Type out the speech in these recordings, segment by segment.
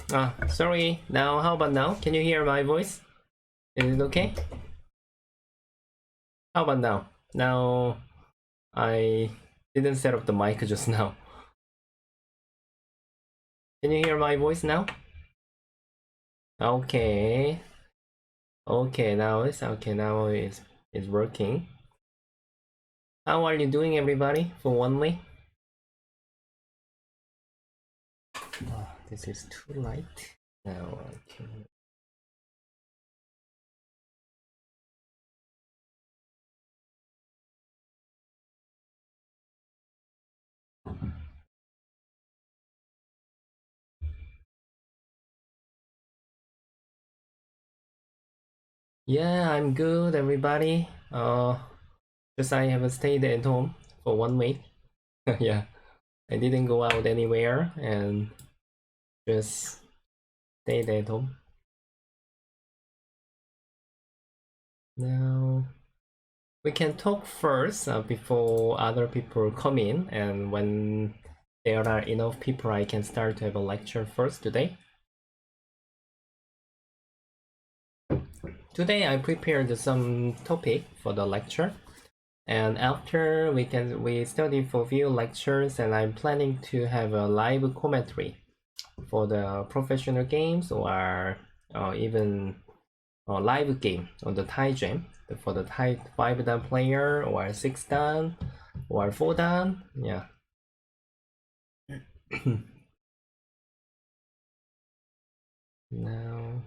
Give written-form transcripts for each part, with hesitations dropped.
Sorry. Now, how about now? Can you hear my voice? Is it okay? How about now? Now, I didn't set up the mic just now. Can you hear my voice now? Okay. Okay, now it's okay. Now it's working. How are you doing, everybody? For one week. Oh, this is too light. Now I can. Yeah, I'm good, everybody. Just I have stayed at home for one week. Yeah, I didn't go out anywhere and just stayed at home. Now we can talk first before other people come in, and when there are enough people, I can start to have a lecture first today. Today I prepared some topic for the lecture, and after we study for few lectures, and I'm planning to have a live commentary for the professional games or even a live game on the Thai Jam for the Thai 5-dan player or 6-dan or 4-dan. Yeah. Now.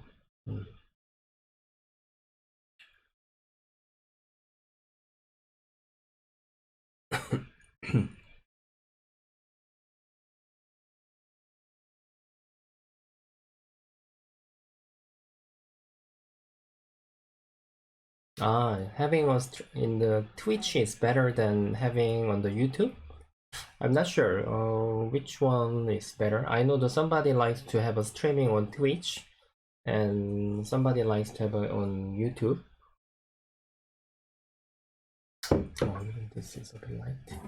Having us in the Twitch is better than having on the YouTube. I'm not sure which one is better. I know that somebody likes to have a streaming on Twitch, and somebody likes to have it on YouTube. Oh, this is a bit light.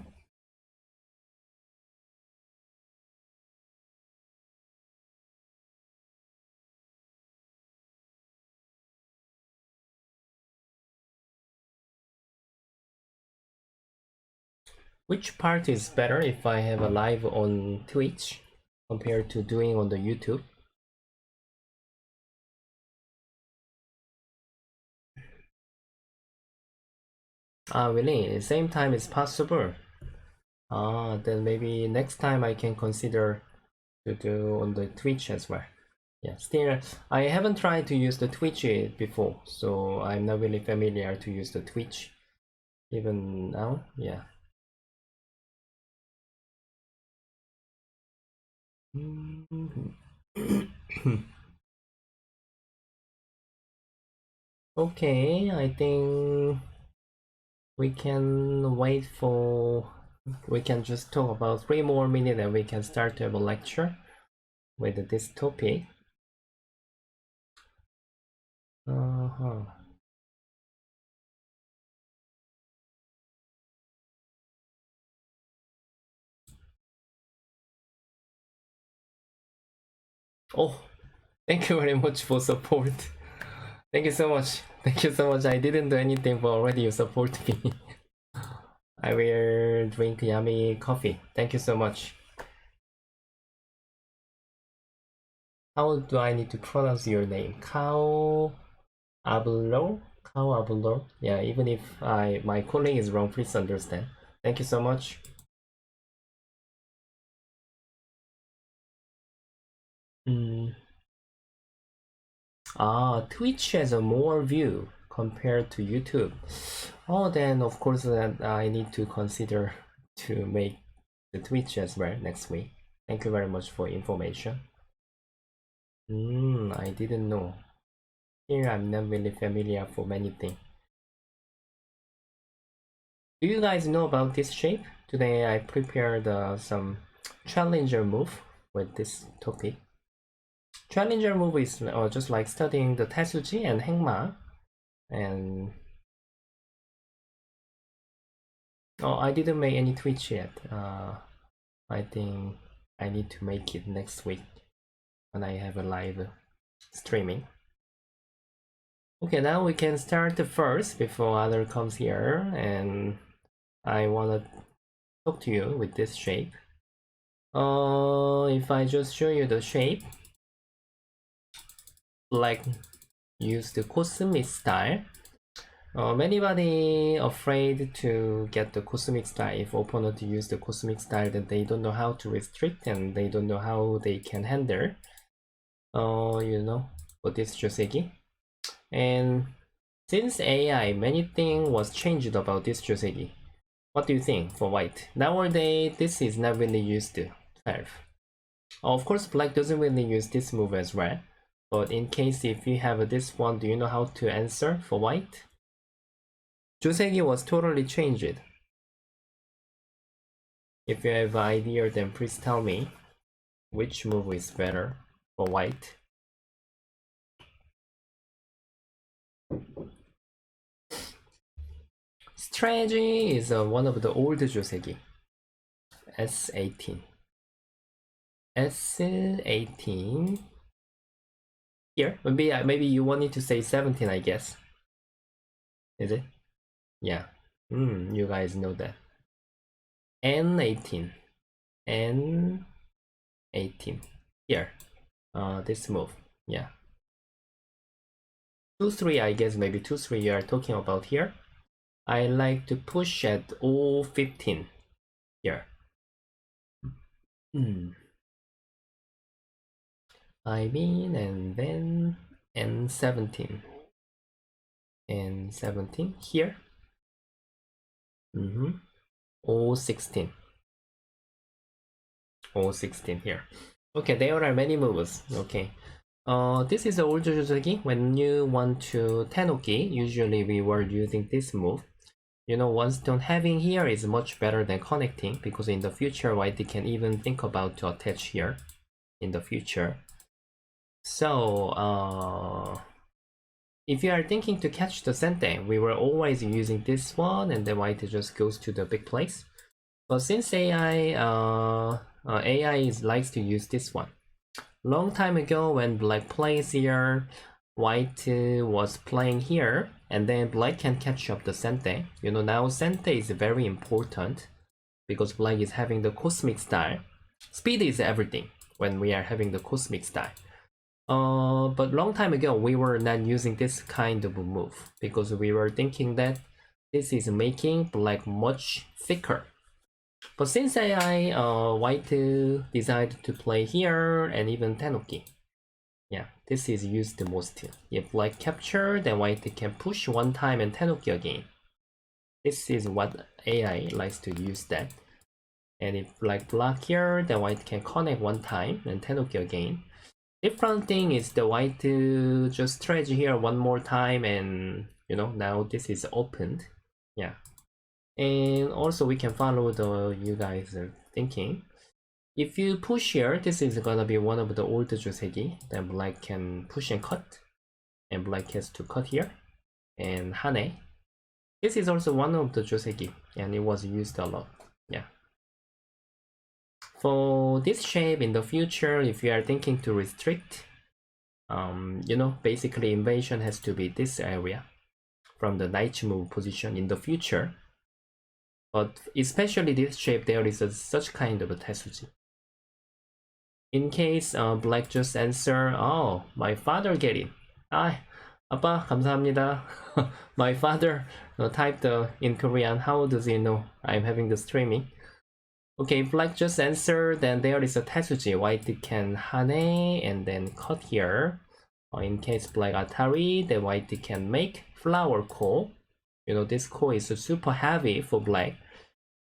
Which part is better if I have a live on Twitch compared to doing on the YouTube? Really? Same time is possible. Then maybe next time I can consider to do on the Twitch as well. Yeah, still, I haven't tried to use the Twitch before, so I'm not really familiar to use the Twitch even now. Yeah. Okay, I think we can wait for. We can just talk about 3 more minutes and we can start to have a lecture with this topic. Uh-huh. Oh, thank you very much for support. Thank you so much. Thank you so much. I didn't do anything, but already you support me. I will drink yummy coffee. Thank you so much. How do I need to pronounce your name? Kao Abulor? Kao Abulor? Yeah, even if my calling is wrong, please understand. Thank you so much. Twitch has a more view compared to YouTube. Oh, then of course that I need to consider to make the Twitch as well next week. Thank you very much for information. I didn't know. Here I'm not really familiar for many things. Do you guys know about this shape? Today I prepared some challenger move with this topic. Challenger move is just like studying the Tetsuji and Hengma, and I didn't make any Twitch yet. I think I need to make it next week. when I have a live streaming. Okay, now we can start first before other comes here, and I wanna talk to you with this shape. If I just show you the shape, like use the cosmic style. Anybody afraid to get the cosmic style? If opponent use the cosmic style, then they don't know how to restrict and they don't know how they can handle. You know, for this Joseki. And since AI, many things was changed about this Joseki. What do you think for white? Nowadays, this is not really used to 12. Of course, black doesn't really use this move as well. But in case if you have this one, do you know how to answer for white? Joseki was totally changed. If you have an idea, then please tell me which move is better for white. Strategy is one of the old Joseki. S18. S18. Here, maybe you wanted to say 17, I guess. Is it? Yeah. You guys know that. N18. N18. Here. This move. Yeah. 2-3, I guess maybe 2-3 you are talking about here. I like to push at O15 here. I mean, and then N17. N17 here. O16. O16 here. Okay, there are many moves. Okay. This is the old Joseki. When you want to Tenoki, usually we were using this move. You know, one stone having here is much better than connecting, because in the future, white can even think about to attach here in the future. So, if you are thinking to catch the Sente, we were always using this one, and then white just goes to the big place. But since AI likes to use this one. Long time ago, when black plays here, white was playing here, and then black can catch up the Sente. You know, now Sente is very important because black is having the cosmic style. Speed is everything when we are having the cosmic style. But long time ago, we were not using this kind of move because we were thinking that this is making black much thicker. But since AI, white decided to play here and even Tenoki. Yeah, this is used the most. If black capture, then white can push one time and Tenoki again. This is what AI likes to use that. And if black block here, then white can connect one time and Tenoki again. Different thing is the white just stretch here one more time, and you know, now this is opened. Yeah. And also we can follow the you guys are thinking. If you push here, this is gonna be one of the old Joseki. Then black can push and cut, and black has to cut here. And Hane. This is also one of the Joseki, and it was used a lot. Yeah. For this shape in the future, if you are thinking to restrict, you know, basically invasion has to be this area from the knight move position in the future. But especially this shape, there is such kind of a Tetsuji. In case black just answer, oh, my father get it. 아빠 감사합니다. My father typed in Korean. How does he know I'm having the streaming? Okay, black just answer, then there is a Tetsuji. White can Hane and then cut here. In case black Atari, then white can make flower core. You know, this core is super heavy for black.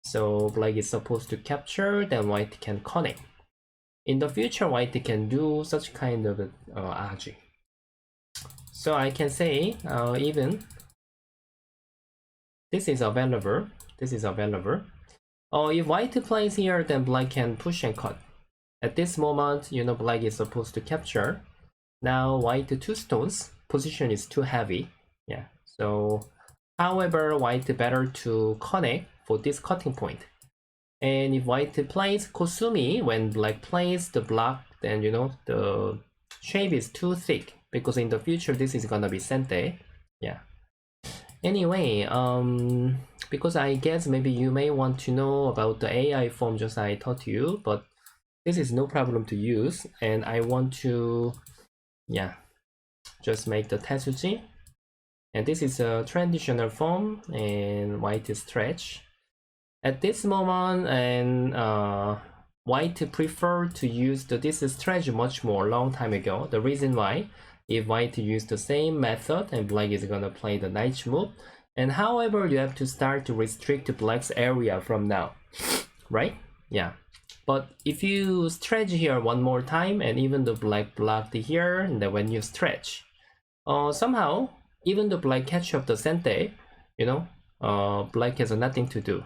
So black is supposed to capture, then white can connect. In the future, white can do such kind of aji. So I can say even this is available. This is available. If white plays here, then black can push and cut. At this moment, you know, black is supposed to capture. Now white 2 stones. Position is too heavy. Yeah. So, however, white better to connect for this cutting point. And if white plays Kosumi, when black plays the block then you know the shape is too thick, because in the future this is gonna be sente. Yeah. Anyway, because I guess maybe you may want to know about the AI form just I taught you, but this is no problem to use, and I want to, yeah, just make the tetsuji. And this is a transitional form and white stretch. At this moment, and white prefer to use this stretch much more long time ago. The reason why, if white use the same method and black is gonna play the knight move, and however you have to start to restrict black's area from now, right? Yeah. But if you stretch here one more time, and even the black blocked here, and then when you stretch, somehow even the black catch up the sente, you know, black has nothing to do.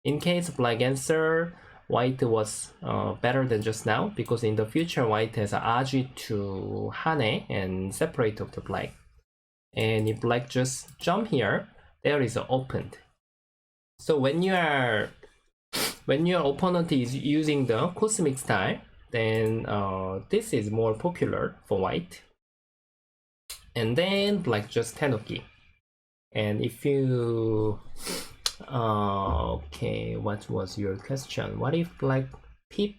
In case black answer, white was better than just now, because in the future white has aji to hane and separate of the black. And if black just jump here, there is opened. So when your opponent is using the cosmic style, then this is more popular for white. And then black just tenuki. And if you okay, what was your question? What if black peep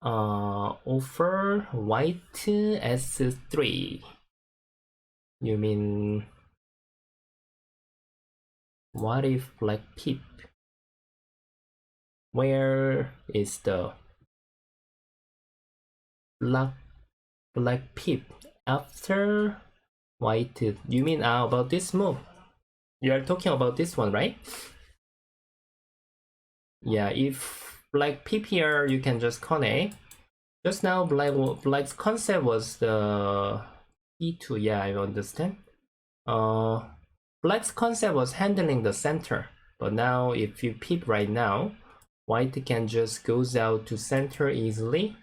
offer white s3? You mean what if black peep? Where is the black peep after white? You mean about this move? You are talking about this one, right? Yeah, if black peep here, you can just kone. Just now, black's concept was the e2. Yeah, I understand. Black's concept was handling the center, but now if you peep right now, white can just goes out to center easily.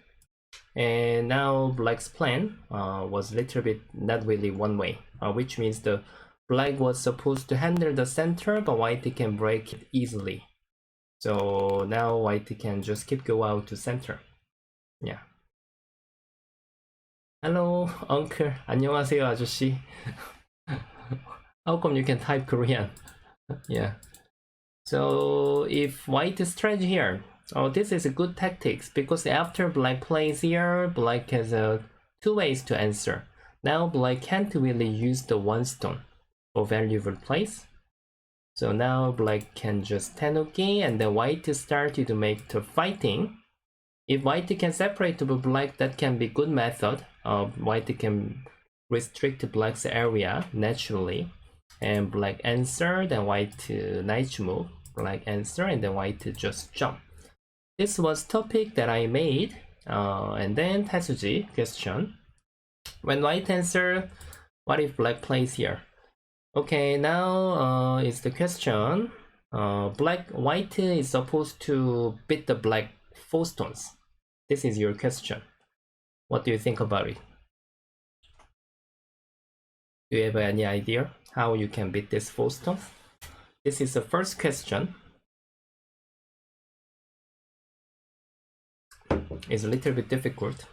And now black's plan was a little bit not really one way, which means the black was supposed to handle the center, but white can break it easily. So now white can just keep go out to center. Yeah. Hello, uncle. 안녕하세요, 아저씨. How come you can type Korean? Yeah. So if white stretch here, this is a good tactics, because after black plays here, black has two ways to answer. Now black can't really use the one stone for valuable place. So now black can just tenuki, and then white started to make the fighting. If white can separate the black, that can be good method. White can restrict black's area naturally, and black answer, then white knight move, black answer, and then white just jump. This was topic that I made, and then tetsuji question. When white answer, what if black plays here? Okay, now is the question. White is supposed to beat the black 4 stones. This is your question. What do you think about it? Do you have any idea how you can beat this 4 stones? This is the first question. It's a little bit difficult.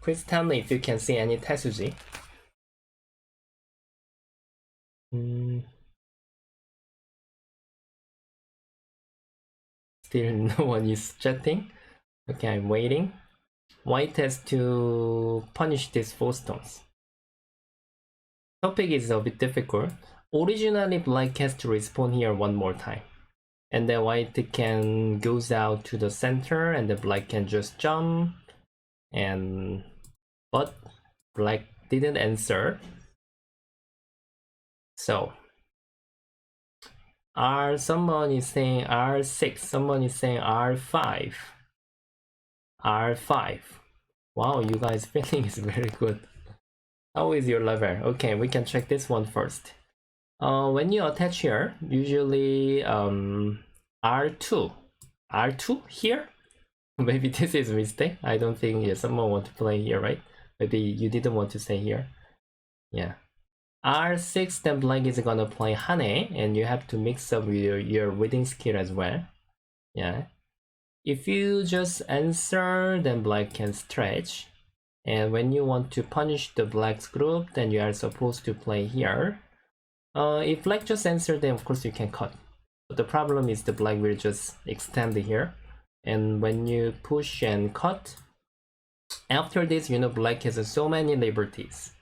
Please tell me if you can see any tetsuji. Still no one is chatting. Okay, I'm waiting. White has to punish these 4 stones. Topic is a bit difficult. Originally, black has to respawn here one more time. And then white can goes out to the center, and then black can just jump. But black didn't answer. So someone is saying R6, someone is saying R5. R5. Wow, you guys feeling is very good. How is your level? Okay, we can check this one first. When you attach here, usually R2 here. Maybe this is a mistake. I don't think someone want to play here, right? Maybe you didn't want to stay here. Yeah. R6, then black is gonna play hane, and you have to mix up with your reading skill as well. Yeah. if you just answer, then black can stretch. And when you want to punish the black's group, then you are supposed to play here. If black just answer, then of course you can cut. But the problem is the black will just extend here. And when you push and cut, after this, you know, black has so many liberties.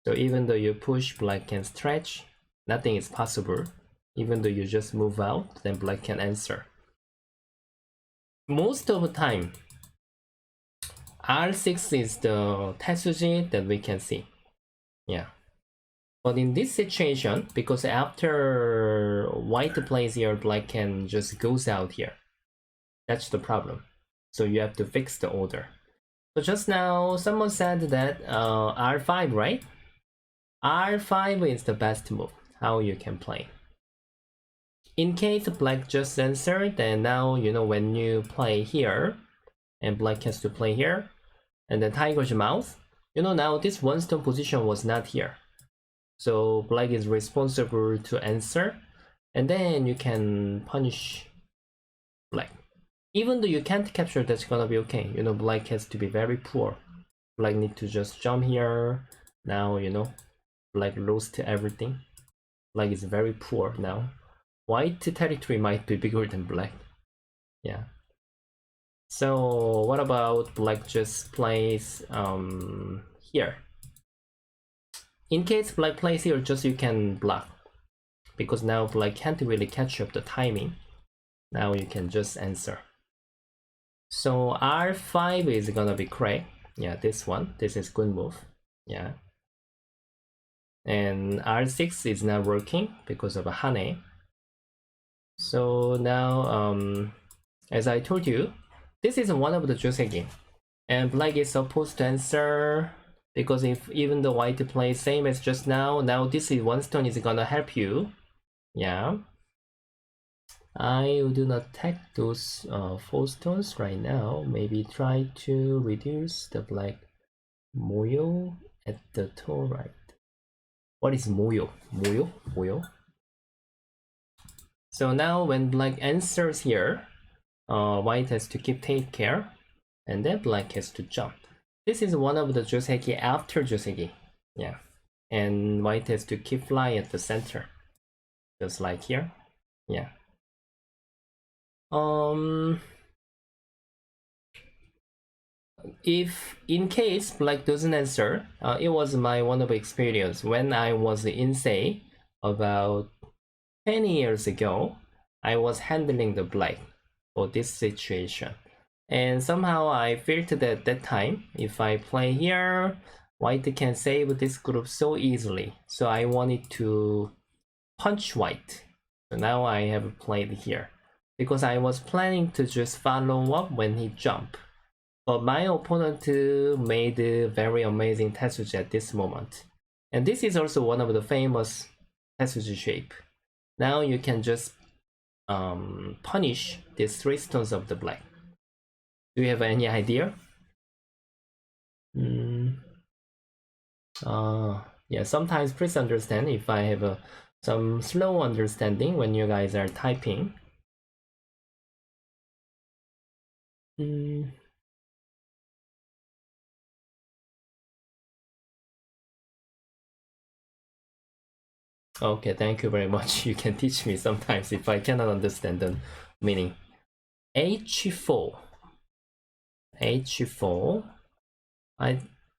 So even though you push, black can stretch, nothing is possible. Even though you just move out, then black can answer. Most of the time, R6 is the Tetsuji that we can see. Yeah. But in this situation, because after white plays here, black can just goes out here. That's the problem. So you have to fix the order. So just now, someone said that R5, right? R5 is the best move, how you can play. In case black just answered, then now, you know, when you play here, and black has to play here, and then tiger's mouth, you know, now this one stone position was not here. So black is responsible to answer, and then you can punish black. Even though you can't capture, that's gonna be okay. You know, black has to be very poor. Black need to just jump here. Now, you know, black lost everything. Black is very poor now. White territory might be bigger than black. Yeah. So what about black just plays here? In case black plays here, just you can block. Because now black can't really catch up the timing. Now you can just answer. So R5 is gonna be correct. Yeah, this one. This is good move. Yeah. And R6 is not working because of a Hane. So now, as I told you, this is one of the Joseki. And black is supposed to answer, because if even the white plays same as just now, now this is one stone is gonna help you. Yeah. I do not take those 4 stones right now. Maybe try to reduce the black moyo at the top right. What is moyo? Moyo? So now when black answers here, white has to take care, and then black has to jump. This is one of the Joseki after Joseki. Yeah. And white has to keep fly at the center. Just like here. Yeah. If in case black doesn't answer, it was my one of experience when I was in Sei about 10 years ago. I was handling the black for this situation, and somehow I felt that at that time, if I play here, white can save this group so easily. So I wanted to punch white. So now I have played here, because I was planning to just follow up when he jumped. But my opponent made a very amazing Tetsuji at this moment. And this is also one of the famous Tetsuji shape. Now you can just punish these 3 stones of the black. Do you have any idea? Yeah, sometimes please understand if I have some slow understanding when you guys are typing. Okay, thank you very much. You can teach me sometimes if I cannot understand the meaning. H4. H4.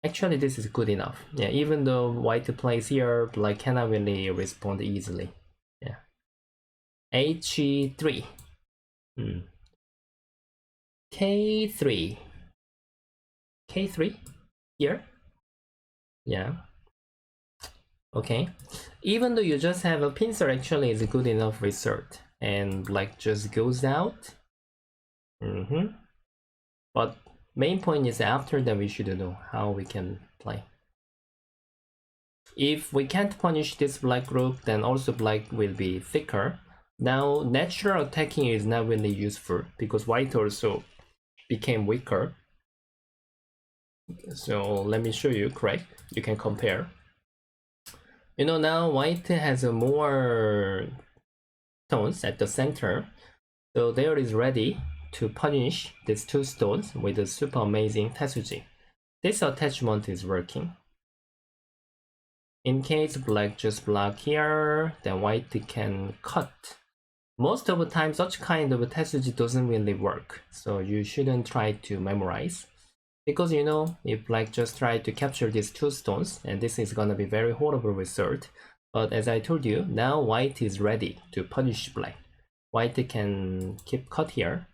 Actually this is good enough. Yeah, even though white plays here, black cannot really respond easily. Yeah. H3. K3. K3 here. Yeah. Okay. Even though you just have a pincer, actually is a good enough result, and black just goes out. But main point is after that we should know how we can play. If we can't punish this black group, then also black will be thicker. Now natural attacking is not really useful because white also became weaker. So let me show you, correct? You can compare. You know, now white has more stones at the center, so there is ready to punish these two stones with a super amazing Tetsuji. This attachment is working. In case black just block here, then white can cut. Most of the time, such kind of Tetsuji doesn't really work, so you shouldn't try to memorize. Because you know, if black just try to capture these two stones, and this is gonna be very horrible result. But as I told you, now white is ready to punish black. White can keep cut here,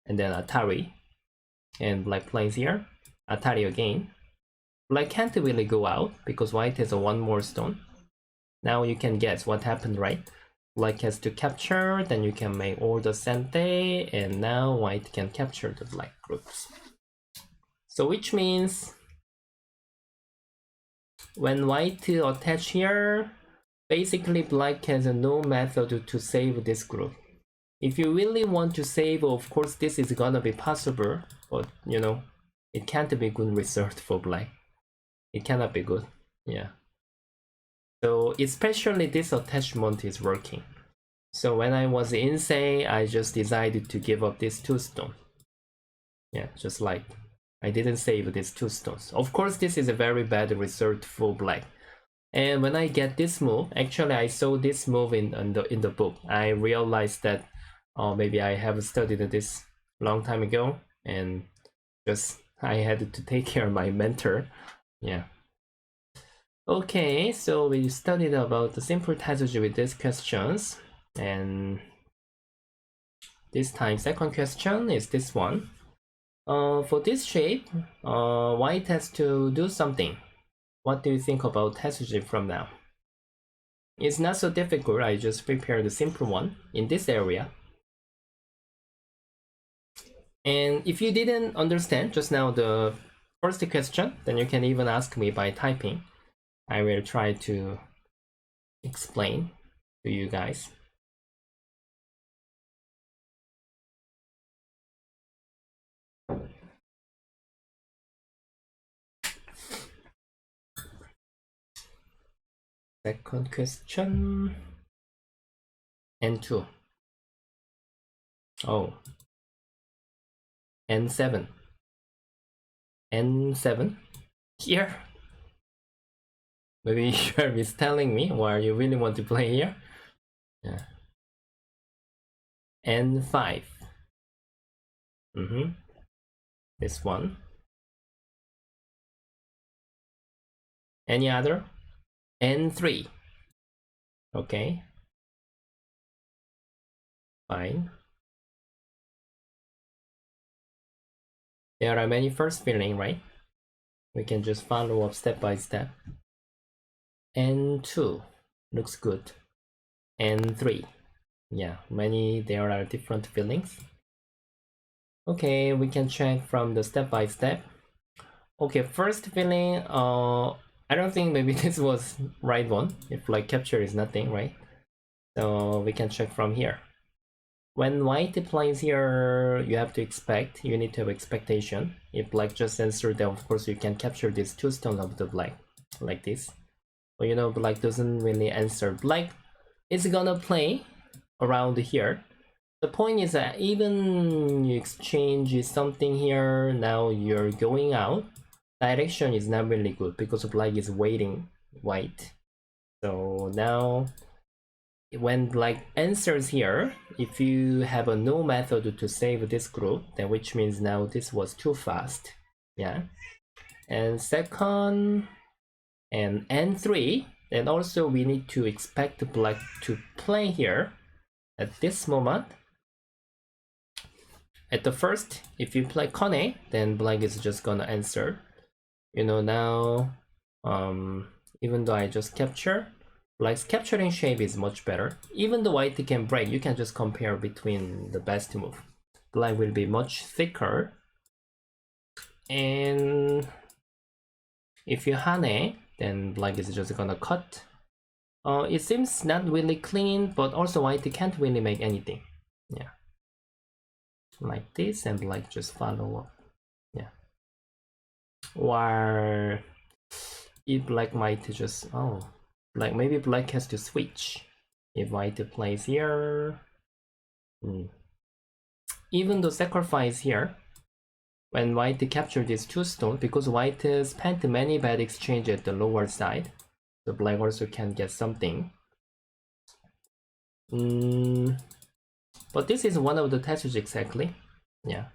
and then Atari, and black plays here, Atari again. Black can't really go out because white has a one more stone. Now you can guess what happened, right? Black has to capture, then you can make all the sente, and now white can capture the black groups. So which means when white attach here, basically black has no method to save this group. If you really want to save, of course this is gonna be possible, but you know, it can't be good result for black. It cannot be good, yeah. So especially this attachment is working. So when I was insane, I just decided to give up these two stones. Yeah, just like I didn't save these two stones. Of course, this is a very bad result for black. And when I get this move, actually I saw this move in the book. I realized that maybe I have studied this long time ago, and just I had to take care of my mentor. Yeah. Okay, so we studied about the simple Tetsuji with these questions, and this time second question is this one. For this shape, white has to do something. What do you think about Tetsuji from now? It's not so difficult, I just prepared a simple one in this area. And if you didn't understand just now the first question, then you can even ask me by typing. I will try to explain to you guys. Second question. N2. Oh. N7. N7. Here. Maybe you are mistelling me, or you really want to play here? Yeah. N5. This one. Any other? N3. Okay. Fine. There are many first feeling, right? We can just follow up step by step. N2 looks good. N3. Yeah, there are different feelings. Okay, we can check from the step by step. Okay, first feeling, I don't think maybe this was right one, if like capture is nothing, right? So we can check from here. When white plays here, you need to have expectation. If black just answer, then of course you can capture these two stones of the black, like this. But you know, black doesn't really answer. Black is gonna play around here. The point is that even you exchange something here, now you're going out, direction is not really good because black is waiting white. So now when black answers here, if you have no method to save this group, then which means now this was too fast. Yeah. And second, and N3, then also we need to expect black to play here at this moment. At the first, if you play Kone, then black is just gonna answer. You know, now even though I just capture, black's capturing shape is much better. Even though white can break, you can just compare between the best move. Black will be much thicker. And if you Hane, then black is just gonna cut. It seems not really clean, but also white can't really make anything. Yeah. Like this, and black just follow up. Yeah. Or if black might just, like maybe black has to switch. If white plays here, even the sacrifice here, when white captured these two stones, because white spent many bad exchange at the lower side, so black also can get something. But this is one of the tests exactly. Yeah.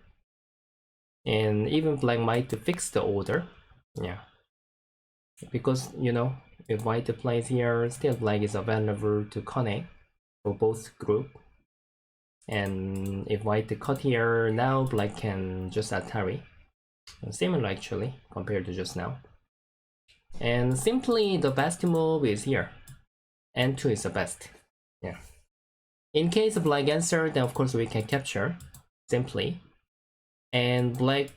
And even black might fix the order. Yeah. Because, you know, if white plays here, still black is available to connect for both group. And if white cut here, now black can just Atari. Similar actually, compared to just now. And simply the best move is here. N2 is the best. Yeah. In case of black answer, then of course we can capture simply. And black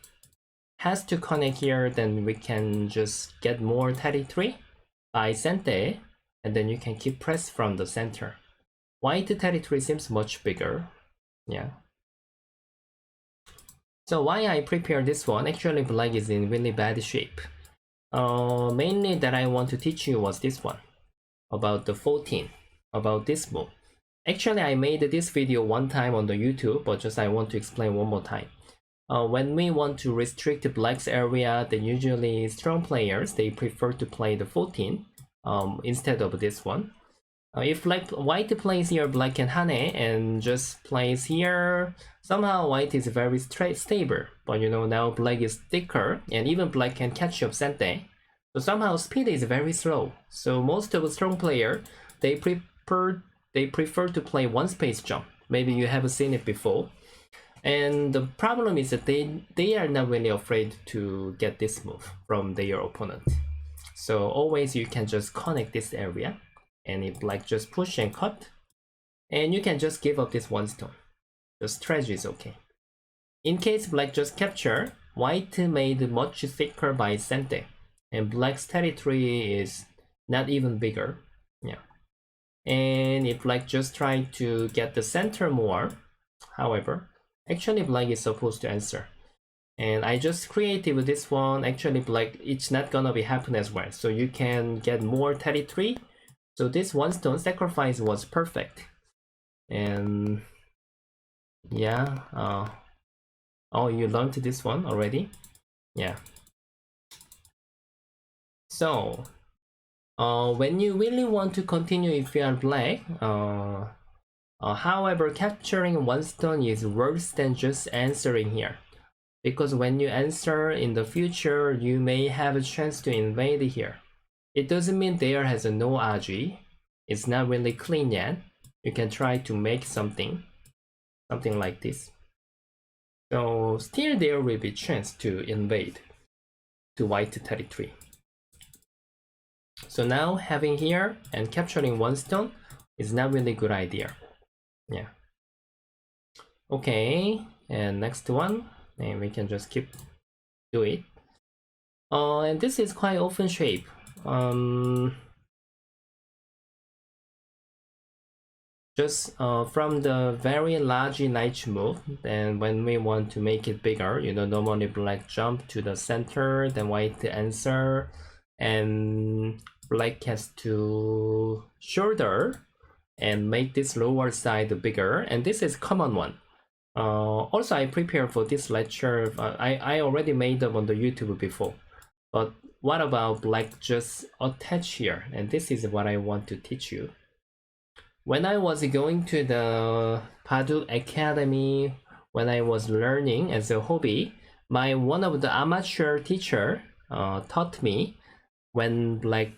has to connect here, then we can just get more territory by Sente, and then you can keep press from the center. White territory seems much bigger. Yeah. So why I prepare this one? Actually, black is in really bad shape. Mainly that I want to teach you was this one about the 14, about this move. Actually, I made this video one time on the YouTube, but just I want to explain one more time. When we want to restrict black's area, then usually strong players, they prefer to play the 14 instead of this one. If like white plays here, black can hane and just plays here, somehow white is very stable. But you know, now black is thicker and even black can catch up Sente. So somehow speed is very slow. So most of the strong player, they prefer to play one space jump. Maybe you have seen it before. And the problem is that they are not really afraid to get this move from their opponent. So always you can just connect this area, and if black just push and cut, and you can just give up this one stone. The strategy is okay. In case black just capture, white made much thicker by Sente, and black's territory is not even bigger. Yeah. And if black just try to get the center more, however, actually black is supposed to answer. And I just created this one. Actually black, it's not gonna be happen as well. So you can get more territory. So this one stone sacrifice was perfect. And yeah, oh, you learned this one already? Yeah. So when you really want to continue if you are black, however, capturing one stone is worse than just answering here. Because when you answer in the future, you may have a chance to invade here. It doesn't mean there has no RG. It's not really clean yet. You can try to make something like this. So still there will be chance to invade to white territory. So now having here and capturing one stone is not really good idea. Yeah. Okay, and next one, and we can just keep do it. And this is quite often shape. Just from the very large knight move, then when we want to make it bigger, you know, normally black jump to the center, then white answer, and black has to shoulder and make this lower side bigger, and this is common one. Also, I prepared for this lecture. I already made them on the YouTube before. But what about black just attach here? And this is what I want to teach you. When I was going to the Paduk Academy, when I was learning as a hobby, one of the amateur teacher taught me when black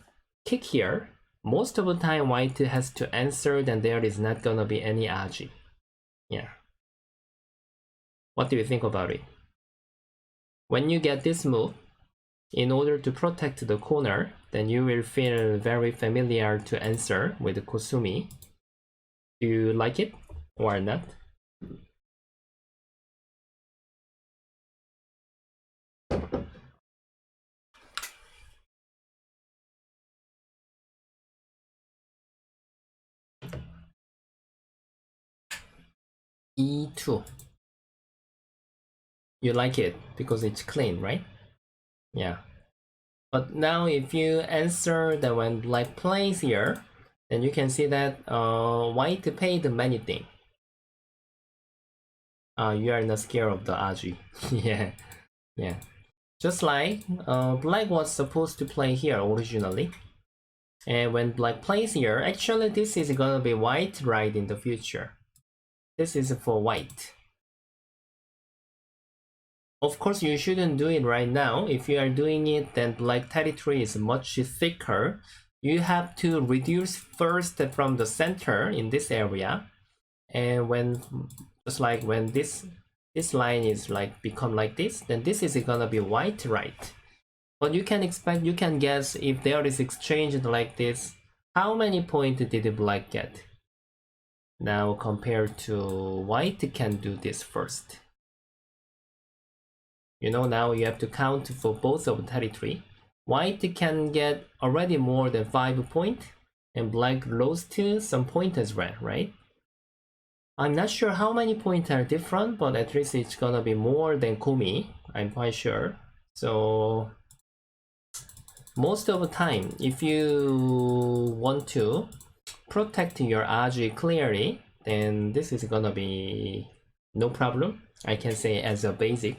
kick here, most of the time white has to answer, then there is not gonna be any RG. Yeah. What do you think about it? When you get this move, in order to protect the corner, then you will feel very familiar to answer with Kosumi. Do you like it or not? E2. You like it because it's clean, right? Yeah. But now if you answer that when black plays here, then you can see that white paid many things. You are not scared of the Aji. Yeah, yeah. Just like black was supposed to play here originally. And when black plays here, actually this is gonna be white right in the future. This is for white. Of course, you shouldn't do it right now. If you are doing it, then black territory is much thicker. You have to reduce first from the center in this area. And when, just like when this line is like become like this, then this is gonna be white, right? But you can expect, you can guess if there is exchange like this, how many points did black get? Now compared to white can do this first. You know, now you have to count for both of territory. White can get already more than 5 points, and black lost some point as well, right? I'm not sure how many points are different, but at least it's gonna be more than Komi, I'm quite sure. So most of the time, if you want to protect your Aji clearly, then this is gonna be no problem. I can say as a basic.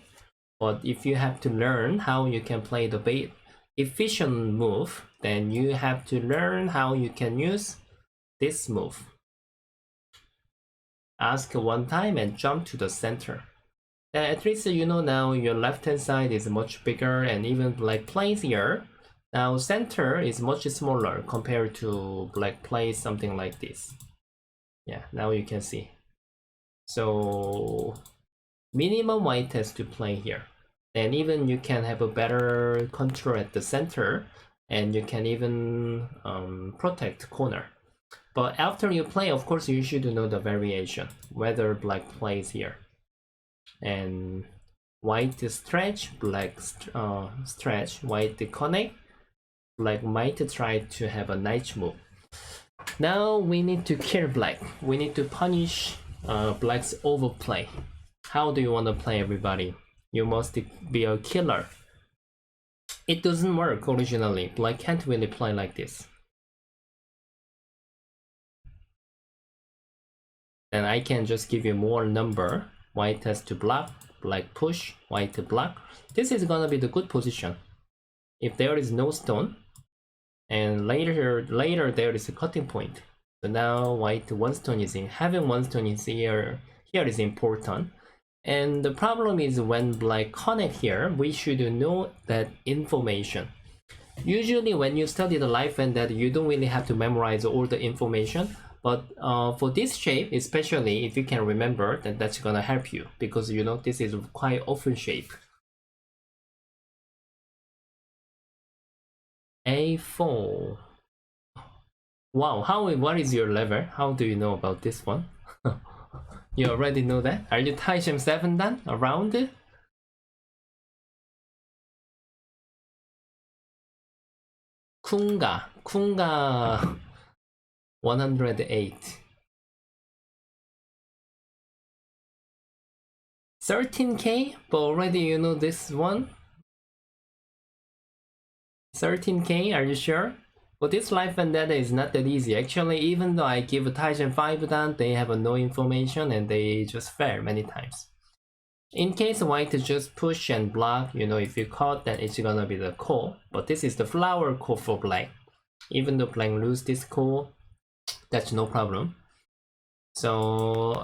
But if you have to learn how you can play the efficient move, then you have to learn how you can use this move. Ask one time and jump to the center. Then at least you know now your left hand side is much bigger, and even black plays here. Now center is much smaller compared to black plays something like this. Yeah, now you can see. So minimum white has to play here. And even you can have a better control at the center, and you can even protect corner. But after you play, of course, you should know the variation, whether black plays here. And white stretch, black stretch, white connect, black might try to have a nice move. Now we need to kill black. We need to punish black's overplay. How do you want to play, everybody? You must be a killer. It doesn't work originally. Black can't really play like this. Then I can just give you more number. White has to block, black push, white to block. This is gonna be the good position. If there is no stone, and later there is a cutting point. So now white one stone is in. Having one stone is here is important. And the problem is when black connect here, we should know that information. Usually when you study the life and that, you don't really have to memorize all the information. But for this shape, especially if you can remember, then that's gonna help you, because you know this is quite often shape. A4. Wow, what is your level? How do you know about this one? You already know that? Are you Taishan 7 then? Around it? Kunga 108. 13k? But already you know this one? 13k, are you sure? But this Life Vendetta is not that easy. Actually, even though I give a Taishan 5 dan, they have no information and they just fail many times. In case white just push and block, you know, if you caught, then it's gonna be the core. But this is the flower core for black. Even though black lose this core, that's no problem. So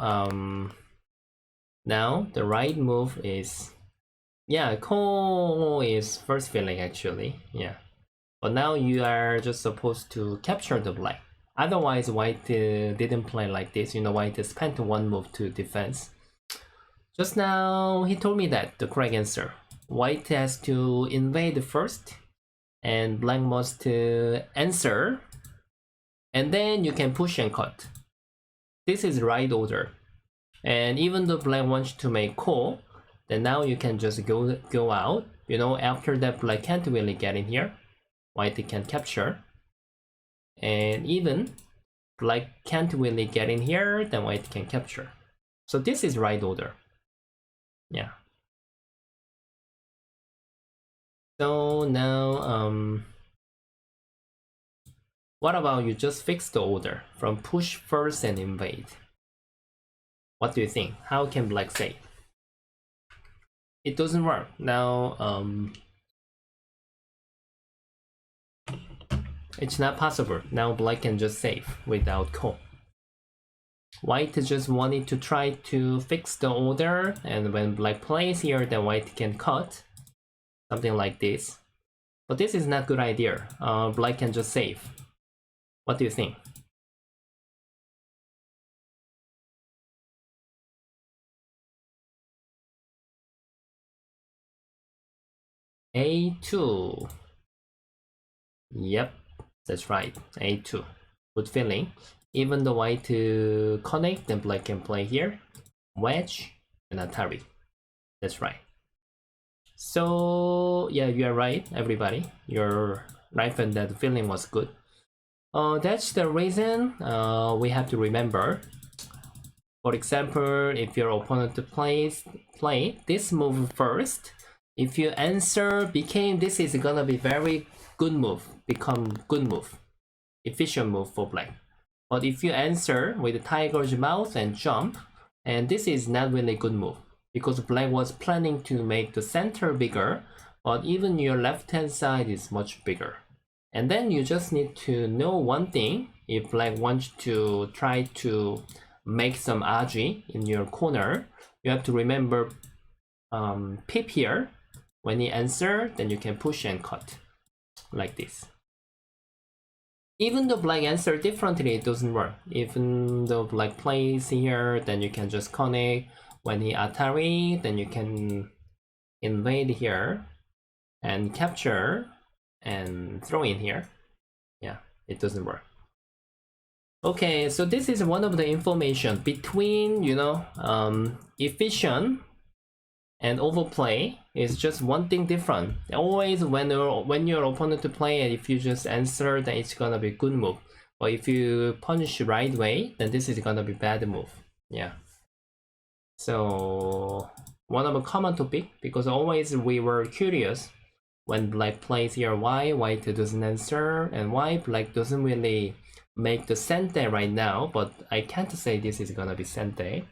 now the right move is, yeah, core is first filling actually, yeah. But now you are just supposed to capture the black. Otherwise, white didn't play like this. You know, white spent one move to defense. Just now, he told me that the correct answer. White has to invade first, and black must answer, and then you can push and cut. This is right order. And even though black wants to make call, then now you can just go out. You know, after that, black can't really get in here. White can capture, and even black can't really get in here, then white can capture. So this is right order. Yeah. So now what about you just fix the order from push first and invade? What do you think? How can black save? It doesn't work. Now, it's not possible. Now black can just save without call. White just wanted to try to fix the order, and when black plays here, then white can cut. Something like this. But this is not a good idea. Black can just save. What do you think? A2. Yep, that's right. A2. Good feeling. Even the white connect, then black can play here. Wedge and Atari. That's right. So yeah, you are right, everybody. You're right, and that feeling was good. That's the reason we have to remember. For example, if your opponent play this move first, if you answer became this is gonna be very good move, become good move, efficient move for black. But if you answer with tiger's mouth and jump, and this is not really good move, because black was planning to make the center bigger, but even your left hand side is much bigger. And then you just need to know one thing. If black wants to try to make some aji in your corner, you have to remember pip here. When you answer, then you can push and cut like this. Even though black answer differently, it doesn't work. Even though black plays here, then you can just connect. When he Atari, then you can invade here and capture and throw in here. Yeah, it doesn't work. Okay, so this is one of the information between, efficient and overplay is just one thing different. Always when your opponent to play it, if you just answer, then it's gonna be good move. But if you punish right way, then this is gonna be bad move. Yeah. So one of a common topic, because always we were curious when black plays here why white doesn't answer, and why black doesn't really make the sente right now, but I can't say this is gonna be sente.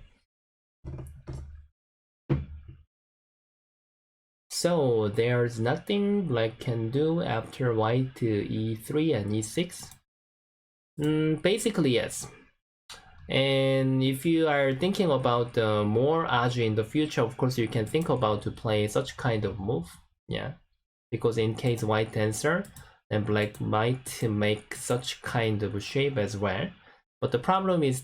So there's nothing black can do after white to e3 and e6. Basically yes. And if you are thinking about more aji in the future, of course you can think about to play such kind of move. Yeah, because in case white answer, then black might make such kind of shape as well. But the problem is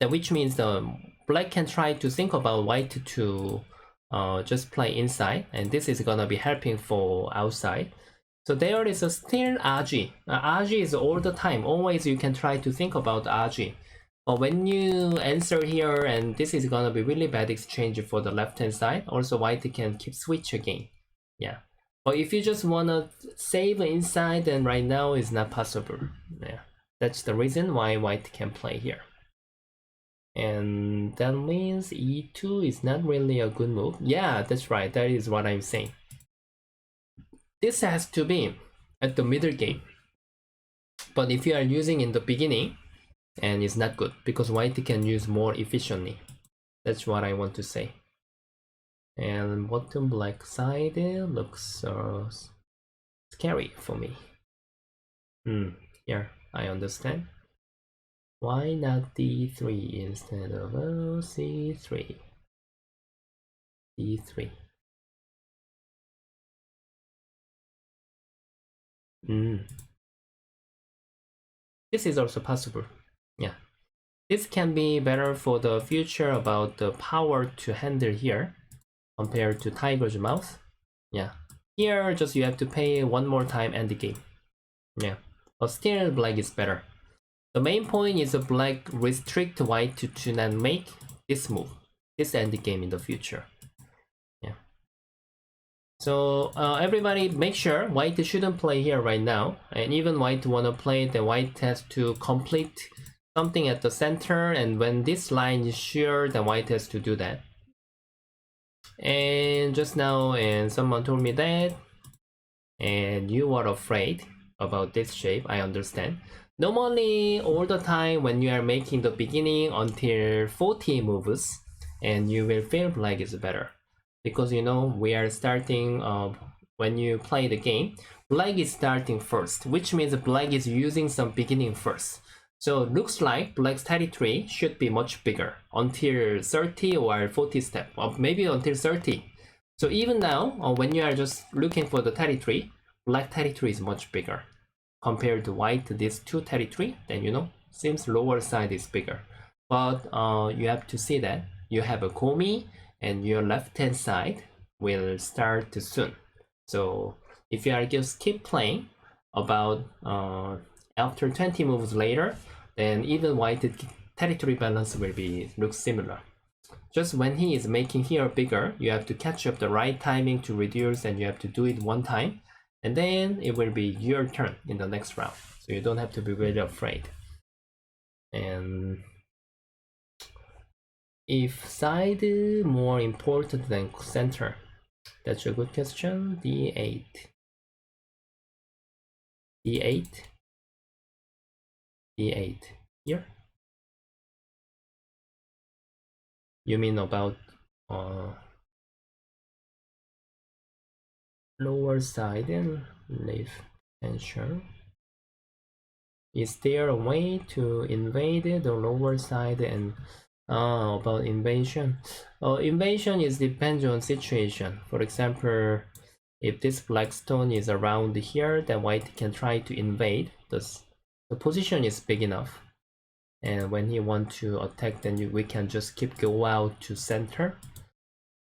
which means the black can try to think about white to just play inside, and this is gonna be helping for outside. So there is a still aji. Aji is all the time. Always you can try to think about aji. But when you answer here, and this is gonna be really bad exchange for the left hand side. Also white can keep switch again. Yeah. But if you just wanna save inside, then right now is not possible. Yeah. That's the reason why white can play here. And that means e2 is not really a good move. Yeah, that's right. That is what I'm saying. This has to be at the middle game. But if you are using in the beginning, and it's not good, because white can use more efficiently. That's what I want to say. And bottom black side looks scary for me. Yeah, I understand. Why not d3 instead of c3? d3. This is also possible. Yeah. This can be better for the future about the power to handle here compared to tiger's mouth. Yeah. Here just you have to pay one more time and the game. Yeah. But still black is better. The main point is the black restrict white to not make this move, this end game in the future. Yeah. So everybody make sure white shouldn't play here right now, and even white wanna play, then white has to complete something at the center, and when this line is sure, then white has to do that. And just now, and someone told me that, and you were afraid about this shape, I understand. Normally, all the time when you are making the beginning until 40 moves, and you will feel black is better. Because you know, we are starting, when you play the game, black is starting first, which means black is using some beginning first. So looks like black's territory should be much bigger until 30 or 40 step, or maybe until 30. So even now, when you are just looking for the territory, black territory is much bigger compared to white. This two territory, then you know, seems lower side is bigger. But you have to see that you have a komi and your left hand side will start soon. So if you are just keep playing about after 20 moves later, then even white territory balance will be look similar. Just when he is making here bigger, you have to catch up the right timing to reduce, and you have to do it one time, and then it will be your turn in the next round. So you don't have to be really afraid. And if side more important than center, that's a good question. D8. D8. D8. Here. You mean about lower side and left tension? Is there a way to invade the lower side? And about invasion. Invasion is depends on situation. For example, if this black stone is around here, then white can try to invade. The position is big enough. And when he want to attack, then we can just keep go out to center.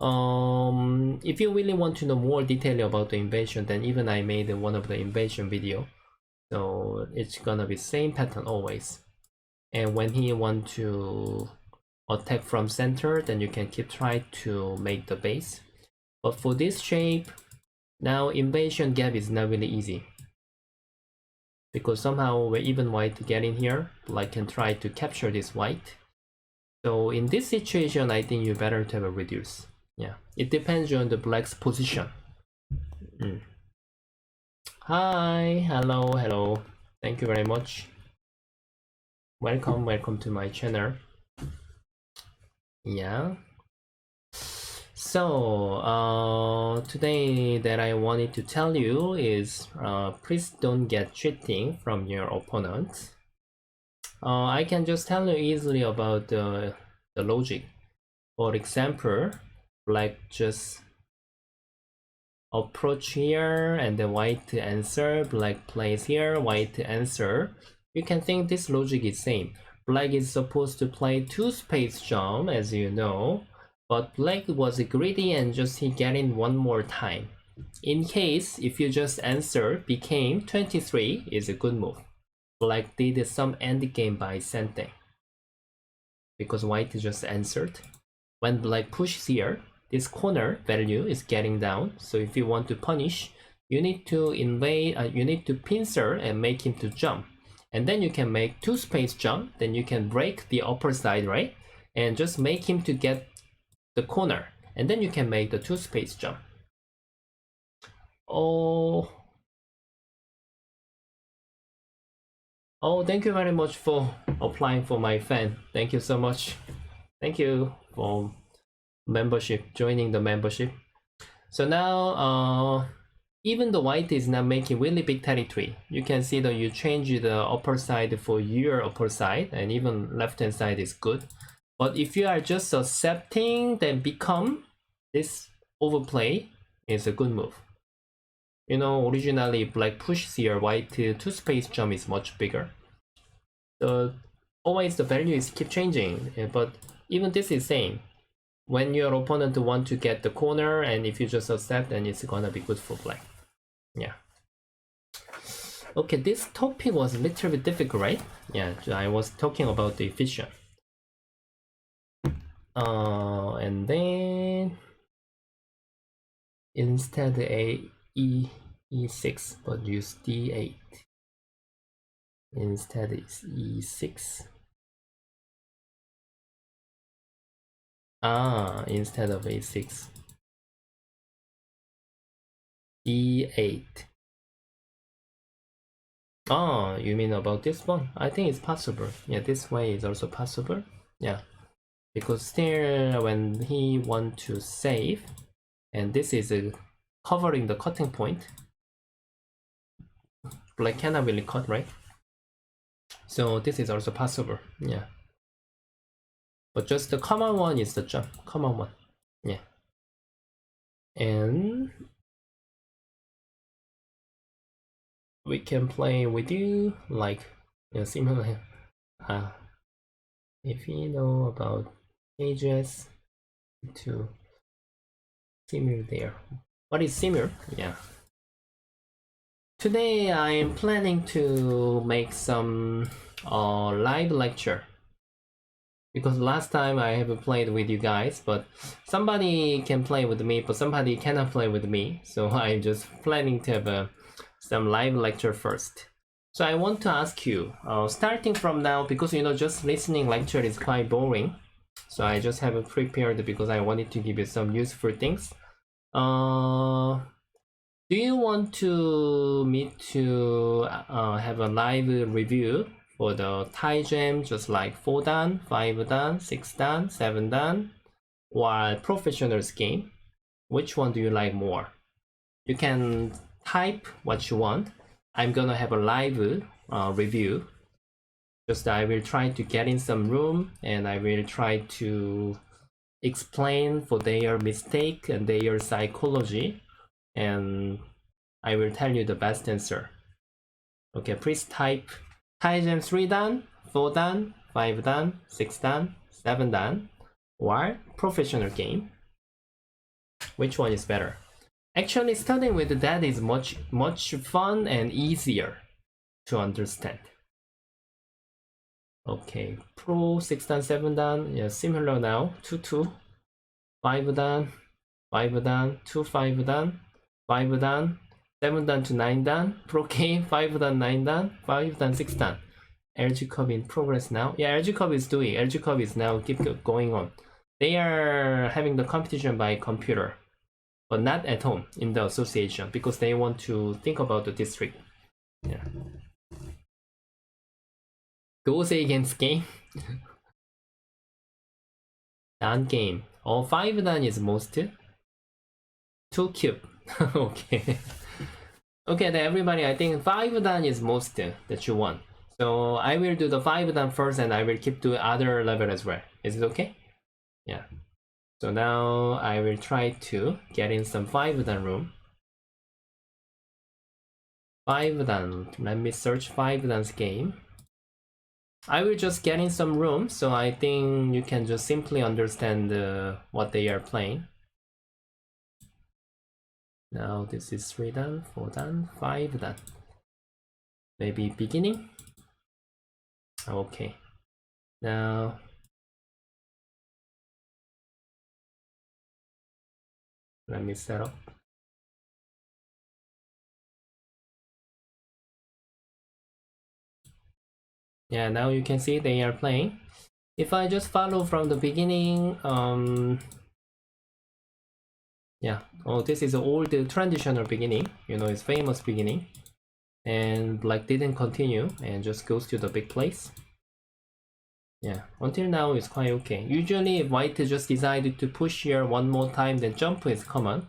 If you really want to know more detail about the invasion, then even I made one of the invasion video. So it's gonna be same pattern always. And when he want to attack from center, then you can keep try to make the base. But for this shape, now invasion gap is not really easy. Because somehow when even white get in here, black can try to capture this white. So in this situation, I think you better to have a reduce. Yeah, it depends on the black's position. Hi, hello. Thank you very much. Welcome to my channel. Yeah. So today that I wanted to tell you is please don't get cheating from your opponent. I can just tell you easily about the logic. For example, black just approach here and the white answer, black plays here, white answer. You can think this logic is same. Black is supposed to play 2 space jump, as you know, but black was greedy and just he get in one more time. In case if you just answer became 23 is a good move. Black did some end game by sending because white just answered. When black pushes here, this corner value is getting down. So if you want to punish, you need to invade. You need to pincer and make him to jump, and then you can make 2 space jump. Then you can break the upper side, right? And just make him to get the corner, and then you can make the 2 space jump. Oh, thank you very much for applying for my fan. Thank you so much. Thank you for membership, joining the membership. So now, even the white is not making really big territory. You can see that you change the upper side for your upper side, and even left hand side is good. But if you are just accepting, then become this overplay is a good move. You know, originally black pushes here, white 2 space jump is much bigger. So always the value is keep changing, but even this is same. When your opponent want to get the corner, and if you just accept, then it's gonna be good for black. Yeah. Okay, this topic was a little bit difficult, right? Yeah, I was talking about the efficient. And then instead E6, but use D8. Instead it's E6. Instead of A6. D8. Oh, you mean about this one? I think it's possible. Yeah, this way is also possible. Yeah, because still when he want to save, and this is covering the cutting point, black cannot really cut, right? So this is also possible. Yeah, but just the common one is the jump, common one. Yeah, and we can play with you like similar. If you know about pages to simmer there. What is simmer? Yeah. Today I am planning to make some live lecture because last time I have played with you guys, but somebody can play with me, but somebody cannot play with me. So I'm just planning to have some live lecture first. So I want to ask you, starting from now, because just listening lecture is quite boring. So I just have prepared because I wanted to give you some useful things. Do you want me to have a live review for the Thai Jam, just like 4 dan, 5 dan, 6 dan, 7 dan, or professionals game? Which one do you like more? You can type what you want. I'm gonna have a live review. Just I will try to get in some room and I will try to explain for their mistake and their psychology, and I will tell you the best answer. Okay, please type Thai Jam 3 dan, 4 dan, 5 dan, 6 dan, 7 dan, or professional game. Which one is better? Actually, studying with that is much fun and easier to understand. Okay, pro 6 dan, 7 dan, yeah, similar now. 2 2, 5 dan, 5 dan, 2 5 dan, 5 dan, 7 dan to 9 dan, pro game 5 dan, 9 dan, 5 dan, 6 dan. LG Cup in progress now. Yeah, LG Cup is doing. LG Cup is now keep going on. They are having the competition by computer, but not at home in the association because they want to think about the district. Yeah. Go say against game. Dan game. Oh, 5 dan is most. 2 cube. Okay. Okay, then everybody, I think 5 dan is most that you want. So I will do the 5 dan first and I will keep doing other level as well. Is it okay? Yeah. So now I will try to get in some 5 dan room. 5 dan. Let me search 5 dan's game. I will just get in some room, so I think you can just simply understand what they are playing. Now this is 3 dan, 4 dan, 5 dan. Maybe beginning? Okay. Now let me set up. Yeah, now you can see they are playing. If I just follow from the beginning, yeah, oh, this is the old traditional beginning, it's famous beginning, and black didn't continue and just goes to the big place. Yeah, until now it's quite okay. Usually white just decided to push here one more time, then jump is common.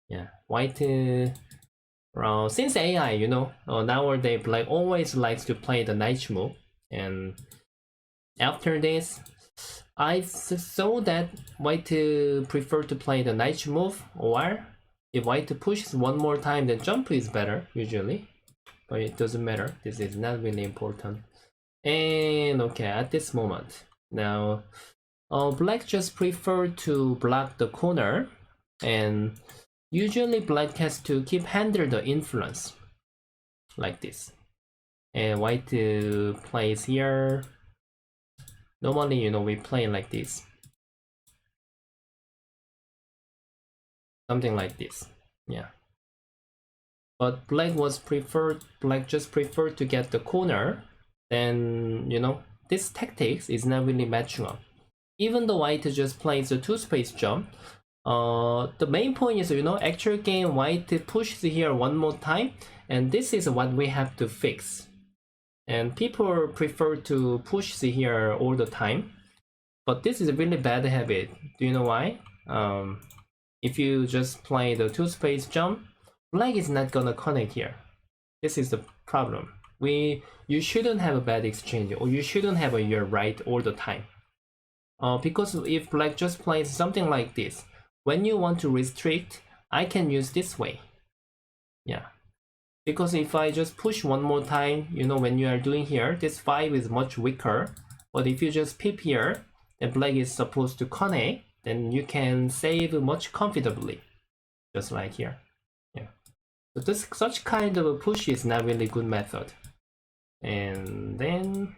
Yeah, white since AI, nowadays black always likes to play the knight move, and after this I saw that white prefer to play the knight move, or if white pushes one more time, then jump is better usually, but it doesn't matter. This is not really important. And okay, at this moment now, black just prefer to block the corner, and usually black has to keep handle the influence like this, and white plays here. Normally, we play like this, something like this. Yeah, but black just preferred to get the corner. Then this tactics is not really matching up. Even though white just plays a 2-space jump, the main point is actual game white pushes here one more time, and this is what we have to fix. and people prefer to push here all the time, but this is a really bad habit. Do you know why? If you just play the 2-space jump, black is not gonna connect here. This is the problem. You shouldn't have a bad exchange, or you shouldn't have a your right all the time. Because if black just plays something like this, when you want to restrict, I can use this way. Yeah. Because if I just push one more time, you know, when you are doing here, this 5 is much weaker. But if you just pip here, then black is supposed to connect, then you can save much comfortably. Just like here. Yeah. So such kind of a push is not really good method. And then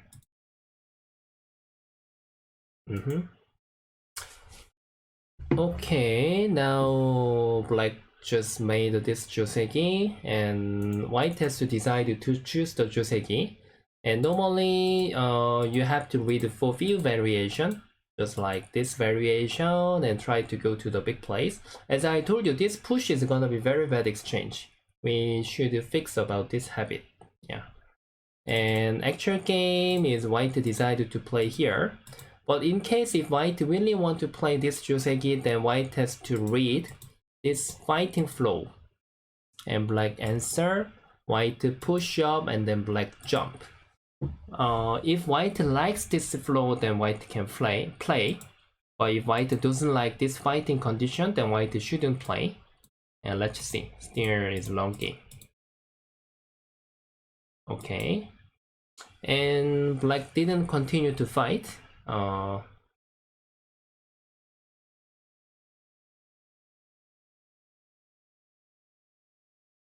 okay, now black just made this Joseki, and white has to decide to choose the Joseki. And normally you have to read for few variation, just like this variation, and try to go to the big place. As I told you, this push is gonna be very bad exchange. We should fix about this habit. Yeah. And actual game is white decided to play here. But in case if white really want to play this Joseki, then white has to read this fighting flow. And black answer, white push up, and then black jump. If white likes this flow, then white can play. But if white doesn't like this fighting condition, then white shouldn't play. And let's see, still is long game. Okay. And black didn't continue to fight.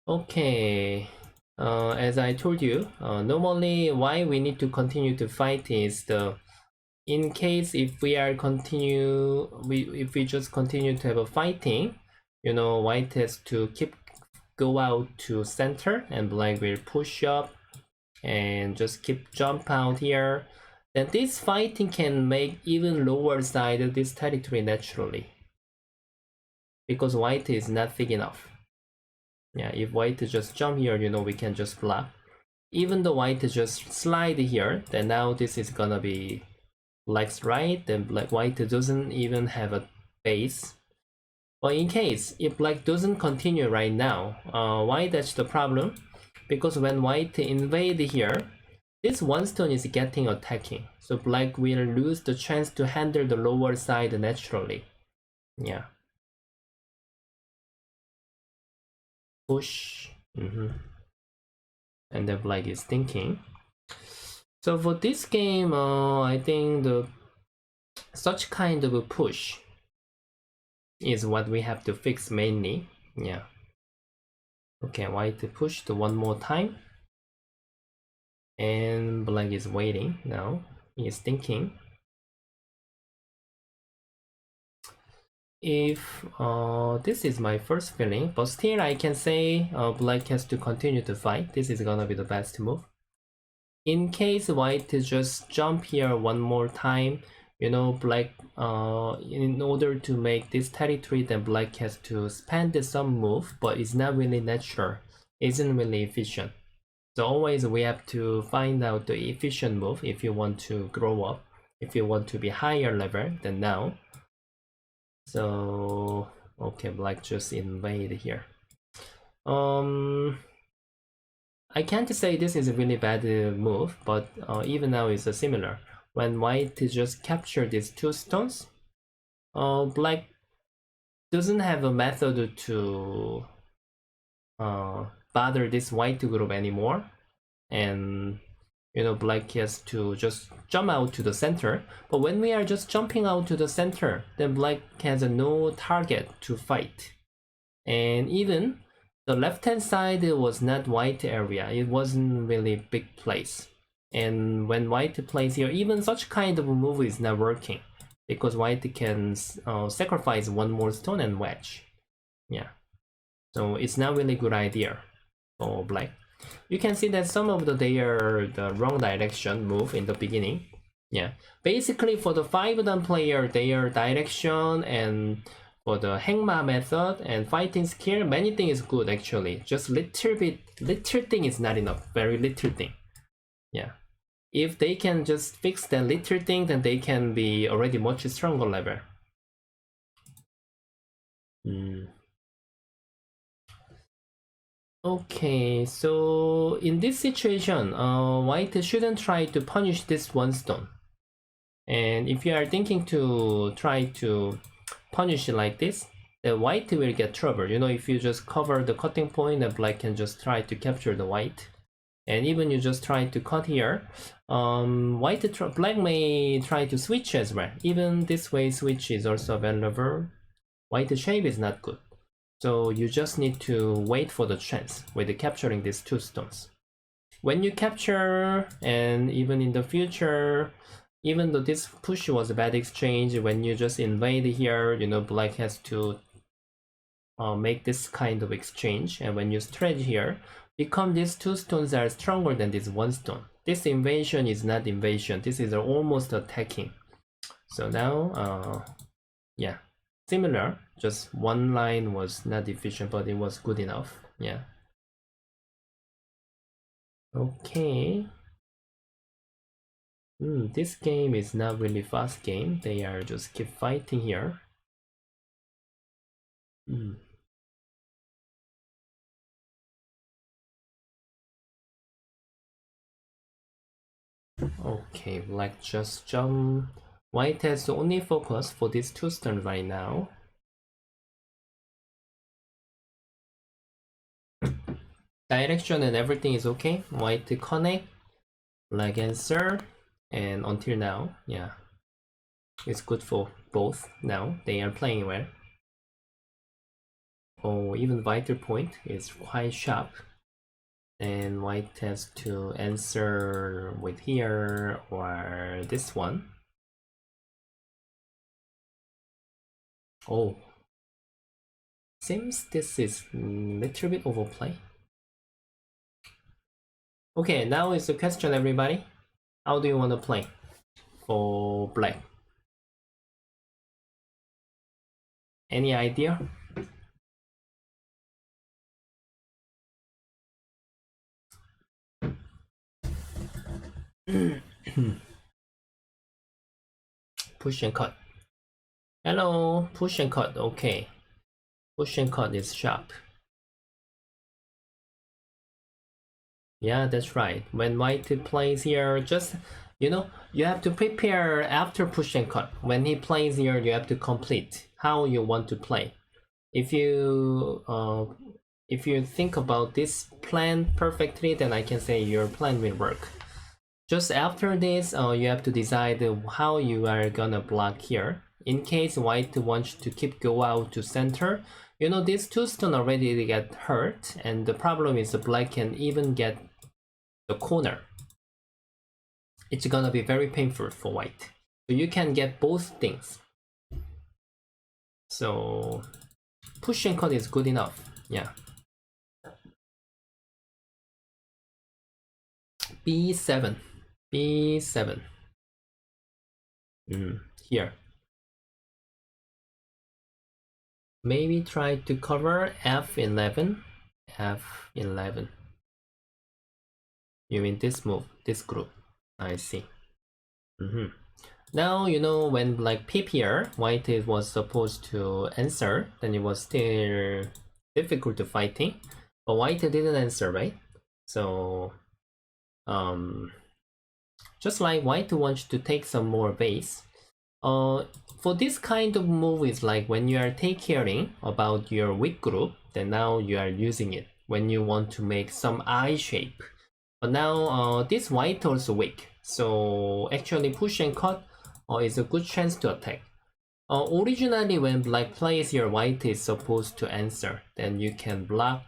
Okay, as I told you, normally why we need to continue to fight is in case if we just continue to have a fighting, you know, white has to go out to center, and black will push up and just keep jump out here. Then this fighting can make even lower side of this territory naturally, because white is not big enough. Yeah, if white just jump here, you know, we can just block. Even though white just slide here, then now this is gonna be black's right, then white doesn't even have a base. But in case if black doesn't continue right now, why that's the problem? Because when white invade here, this one stone is getting attacking, so black will lose the chance to handle the lower side naturally. Yeah. Push. And then black is thinking. So for this game, I think such kind of a push is what we have to fix mainly. Yeah. Okay, white pushed one more time. And black is waiting now. He is thinking. If this is my first feeling, but still I can say black has to continue to fight. This is gonna be the best move. In case white just jump here one more time, you know, black in order to make this territory, then black has to spend some move, but it's not really natural, isn't really efficient. So always we have to find out the efficient move if you want to grow up, if you want to be higher level than now. So okay, black just invade here. I can't say this is a really bad move, but even now it's similar. When white just capture these two stones, black doesn't have a method to bother this white group anymore, and you know, black has to just jump out to the center. But when we are just jumping out to the center, then black has no target to fight. And even the left hand side was not white area, it wasn't really big place. And when white plays here, even such kind of a move is not working, because white can sacrifice one more stone and wedge. Yeah, so it's not really good idea for black. You can see that some of they are the wrong direction move in the beginning. Yeah, basically for the 5-dan player, their direction and for the Hengma method and fighting skill, many things is good actually. Just little thing is not enough, very little thing. Yeah. If they can just fix that little thing, then they can be already much stronger level. Okay, so in this situation, white shouldn't try to punish this one stone. And if you are thinking to try to punish it like this, then white will get trouble. You know, if you just cover the cutting point, then black can just try to capture the white. And even you just try to cut here, black may try to switch as well. Even this way switch is also available. White shape is not good. So you just need to wait for the chance with capturing these two stones. When you capture, and even in the future, even though this push was a bad exchange, when you just invade here, you know, black has to make this kind of exchange. And when you stretch here, become these two stones are stronger than this one stone. This invasion is not invasion. This is almost attacking. So now, yeah, similar. Just one line was not efficient, but it was good enough. Yeah. Okay. This game is not really fast game. They are just keep fighting here. Okay, black just jump. White has the only focus for this two stone right now. Direction and everything is okay. White connect, black answer, and until now, yeah, it's good for both. Now they are playing well. Oh, even vital point is quite sharp. And white has to answer with here or this one. Oh, seems this is a little bit overplay. Okay, now is the question, everybody. How do you want to play for black? Any idea? Push and cut. Hello, push and cut. Okay, push and cut is sharp. Yeah, that's right. When white plays here, just, you know, you have to prepare after push and cut. When he plays here, you have to complete how you want to play. If you think about this plan perfectly, then I can say your plan will work. Just after this, you have to decide how you are gonna block here. In case white wants to keep go out to center, you know, these two stone already get hurt, and the problem is the black can even get the corner. It's gonna be very painful for white. So you can get both things. So push and cut is good enough. Yeah. B7. B7. Here. Maybe try to cover F11. F11. You mean this move, this group. I see. Now, you know, when like peep here, white was supposed to answer, then it was still difficult to fighting. But white didn't answer, right? So, just like white wants to take some more base. For this kind of move is like when you are take caring about your weak group, then now you are using it when you want to make some eye shape. But now this white also weak, so actually push and cut is a good chance to attack. Originally when black plays here, white is supposed to answer, then you can block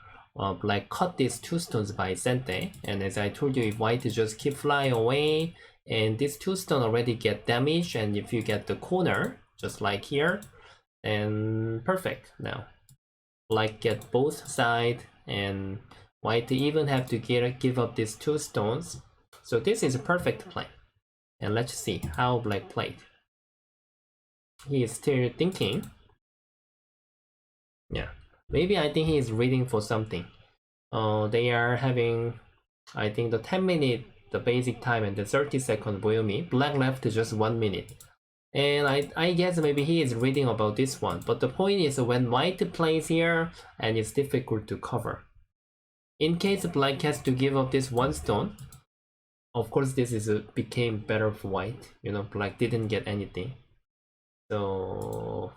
black cut these two stones by Sente, and as I told you, if white just keep flying away, and these two stones already get damaged, and if you get the corner, just like here, then perfect. Now, black get both sides, and white even have to give up these two stones. So this is a perfect play. And let's see how black played. He is still thinking. Yeah, maybe I think he is reading for something. They are having, I think, the 10-minute the basic time and the 30-second Boyomi. Black left just 1 minute. And I guess maybe he is reading about this one. But the point is when white plays here, and it's difficult to cover. In case black has to give up this one stone, of course this is became better for white. You know, black didn't get anything. So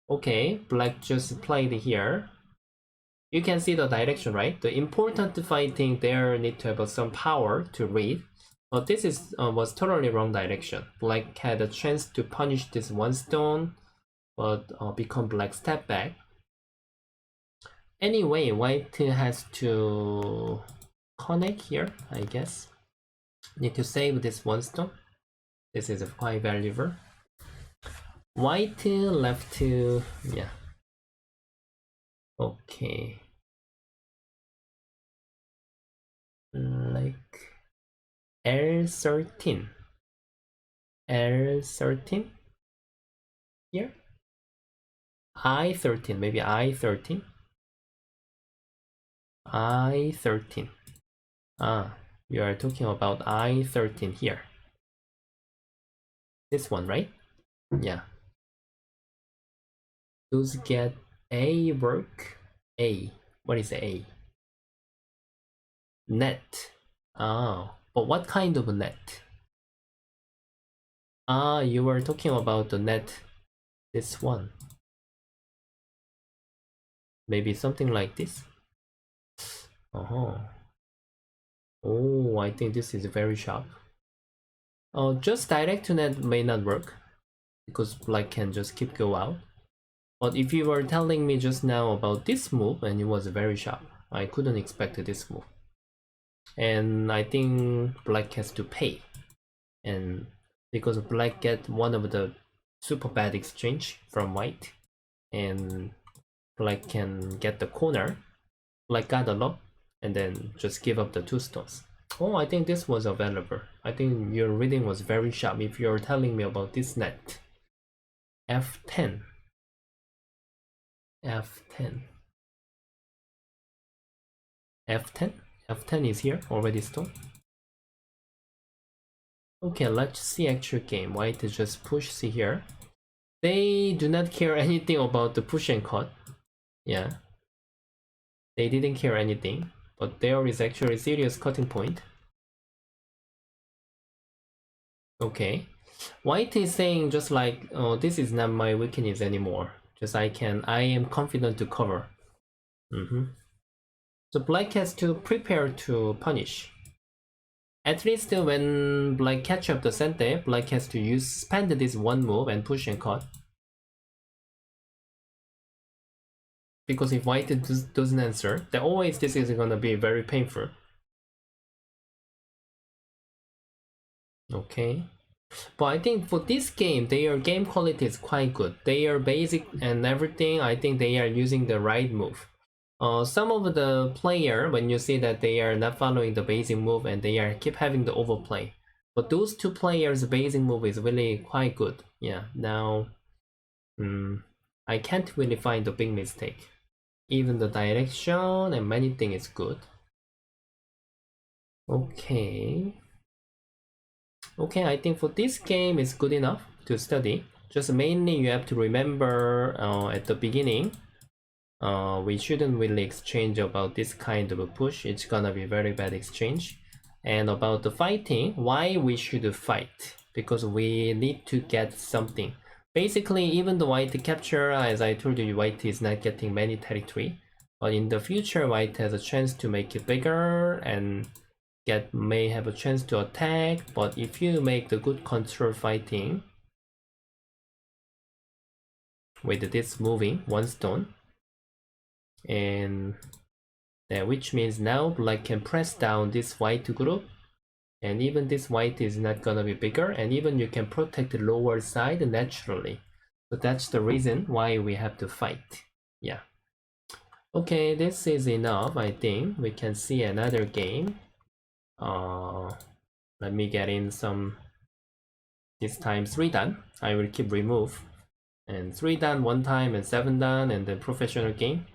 okay, black just played here. You can see the direction, right? The important fighting there need to have some power to read. But this is was totally wrong direction. Black had a chance to punish this one stone, but become black step back. Anyway, white has to connect here, I guess. Need to save this one stone. This is quite valuable. White left to, yeah. Okay. Like L13. L13 here. I13, maybe I13. I13. Ah, you are talking about I13 here. This one, right? Yeah. Those get A work. A. What is A? Net. Oh, but what kind of net? Ah, you were talking about the net. This one. Maybe something like this. Oh, I think this is very sharp. Just direct to net may not work because black can just keep go out. But if you were telling me just now about this move and it was very sharp, I couldn't expect this move. And I think black has to pay. And because black get one of the super bad exchange from white, and black can get the corner, black got a lot, and then just give up the 2 stones. Oh, I think this was available. I think your reading was very sharp if you're telling me about this net. F10. F10. F10? F10 is here, already stone. Okay, let's see actual game. White just push C here. They do not care anything about the push and cut. Yeah. They didn't care anything. But there is actually a serious cutting point. Okay. White is saying just like, oh, this is not my weakness anymore. Just I am confident to cover. So black has to prepare to punish. At least when black catch up the center, black has to spend this one move and push and cut. Because if white doesn't answer, then always this is gonna be very painful. Okay. But I think for this game, their game quality is quite good. They are basic and everything, I think they are using the right move. Some of the player, when you see that they are not following the basic move and they are keep having the overplay. But those 2 players' basic move is really quite good. Yeah, now I can't really find a big mistake. Even the direction and many things is good. Okay. Okay, I think for this game is good enough to study. Just mainly you have to remember at the beginning, we shouldn't really exchange about this kind of a push. It's gonna be very bad exchange. And about the fighting, why we should fight? Because we need to get something. Basically, even the white capture, as I told you, white is not getting many territory. But in the future, white has a chance to make it bigger and may have a chance to attack. But if you make the good control fighting with this moving 1 stone, and which means now black can press down this white group, and even this white is not gonna be bigger, and even you can protect the lower side naturally. So that's the reason why we have to fight. Yeah. Okay, this is enough. I think we can see another game. Let me get in some, this time 3 dan. I will keep remove, and 3 dan 1 time and 7 dan, and then professional game.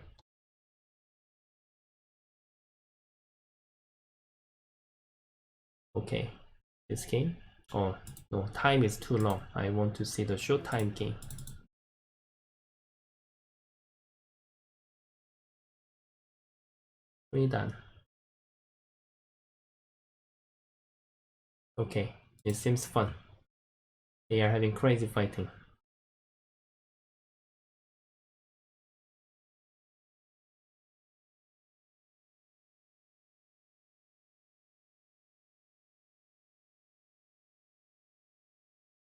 Okay, this game. Oh no, time is too long. I want to see the short time game. We done. Okay, it seems fun. They are having crazy fighting.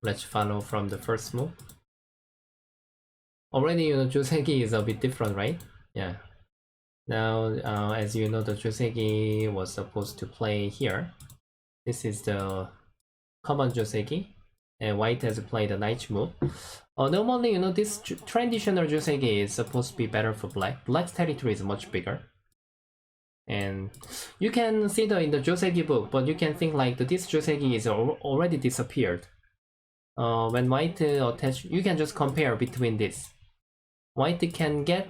Let's follow from the first move. Already, you know, Joseki is a bit different, right? Yeah. Now, as you know, the Joseki was supposed to play here. This is the common Joseki, and white has played the knight move. Normally, you know, this traditional Joseki is supposed to be better for black. Black's territory is much bigger. And you can see that in the Joseki book, but you can think like this Joseki is already disappeared. When white attach, you can just compare between this. White can get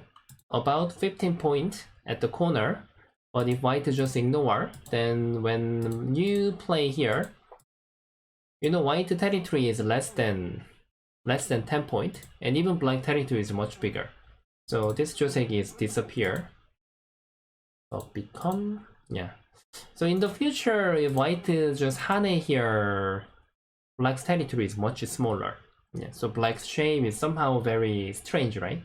about 15 points at the corner, but if white just ignore, then when you play here, you know, white territory is less than 10 point, and even black territory is much bigger. So this Joseki is disappear. But become, yeah. So in the future, if white just Hane here, black's territory is much smaller. Yeah. So black's shape is somehow very strange, right?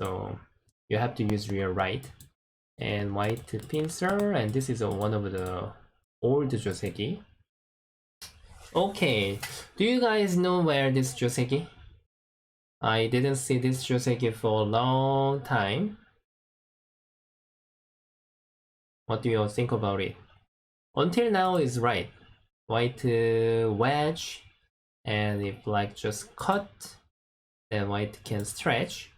So you have to use your right and white pincer, and this is one of the old Joseki. Okay, do you guys know where this Joseki? I didn't see this Joseki for a long time. What do you all think about it? Until now is right. White wedge, and if black just cut, then white can stretch.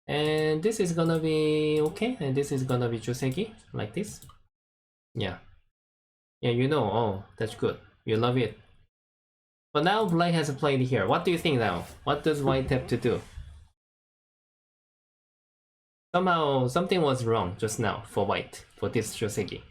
And this is gonna be okay, and this is gonna be Joseki, like this. Yeah. Yeah, you know, oh, that's good. You love it. But now black has played here. What do you think now? What does white have to do? Somehow, something was wrong just now for white, for this Joseki.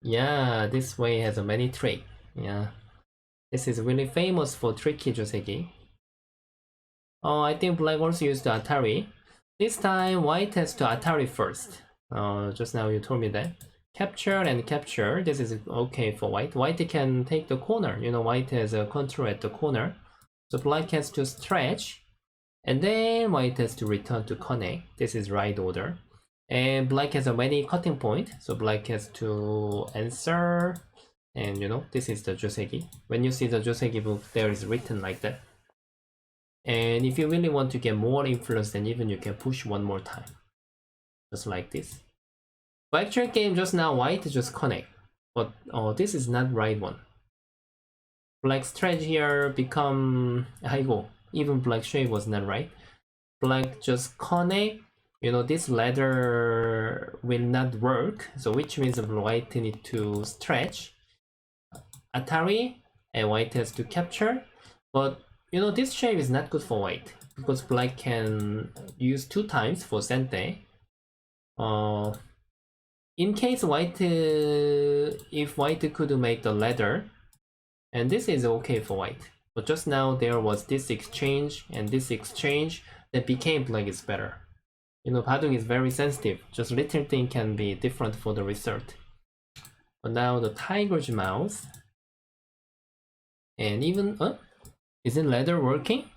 Yeah, this way has a many trick. Yeah. This is really famous for tricky Joseki. Oh, I think black also used the Atari. This time, white has to Atari first. Just now you told me that. Capture and capture. This is okay for white. White can take the corner. You know, white has a control at the corner. So black has to stretch. And then white has to return to connect. This is right order. And black has a many cutting point. So black has to answer. And you know, this is the Joseki. When you see the Joseki book, there is written like that. And if you really want to get more influence, then even you can push one more time. Just like this. For actual game just now, white just connect. But this is not right one. Black stretch here become go. Even black shape was not right. Black just connect. You know, this ladder will not work. So which means white need to stretch. Atari and white has to capture. But you know, this shape is not good for white because black can use 2 times for Sente. In case white, if white could make the ladder, and this is okay for white. But just now there was this exchange and this exchange that became black is better. You know, Badung is very sensitive. Just little thing can be different for the result. But now the tiger's mouth, and even isn't ladder working?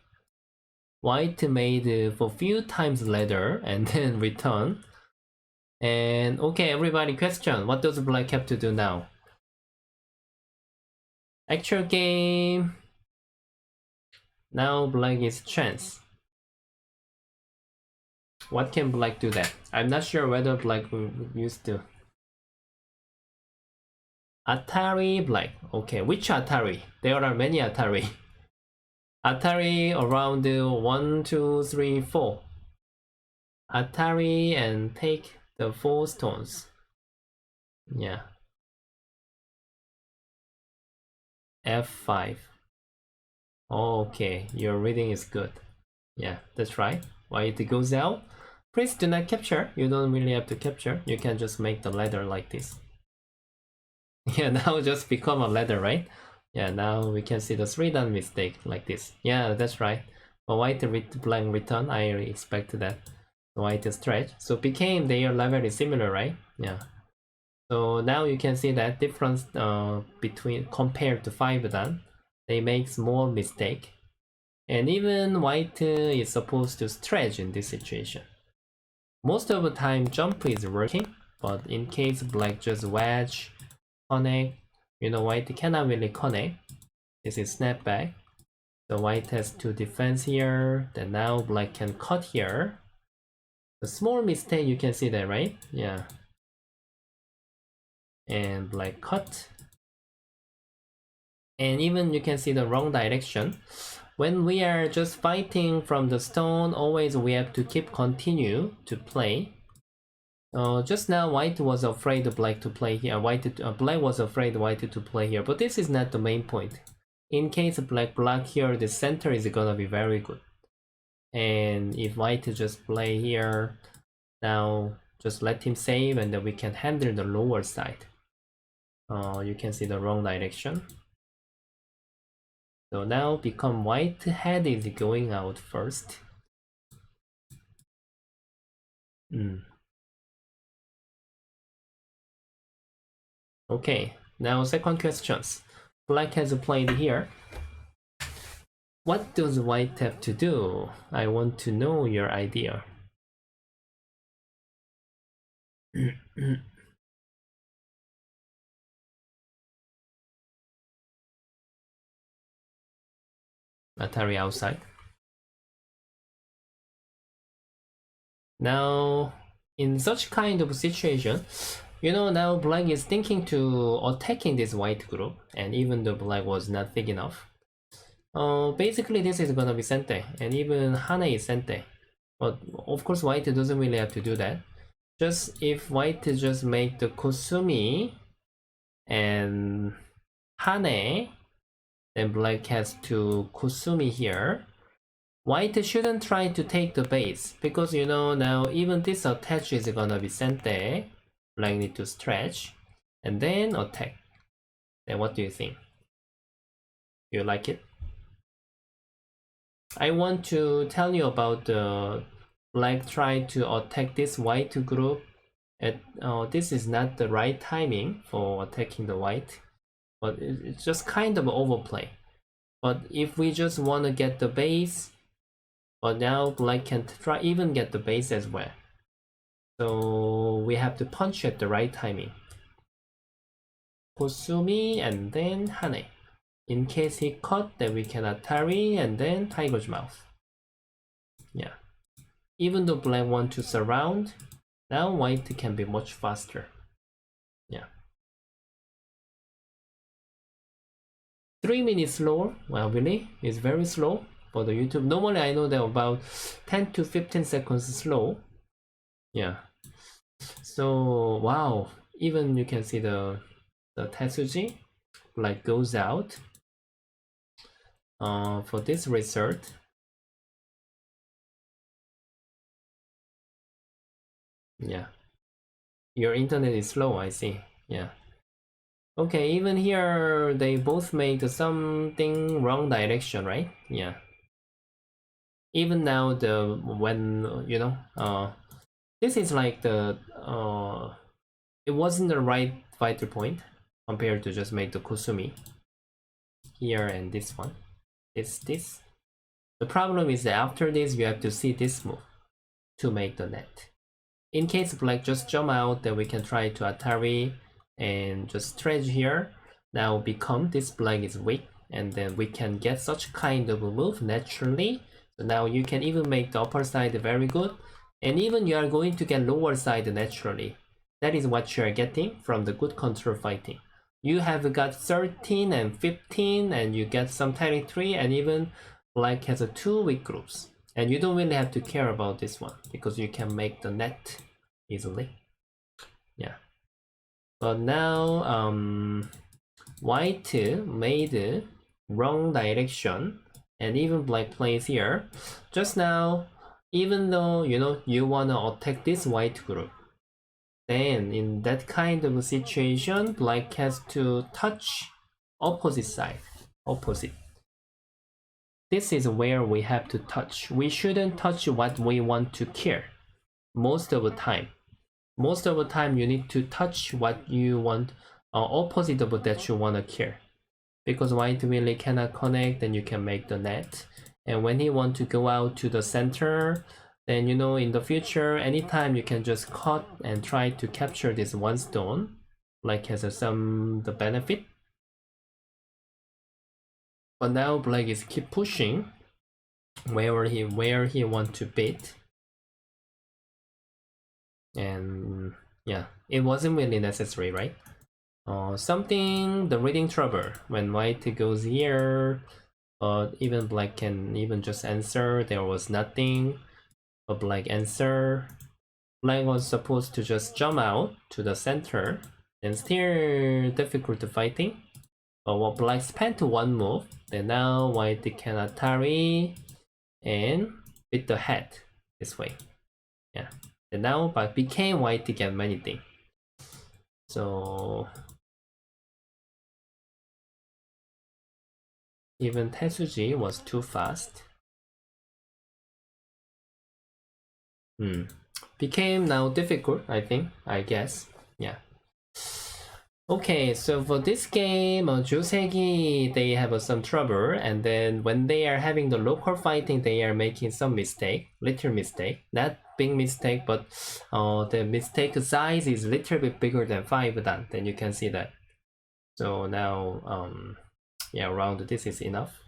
White made for few times ladder and then return. And okay, everybody, question: what does black have to do now? Actual game. Now black is chance. What can black do that? I'm not sure whether black will use to. Atari black. Okay, which Atari? There are many Atari. Atari around 1, 2, 3, 4. Atari and take the 4 stones. Yeah. F5. Okay, your reading is good. Yeah, that's right. White goes out. Please do not capture. You don't really have to capture. You can just make the ladder like this. Yeah, now just become a ladder, right? Yeah, now we can see the 3-down mistake like this. Yeah, that's right. For white blank return, I expect that. White stretch. So became their level is similar, right? Yeah. So now you can see that difference between compared to 5-down. They make more mistake. And even white is supposed to stretch in this situation. Most of the time jump is working, but in case black just wedge, connect, white cannot really connect. This is snapback. The white has to defense here, then now black can cut here. The small mistake, you can see that, right? Yeah. And black cut. And even you can see the wrong direction. When we are just fighting from the stone, always we have to keep continue to play. Just now white was afraid black to play here. Black was afraid white to play here, but this is not the main point. In case black block here, the center is gonna be very good. And if white just play here, now just let him save and then we can handle the lower side. You can see the wrong direction. So now become white head is going out first. Okay, now second questions. Black has played here. What does white have to do? I want to know your idea. Atari outside. Now, in such kind of situation, now black is thinking to attacking this white group, and even though black was not big enough, basically this is gonna be Sente, and even Hane is Sente. But of course white doesn't really have to do that. Just if white just make the Kusumi and Hane, then black has to Kusumi here. White shouldn't try to take the base, because now even this attach is gonna be Sente. Black need to stretch, and then attack. Then what do you think? Do you like it? I want to tell you about the black try to attack this white group. This is not the right timing for attacking the white, but it's just kind of overplay. But if we just want to get the base, but now black can try even get the base as well. So we have to punch at the right timing. Kusumi and then Hane. In case he cut, then we can Atari and then Tiger's Mouth. Yeah. Even though black want to surround, now white can be much faster. Yeah. 3 minutes slower. Well, really? It's very slow for the YouTube. Normally I know they're about 10 to 15 seconds slow. Yeah. So wow. Even you can see the Tetsuji like goes out for this result. Yeah, your internet is slow, I see. Yeah. Okay, even here they both made something wrong direction, right? Yeah. Even now this is like it wasn't the right fighter point compared to just make the Kusumi here and this one. It's this. The problem is that after this you have to see this move to make the net. In case black just jump out, then we can try to Atari and just stretch here. Now become this black is weak, and then we can get such kind of a move naturally. So now you can even make the upper side very good, and even you are going to get lower side naturally. That is what you are getting from the good control fighting. You have got 13 and 15, and you get some territory, and even black has a 2 weak groups. And you don't really have to care about this one, because you can make the net easily. Yeah. But now white made wrong direction and even black plays here. Just now, even though you wanna attack this white group, then in that kind of situation, black has to touch opposite side, opposite. This is where we have to touch. We shouldn't touch what we want to kill most of the time. Most of the time, you need to touch what you want, opposite of that you want to kill. Because white really cannot connect, then you can make the net. And when he want to go out to the center, then in the future, anytime you can just cut and try to capture this one stone, like has the benefit. But now black is keep pushing where he want to beat. And yeah, it wasn't really necessary, right? The reading trouble when white goes here, but even black can even just answer. There was nothing, but black answer. Black was supposed to just jump out to the center, and still difficult fighting. But what black spent one move, then now white can Atari and beat the head this way. Yeah, and now but became white to get many things. So even Tetsuji was too fast. Became now difficult, I guess. Yeah. Okay, so for this game, Joseki, they have some trouble, and then when they are having the local fighting, they are making some mistake, little mistake, not big mistake, but the mistake size is little bit bigger than 5 dan, then you can see that. So now, yeah, around this is enough.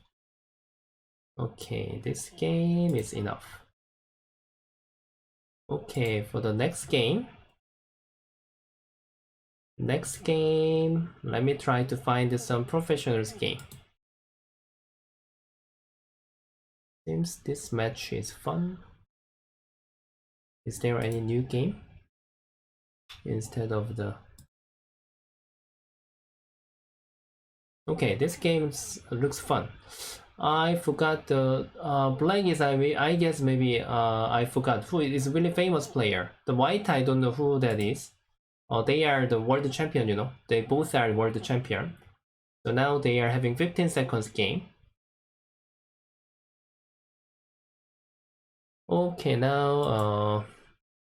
Okay, this game is enough. Okay, for the next game, let me try to find some professionals game. Seems this match is fun. Is there any new game instead of the... Okay, this game looks fun. I forgot the black is I guess maybe I forgot who is really famous player. The white, I don't know who that is. They are the world champion, They both are world champion. So now they are having 15 seconds game. Okay, now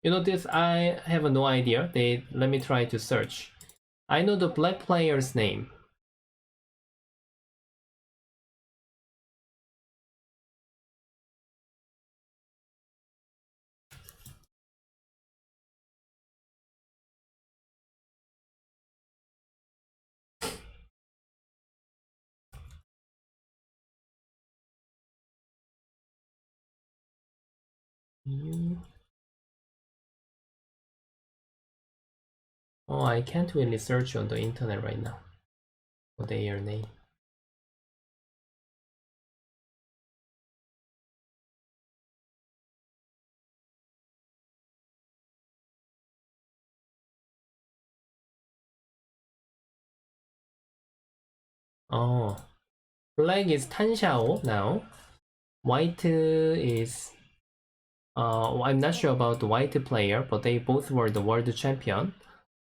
this I have no idea. Let me try to search. I know the black player's name. Oh, I can't really search on the internet right now for their name. Oh, black is Tan Xiao now. White is I'm not sure about the white player, but they both were the world champion,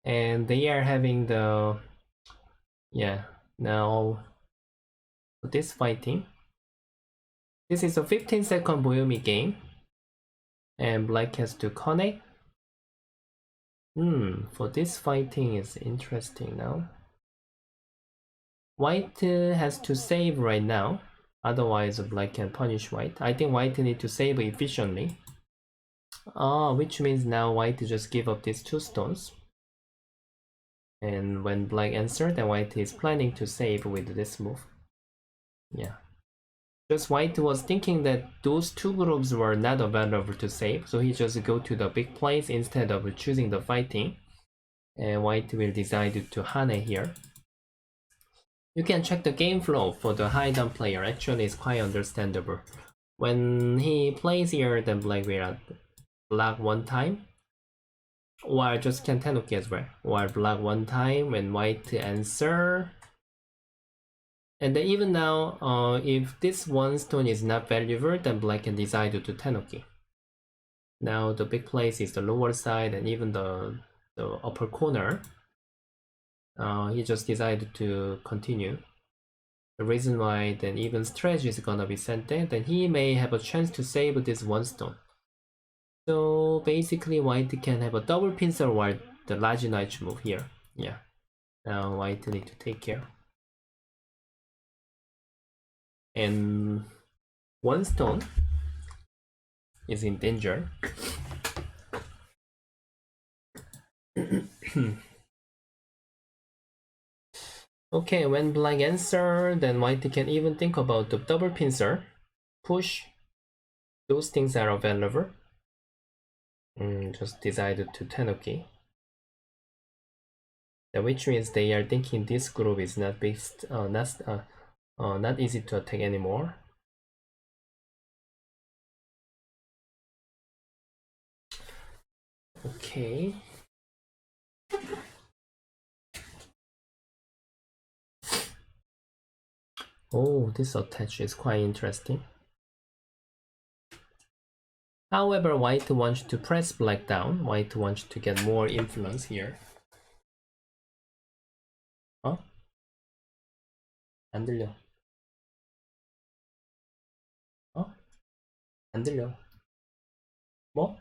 and they are having the now this fighting. This is a 15-second Boyomi game, and black has to connect. For this fighting is interesting now. White has to save right now, otherwise black can punish white. I think white need to save efficiently. Which means now white just give up these 2 stones. And when black answered, then white is planning to save with this move. Yeah. Just white was thinking that those 2 groups were not available to save, so he just go to the big place instead of choosing the fighting. And white will decide to Hane here. You can check the game flow for the high down player. Actually, it's quite understandable. When he plays here, then black will block 1 time, or just can Tenuki as well, or block 1 time when white answer. And then even now, if this one stone is not valuable, then black can decide to Tenoki. Now the big place is the lower side and even the upper corner. He just decided to continue. The reason why then even stretch is gonna be sent there, then he may have a chance to save this one stone. So basically white can have a double pincer while the large knight move here. Yeah. Now white need to take care. And one stone is in danger. Okay, when black answer, then white can even think about the double pincer, push. Those things are available. Just decided to Tenoki. Which means they are thinking this group is not based, not easy to attack anymore. Okay. Oh, this attach is quite interesting. However, white wants to press black down. White wants to get more influence here. 어? 안 들려. 어? 안 들려. 뭐?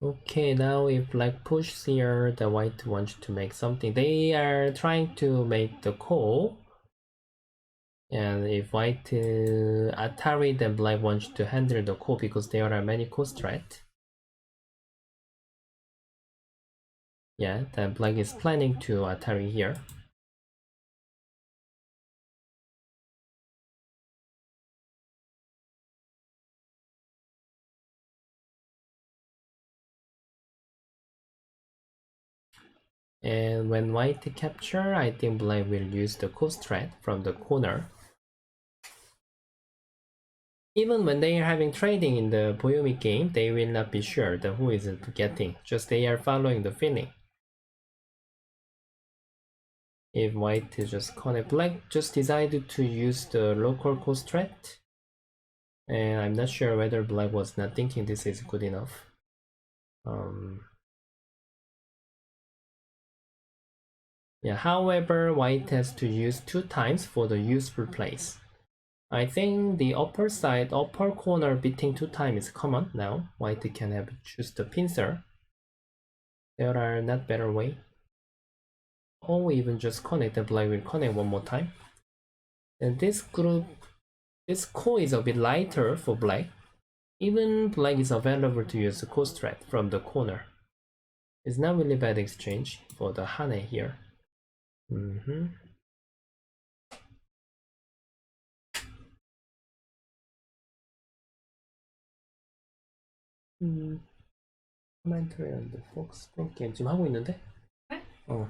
Okay, now if black pushes here, the white wants to make something. They are trying to make the call. And if white Atari, then black wants to handle the call because there are many call threats. Yeah, then black is planning to Atari here. And when white capture, I think black will use the coast threat from the corner. Even when they are having trading in the Boyomi game, they will not be sure that who is getting, just they are following the feeling. If white just connect, black just decided to use the local coast threat. And I'm not sure whether black was not thinking this is good enough. Yeah, however, white has to use 2 times for the useful place. I think the upper side, upper corner beating 2 times is common now. White can have choose the pincer. There are not better way. Or even just connect, the black will connect one more time. And this group, this core is a bit lighter for black. Even black is available to use the coast threat from the corner. It's not really bad exchange for the Hane here. Commentary on the Fox Pro 게임 지금 하고 있는데? 네? 어.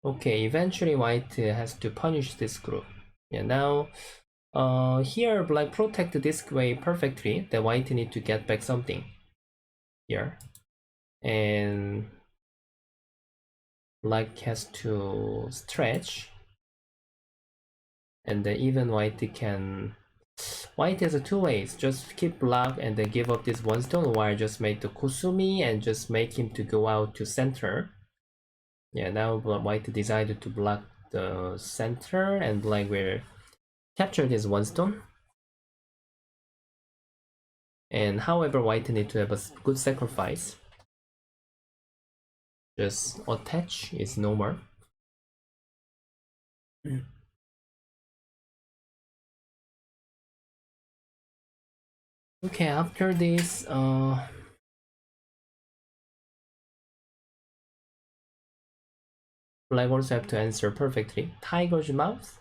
Okay, eventually white has to punish this group. Yeah, now here black protect this way perfectly. The white need to get back something here. And black has to stretch. And then even white can... White has 2 ways. Just keep block and then give up this one stone, while just make the Kusumi and just make him to go out to center. Yeah, now white decided to block the center and black will capture this one stone. And however, white need to have a good sacrifice. Just attach is normal. Okay, after this, black also have to answer perfectly. Tiger's mouth?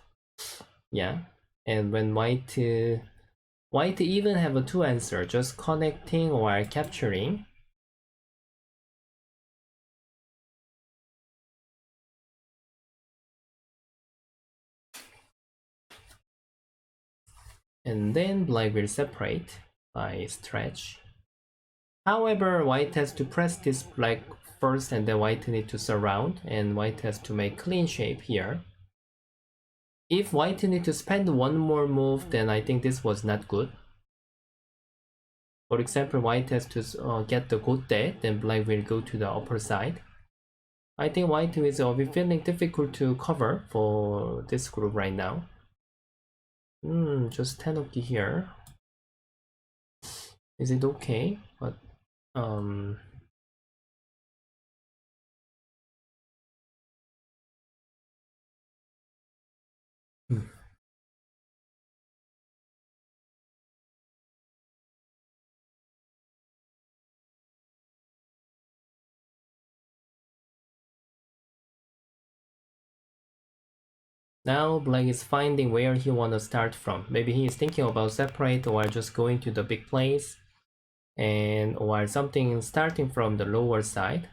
Yeah. And when white even have a two answer, just connecting or capturing. And then black will separate by stretch. However, white has to press this black first and then white need to surround, and white has to make clean shape here. If white need to spend one more move, then I think this was not good. For example, white has to get the gote, then black will go to the upper side. I think white is be feeling difficult to cover for this group right now. Just Tenuki here. Is it okay? But now black is finding where he wanna start from. Maybe he is thinking about separate or just going to the big place, and or something starting from the lower side.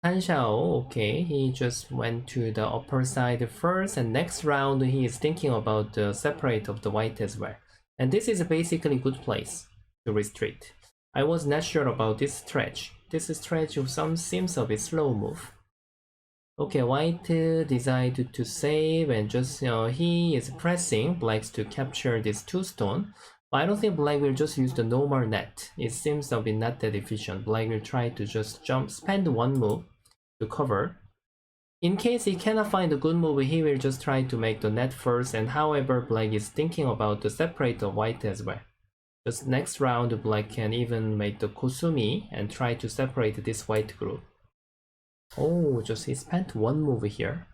Han Xiao, okay, he just went to the upper side first, and next round he is thinking about the separate of the white as well. And this is basically good place to retreat. I was not sure about this stretch. This stretch of some seems a bit slow move. Okay, white decided to save, and just he is pressing blacks to capture this two stone. But I don't think black will just use the normal net. It seems to be not that efficient. Black will try to just spend one move to cover. In case he cannot find a good move, he will just try to make the net first, and however black is thinking about the separate of white as well. Just next round black can even make the Kusumi and try to separate this white group. Oh, just he spent one move here.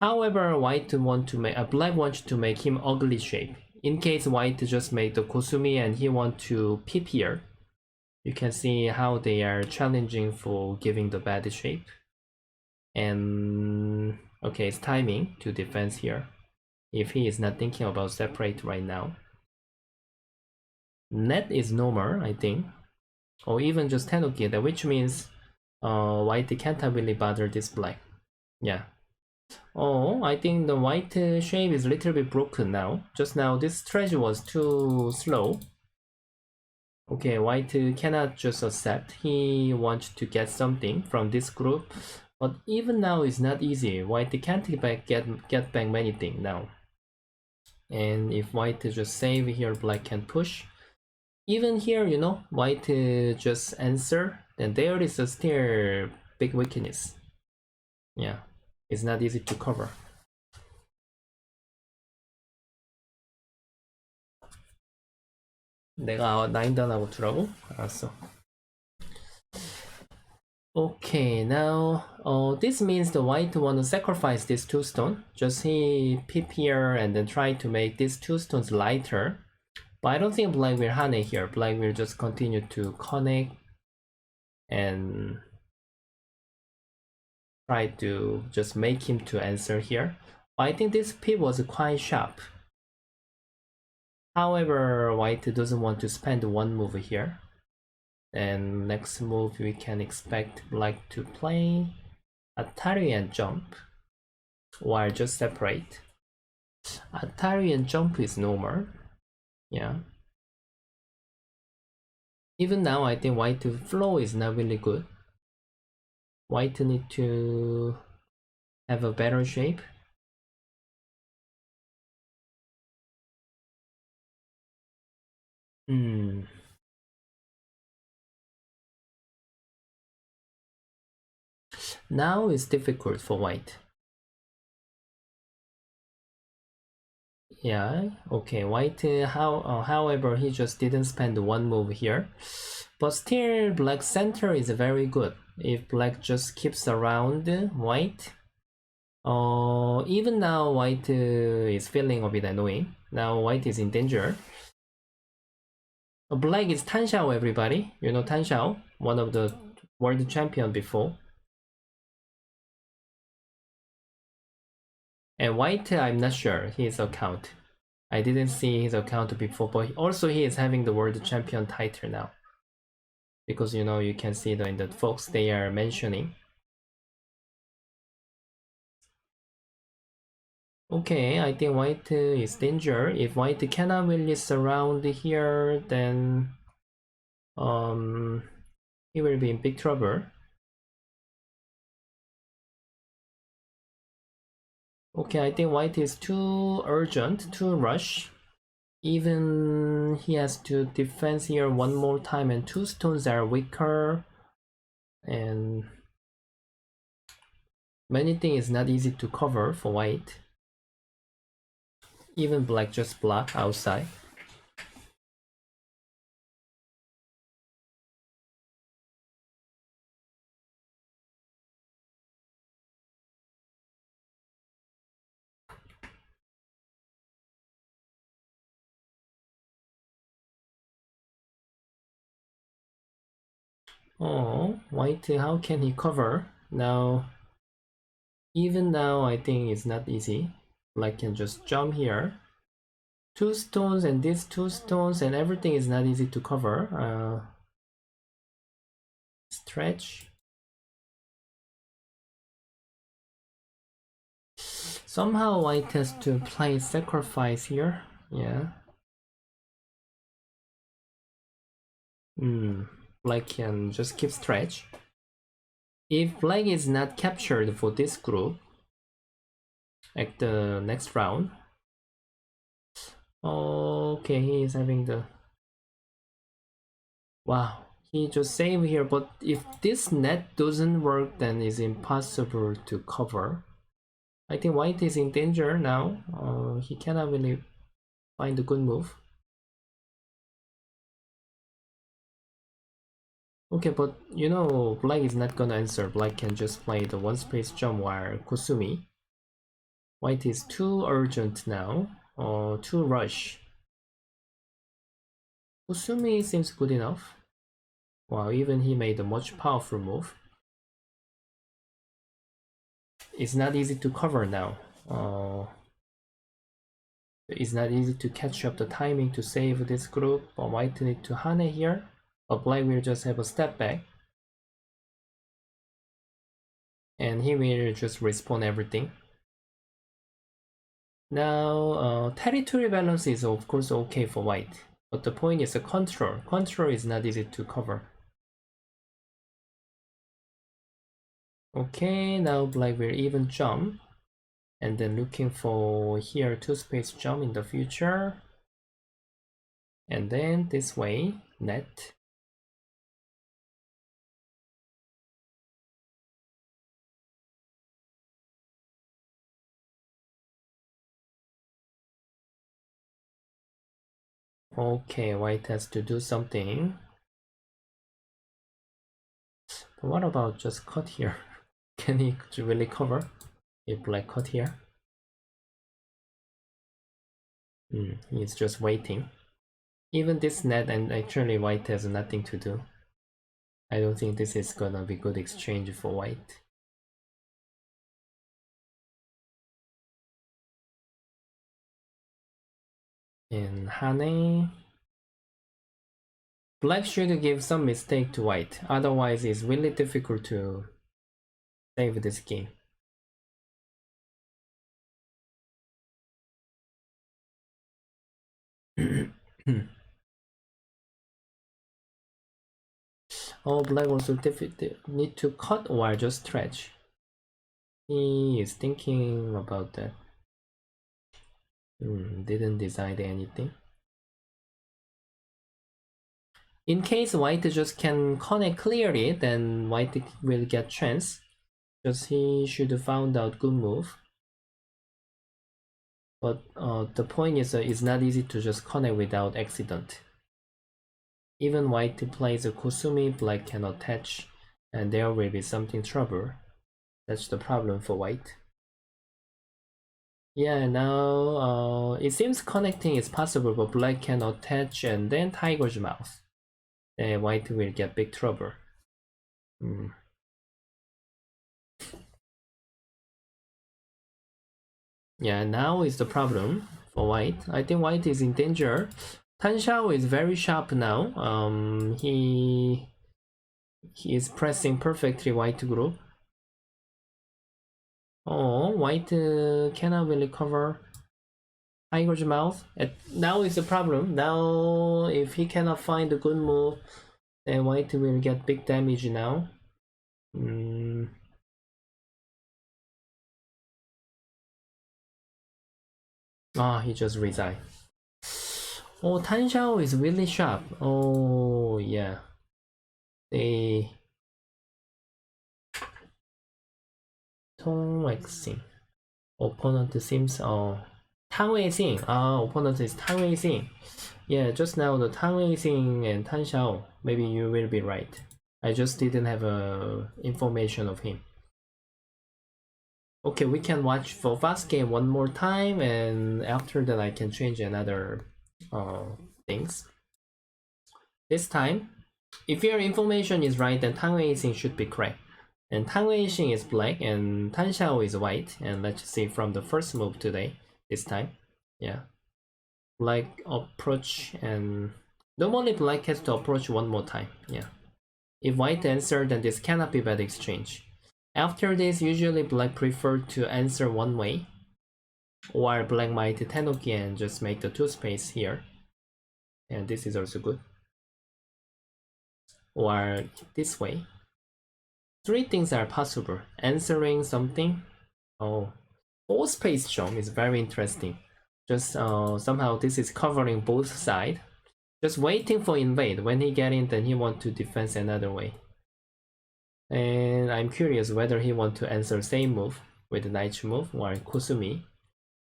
However, white want to make black wants to make him ugly shape. In case white just made the Kusumi and he want to peep here, you can see how they are challenging for giving the bad shape. And okay, it's timing to defense here. If he is not thinking about separate right now. Net is normal, I think. Or even just Tenuki, which means white can't really bother this black. Yeah. Oh, I think the white shape is a little bit broken now. Just now this stretch was too slow. Okay, white cannot just accept. He wants to get something from this group. But even now it's not easy. White can't get back many things now. And if white just save here, black can push. Even here, white just answer, then there is a still big weakness. Yeah, it's not easy to cover. 내가 9단하고 두라고? 알았어. Okay, now this means the white want to sacrifice this two stone. Just he peep here and then try to make these two stones lighter. But I don't think black will hane here. Black will just continue to connect and try to just make him to answer here. But I think this peep was quite sharp. However, white doesn't want to spend one move here. And next move we can expect black to play Atari and jump, or just separate. Atari and jump is normal. Yeah. Even now I think white flow is not really good. White need to have a better shape. Now it's difficult for white. Yeah, okay, white, however, he just didn't spend one move here. But still, black center is very good. If black just keeps around white, even now white is feeling a bit annoying. Now white is in danger. Black is Tan Xiao, everybody. You know Tan Xiao, one of the world champion before. And white, I'm not sure his account. I didn't see his account before, but also he is having the world champion title now. Because you know, you can see in the folks they are mentioning. Okay, I think white is danger. If white cannot really surround here, then he will be in big trouble. Okay, I think white is too urgent, too rush. Even he has to defend here one more time, and two stones are weaker. And many things is not easy to cover for white. Even black just block outside. Oh, white, how can he cover? Now, even now, I think it's not easy. Black can just jump here. Two stones and these two stones and everything is not easy to cover. Stretch. Somehow white has to play sacrifice here. Yeah. Black can just keep stretch. If black is not captured for this group at the next round. Okay, he is having the... Wow, he just saved here, but if this net doesn't work, then it's impossible to cover. I think white is in danger now. He cannot really find a good move. Okay, but you know, black is not gonna answer. Black can just play the one space jump while Kusumi. White is too urgent now, or too rush. Kusumi seems good enough. Wow, even he made a much powerful move. It's not easy to cover now. It's not easy to catch up the timing to save this group, but white need to Hane here. But black will just have a step back. And he will just respawn everything. Now, territory balance is of course okay for white. But the point is the control. Control is not easy to cover. Okay, now black will even jump. And then looking for here two space jump in the future. And then this way, net. Okay, white has to do something. But what about just cut here? Can he really cover if black cut here? He's just waiting. Even this net, and actually white has nothing to do. I don't think this is gonna be good exchange for white. And Hane. Black should give some mistake to white, otherwise it's really difficult to save this game. Oh, black also need to cut or just stretch. He is thinking about that. Didn't decide anything. In case white just can connect clearly, then white will get chance. Just he should have found out good move. But the point is it's not easy to just connect without accident. Even white plays a Kusumi, black can attach, and there will be something trouble. That's the problem for white. Yeah, now it seems connecting is possible, but black can attach and then tiger's mouth. Then white will get big trouble. Yeah, now is the problem for white. I think white is in danger. Tan Xiao is very sharp now. He is pressing perfectly white group. Oh, white cannot really cover Tiger's mouth. Now is the problem. Now, if he cannot find a good move, then white will get big damage now. Ah, he just resigned. Oh, Tan Xiao is really sharp. Oh, yeah. They 통exing. Opponent seems Tang Weixing. Opponent is Tang Weixing. Yeah, just now the Tang Weixing and Tan Xiao. Maybe you will be right. I just didn't have information of him. Okay, we can watch for fast game one more time, and after that I can change another things. This time, if your information is right, then Tang Weixing should be correct. And Tang Weixing is black and Tan Xiao is white. And let's see from the first move today, this time. Yeah. Black approach, and normally black has to approach one more time. Yeah. If white answer, then this cannot be bad exchange. After this, usually black prefer to answer one way, or black might Tenuki and just make the 2 space here. And this is also good. Or this way. 3 things are possible. Answering something. Oh, 4 space jump is very interesting. Just somehow this is covering both sides. Just waiting for invade. When he get in, then he want to defend another way. And I'm curious whether he want to answer same move with the knight move or Kusumi.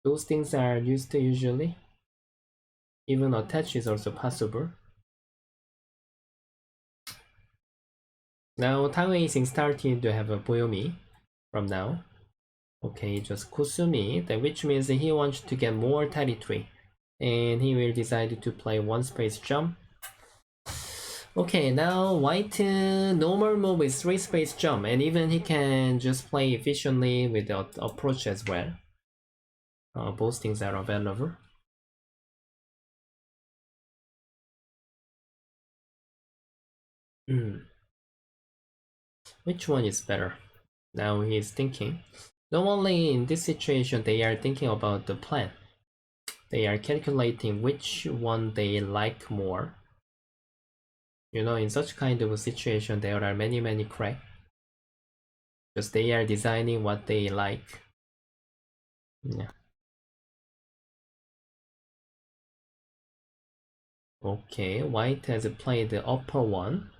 Those things are used usually. Even attach is also possible. Now Tang Weixing starting to have a Boyomi from now. Okay, just Kusumi, that which means he wants to get more territory. And he will decide to play 1 space jump. Okay, now white normal move is 3 space jump, and even he can just play efficiently with the approach as well. Both things are available. Which one is better? Now he is thinking. Normally in this situation they are thinking about the plan. They are calculating which one they like more. You know, in such kind of a situation there are many cracks. Because they are designing what they like. Yeah. Okay, white has played the upper one.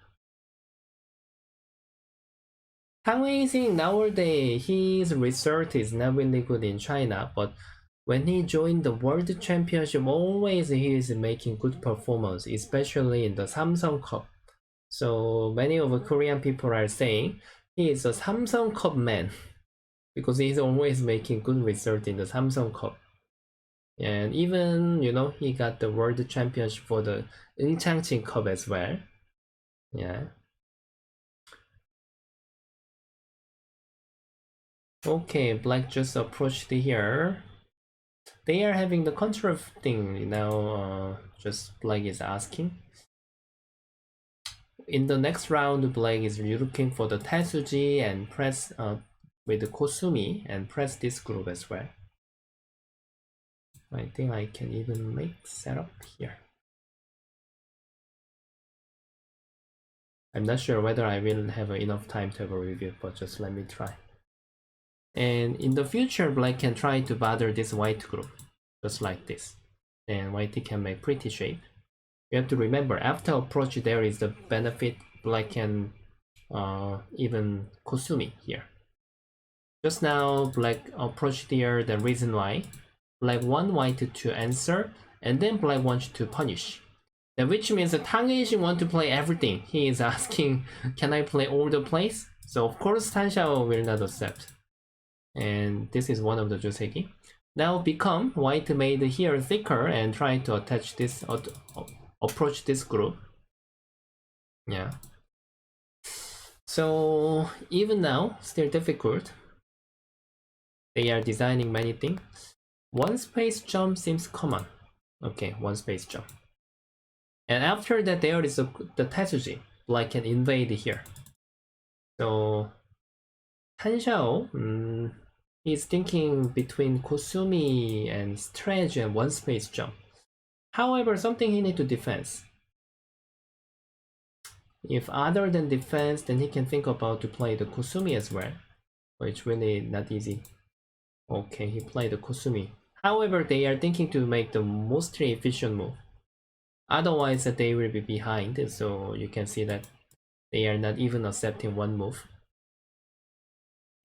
Tang Weixing nowadays, his result is not really good in China, but when he joined the World Championship, always he is making good performance, especially in the Samsung Cup. So many of the Korean people are saying he is a Samsung Cup man because he's always making good result in the Samsung Cup. And even, you know, he got the World Championship for the Inchangqing Cup as well. Yeah. Okay, black just approached here. They are having the control thing now. Just black is asking. In the next round, black is looking for the Tetsuji and press with the Kosumi and press this group as well. I think I can even make setup here. I'm not sure whether I will have enough time to have a review, but just let me try. And in the future, black can try to bother this white group, just like this. And white can make pretty shape. You have to remember, after approach there is the benefit black can even Kosumi here. Just now, black approached here, the reason why. Black want white to answer, and then black wants to punish. That which means that Tang Weixing want to play everything. He is asking, can I play all the plays? So of course Tan Xiao will not accept. And this is one of the Joseki. Now become white made here thicker and try to attach this, approach this group. Yeah. So even now, still difficult. They are designing many things. One space jump seems common. Okay, one space jump. And after that, there is the Tetsuji. Black can invade here. So Han Xiao, he's thinking between Kusumi and strategy and one space jump. However, something he need to defense. If other than defense, then he can think about to play the Kusumi as well. But it's really not easy. Okay, he played the Kusumi. However, they are thinking to make the most efficient move. Otherwise, they will be behind. So you can see that they are not even accepting one move.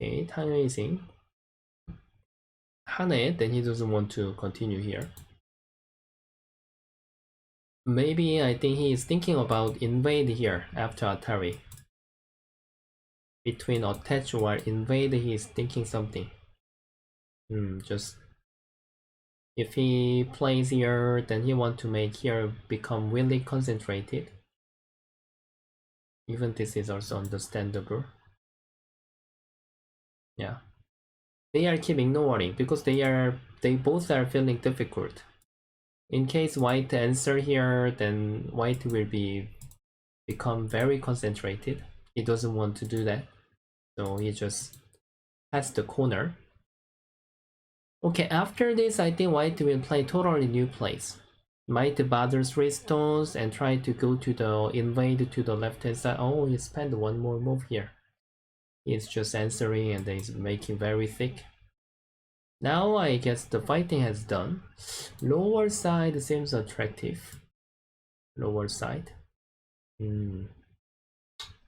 Okay, Tang Weixing. Hane, then he doesn't want to continue here. Maybe I think he is thinking about invade here after Atari. Between attach or invade, he is thinking something. Just if he plays here, then he want to make here become really concentrated. Even this is also understandable. Yeah. They are keep ignoring because they both are feeling difficult. In case white answer here, then white will become very concentrated. He doesn't want to do that. So he just has the corner. Okay, after this, I think white will play totally new plays. Might bother 3 stones and try to go to the invade to the left hand side. Oh, he spent one more move here. He's just answering and he's making very thick. Now I guess the fighting has done. Lower side seems attractive. Lower side.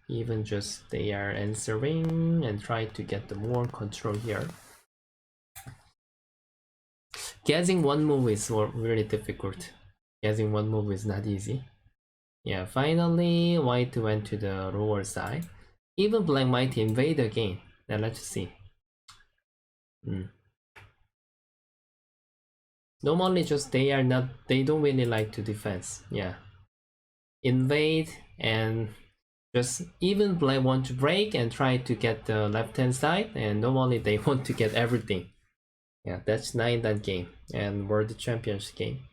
Even just they are answering and try to get the more control here. Guessing one move is really difficult. Guessing one move is not easy. Yeah, finally white went to the lower side. Even black might invade again. Now let's see. Normally just they don't really like to defense. Yeah. Invade and just even black want to break and try to get the left hand side, and normally they want to get everything. Yeah, that's 9 that game and World Championship game.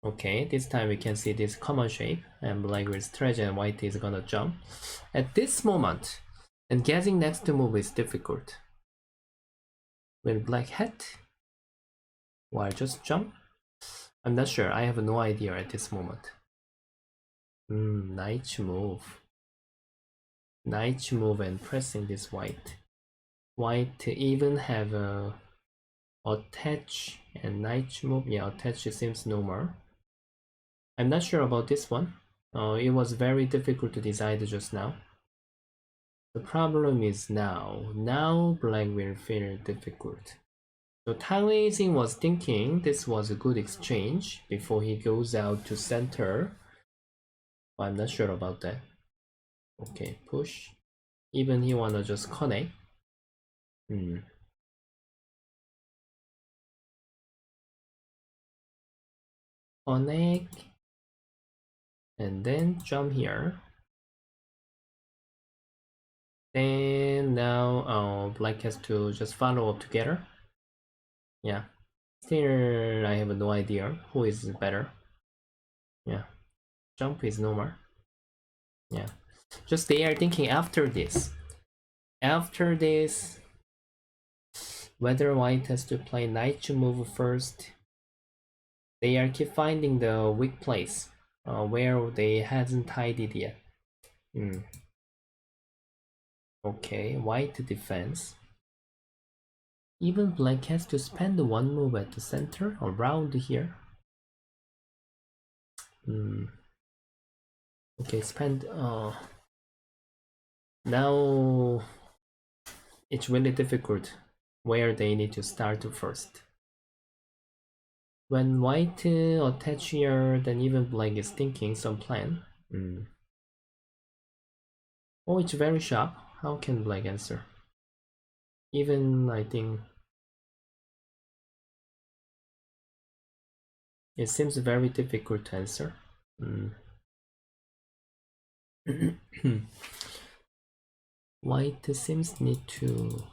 Okay, this time we can see this common shape and black will stretch and white is gonna jump. At this moment, and guessing next to move is difficult. Will black hit? Or just jump? I'm not sure, I have no idea at this moment. Knight move. Knight move and pressing this white. White even have a attach and knight move. Yeah, attach seems normal. I'm not sure about this one. It was very difficult to decide just now. The problem is now black will feel difficult. So Tang Weixing was thinking this was a good exchange before he goes out to center. But I'm not sure about that. Okay, push. Even he wanna just connect. Connect. And then jump here. Then now black has to just follow up together. Yeah. Still I have no idea who is better. Yeah. Jump is normal. Yeah. Just they are thinking after this. After this, whether white has to play knight to move first. They are keep finding the weak place where they hasn't tidied yet. Okay, white defense. Even black has to spend one move at the center around here. Okay, spend now it's really difficult where they need to start first. When white attach here, then even black is thinking some plan. Oh, it's very sharp. How can black answer? Even I think it seems very difficult to answer. White seems need to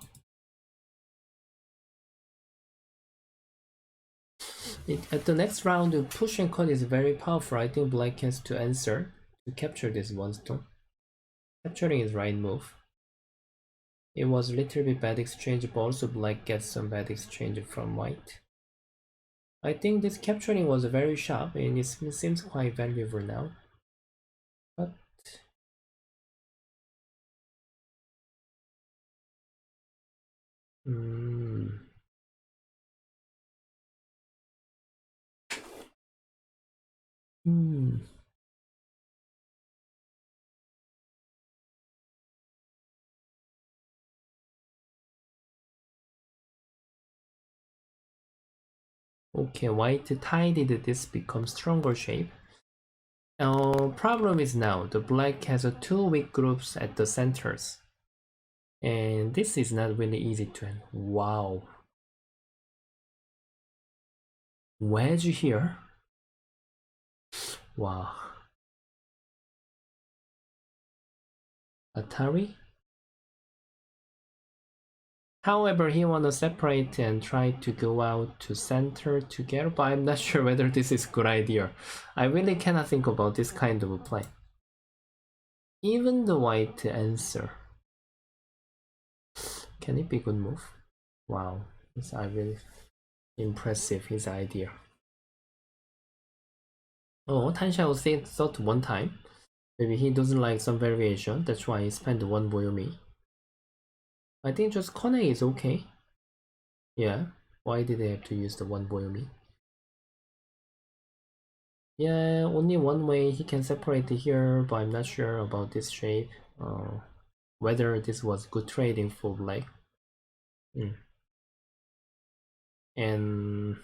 At the next round, push and cut is very powerful. I think black has to answer to capture this one stone. Capturing is right move. It was a little bit bad exchange, but also black gets some bad exchange from white. I think this capturing was very sharp and it seems quite valuable now. But Okay, white tidied this become stronger shape. Problem is now the black has two weak groups at the centers. And this is not really easy to end. Wow. Wedge here. Wow. Atari. However, he wanna separate and try to go out to center together, but I'm not sure whether this is a good idea. I really cannot think about this kind of a play. Even the white answer. Can it be a good move? Wow, it's really impressive, his idea. Oh, Tan Xiao thought one time. Maybe he doesn't like some variation, that's why he spent one Boyomi. I think just Kone is okay. Yeah, why did they have to use the one Boyomi? Yeah, only one way he can separate here, but I'm not sure about this shape. Whether this was good trading for black. And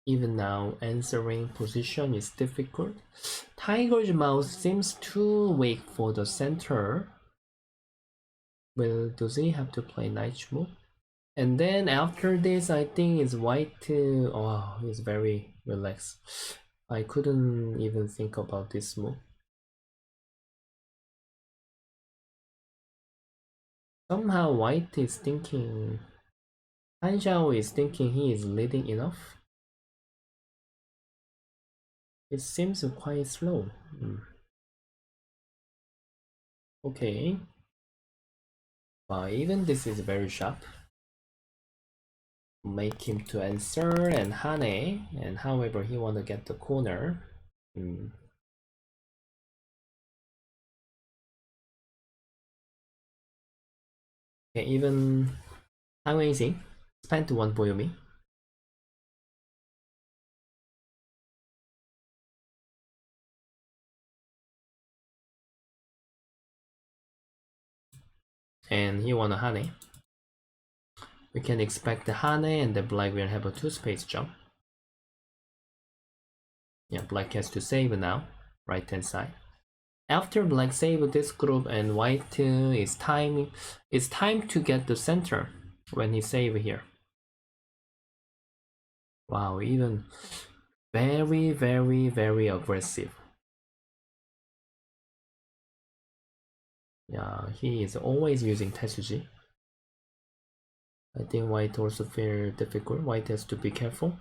even now, answering position is difficult. Tiger's mouth seems too weak for the center. Well, does he have to play knight move? And then after this, I think it's white. Oh, it's very relaxed. I couldn't even think about this move. Somehow white is thinking, Han Xiao is thinking he is leading enough. It seems quite slow. Okay. Even this is very sharp. Make him to answer and Hane, and however he want to get the corner. Okay, even amazing. Spent one Boyomi. And he want a Hane. We can expect the Hane and the black will have a 2-space jump. Yeah, black has to save now, right hand side. After black save this group and white is time to get the center when he save here. Wow, even very, very, very aggressive. Yeah, he is always using Tetsuji. I think white also feel difficult. White has to be careful.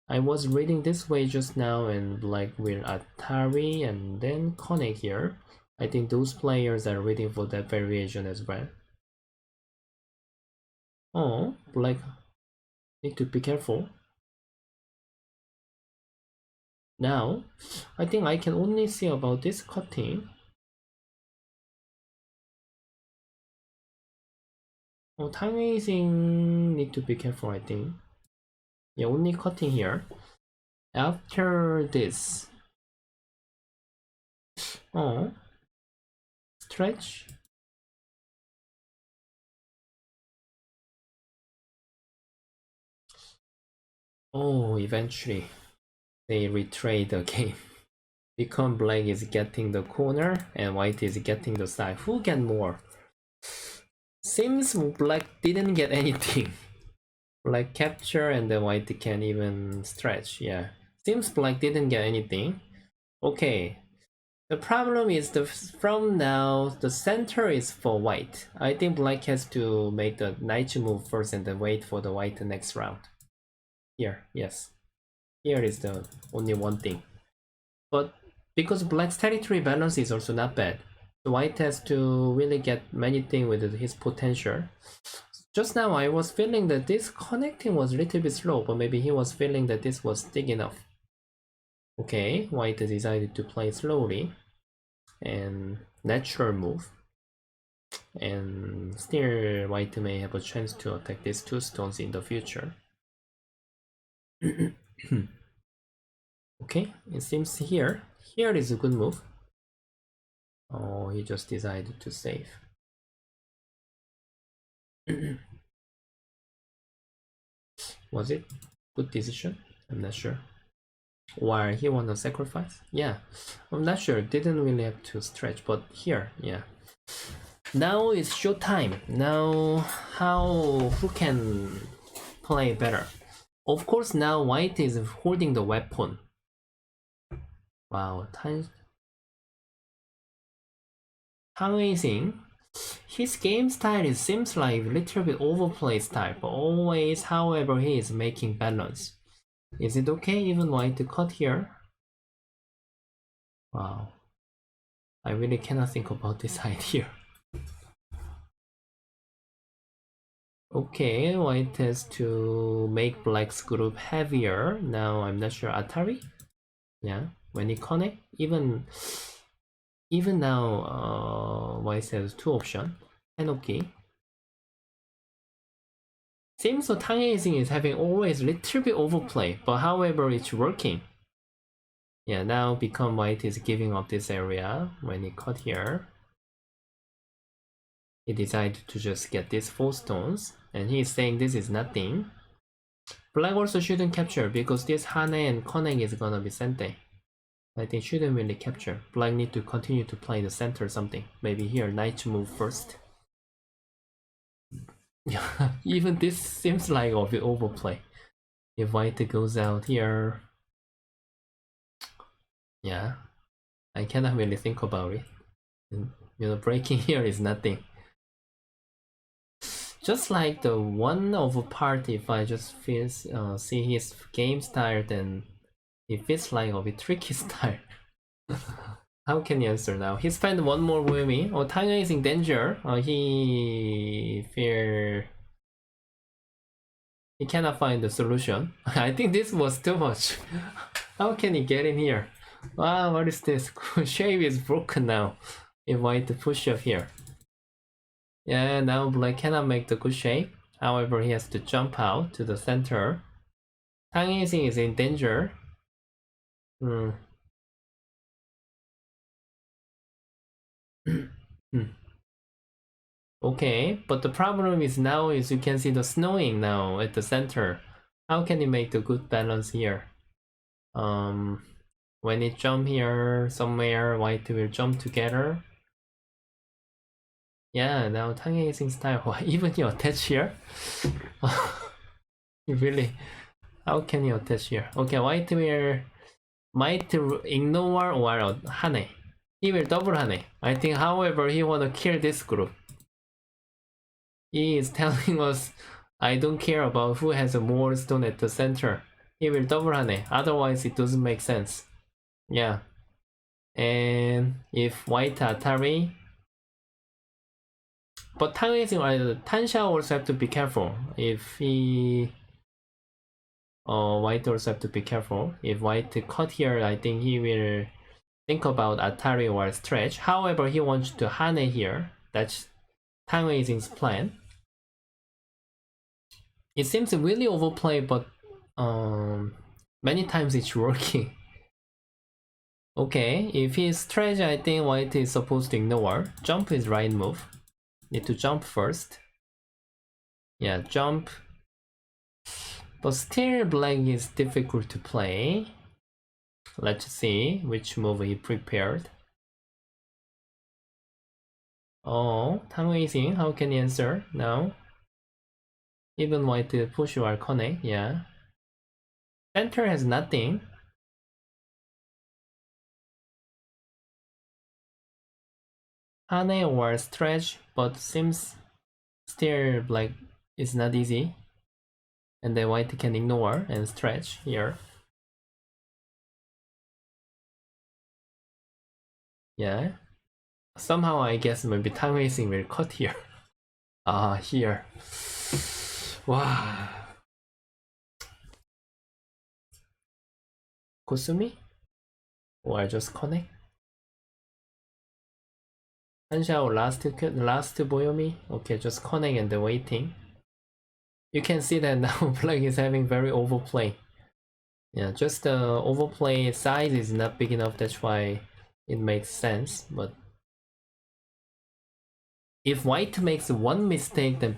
I was reading this way just now and black will Atari and then Kone here. I think those players are reading for that variation as well. Oh, black need to be careful. Now, I think I can only see about this cutting. Oh, Tang need to be careful, I think. Yeah, only cutting here. After this. Oh. Stretch. Oh, eventually they retrade the game. Become black is getting the corner and white is getting the side. Who get more? Seems black didn't get anything. Black capture and the white can't even stretch. Yeah. Seems black didn't get anything. Okay. The problem is from now the center is for white. I think black has to make the knight move first and then wait for the white the next round. Here, yes. Here is the only one thing. But because black's territory balance is also not bad, the white has to really get many things with his potential. Just now I was feeling that this connecting was a little bit slow, but maybe he was feeling that this was thick enough. Okay, white decided to play slowly and natural move. And still white may have a chance to attack these two stones in the future. Okay, it seems here is a good move. Oh, he just decided to save. Was it good decision? I'm not sure. Or he wanna sacrifice? Yeah, I'm not sure. Didn't really have to stretch, but here, yeah. Now it's show time. Now, who can play better? Of course, now white is holding the weapon. Wow, amazing. His game style seems like a little bit overplay style, but always, however, he is making balance. Is it okay even white to cut here? Wow. I really cannot think about this idea. Okay, white has to make black's group heavier. Now I'm not sure Atari. Yeah, when it connect, even now, white has two options. Enoki. Seems so Tang Yixing is having always little bit overplay, but however it's working. Yeah, now become white is giving up this area when he cut here. He decided to just get these 4 stones, and he is saying this is nothing. Black also shouldn't capture because this Hane and Koneng is gonna be Sente. I think shouldn't really capture. Black need to continue to play the center or something. Maybe here knight move first. Yeah, even this seems like a bit overplay. If white goes out here, yeah, I cannot really think about it. And, breaking here is nothing. Just like the one of a part, if I just see his game style, then it feels like a bit tricky style. How can you answer now? He spent one more with me. Oh, Tanya is in danger. He cannot find the solution. I think this was too much. How can he get in here? Wow, what is this? Shape is broken now. If white push up here. Yeah, now black cannot make the good shape. However, he has to jump out to the center. Tang Yixing is in danger. Hmm. Okay, but the problem is now is you can see the snowing now at the center. How can you make the good balance here? When it jump here somewhere, white will jump together. Yeah, now Tang Yixing style. Even you attach here? Really? How can you attach here? Okay, white will might ignore or Hane. He will double Hane. I think, however, he wanna kill this group. He is telling us, I don't care about who has a more stone at the center. He will double Hane. Otherwise, it doesn't make sense. Yeah. And if white Atari, but Tansha also have to be careful. If he white also have to be careful. If white cut here, I think he will think about Atari or stretch. However, he wants to Hane here. That's Tang Yixing's plan. It seems really overplayed, but many times it's working. Okay, if he stretch, I think white is supposed to ignore. Jump is right move. Need to jump first. Yeah, jump. But still black is difficult to play. Let's see which move he prepared. Oh, Tang Yixing, how can you answer? No. Even white push or connect, yeah. Center has nothing. Hane or stretch, but seems still like it's not easy. and then white can ignore and stretch here. Yeah. Somehow I guess maybe time wasting will cut here. Here. Wow. Kusumi? Or just connect? Hanshao last Boyomi? Okay, just connect and then waiting. You can see that now Black is having very overplay. Yeah, just the overplay size is not big enough, that's why it makes sense. But if white makes one mistake, then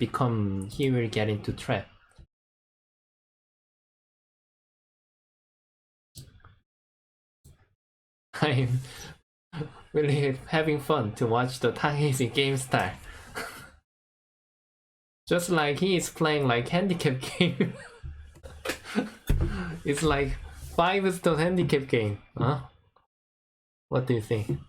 he will get into trap. I'm really having fun to watch the Tanghazy game style. Just like he is playing like handicap game. It's like 5-stone handicap game. Huh? What do you think?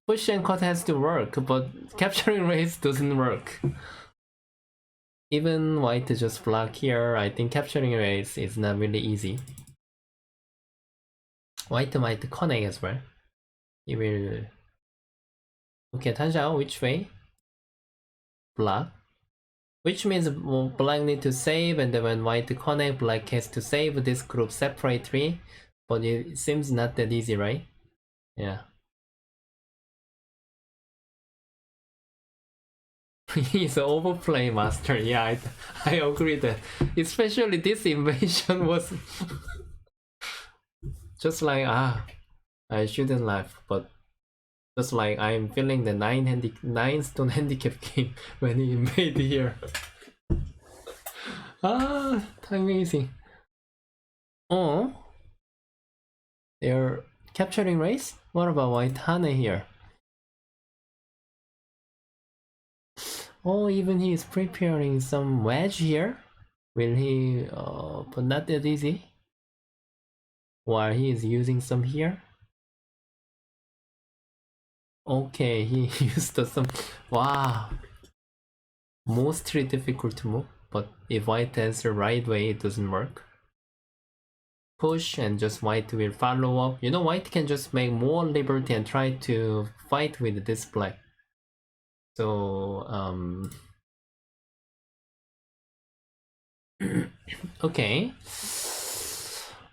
Push and cut has to work, but capturing race doesn't work. Even white just block here, I think capturing race is not really easy. White might connect as well. He will... Okay, Tanjao, which way? Block. Which means black need to save, and then when white connect, black has to save this group separately. But it seems not that easy, right? Yeah. He's an overplay master. Yeah, I agree that. Especially this invasion was just like, I shouldn't laugh, but just like I'm feeling the 9-stone handicap game when he made here. Amazing. Oh, they're capturing race? What about white Hane here? Oh, even he is preparing some wedge here. Will he, but not that easy. While he is using some here. Okay, he used some. Wow. Mostly difficult to move, but if white has the right way, it doesn't work. Push and just white will follow up. You know, white can just make more liberty and try to fight with this black. So, okay.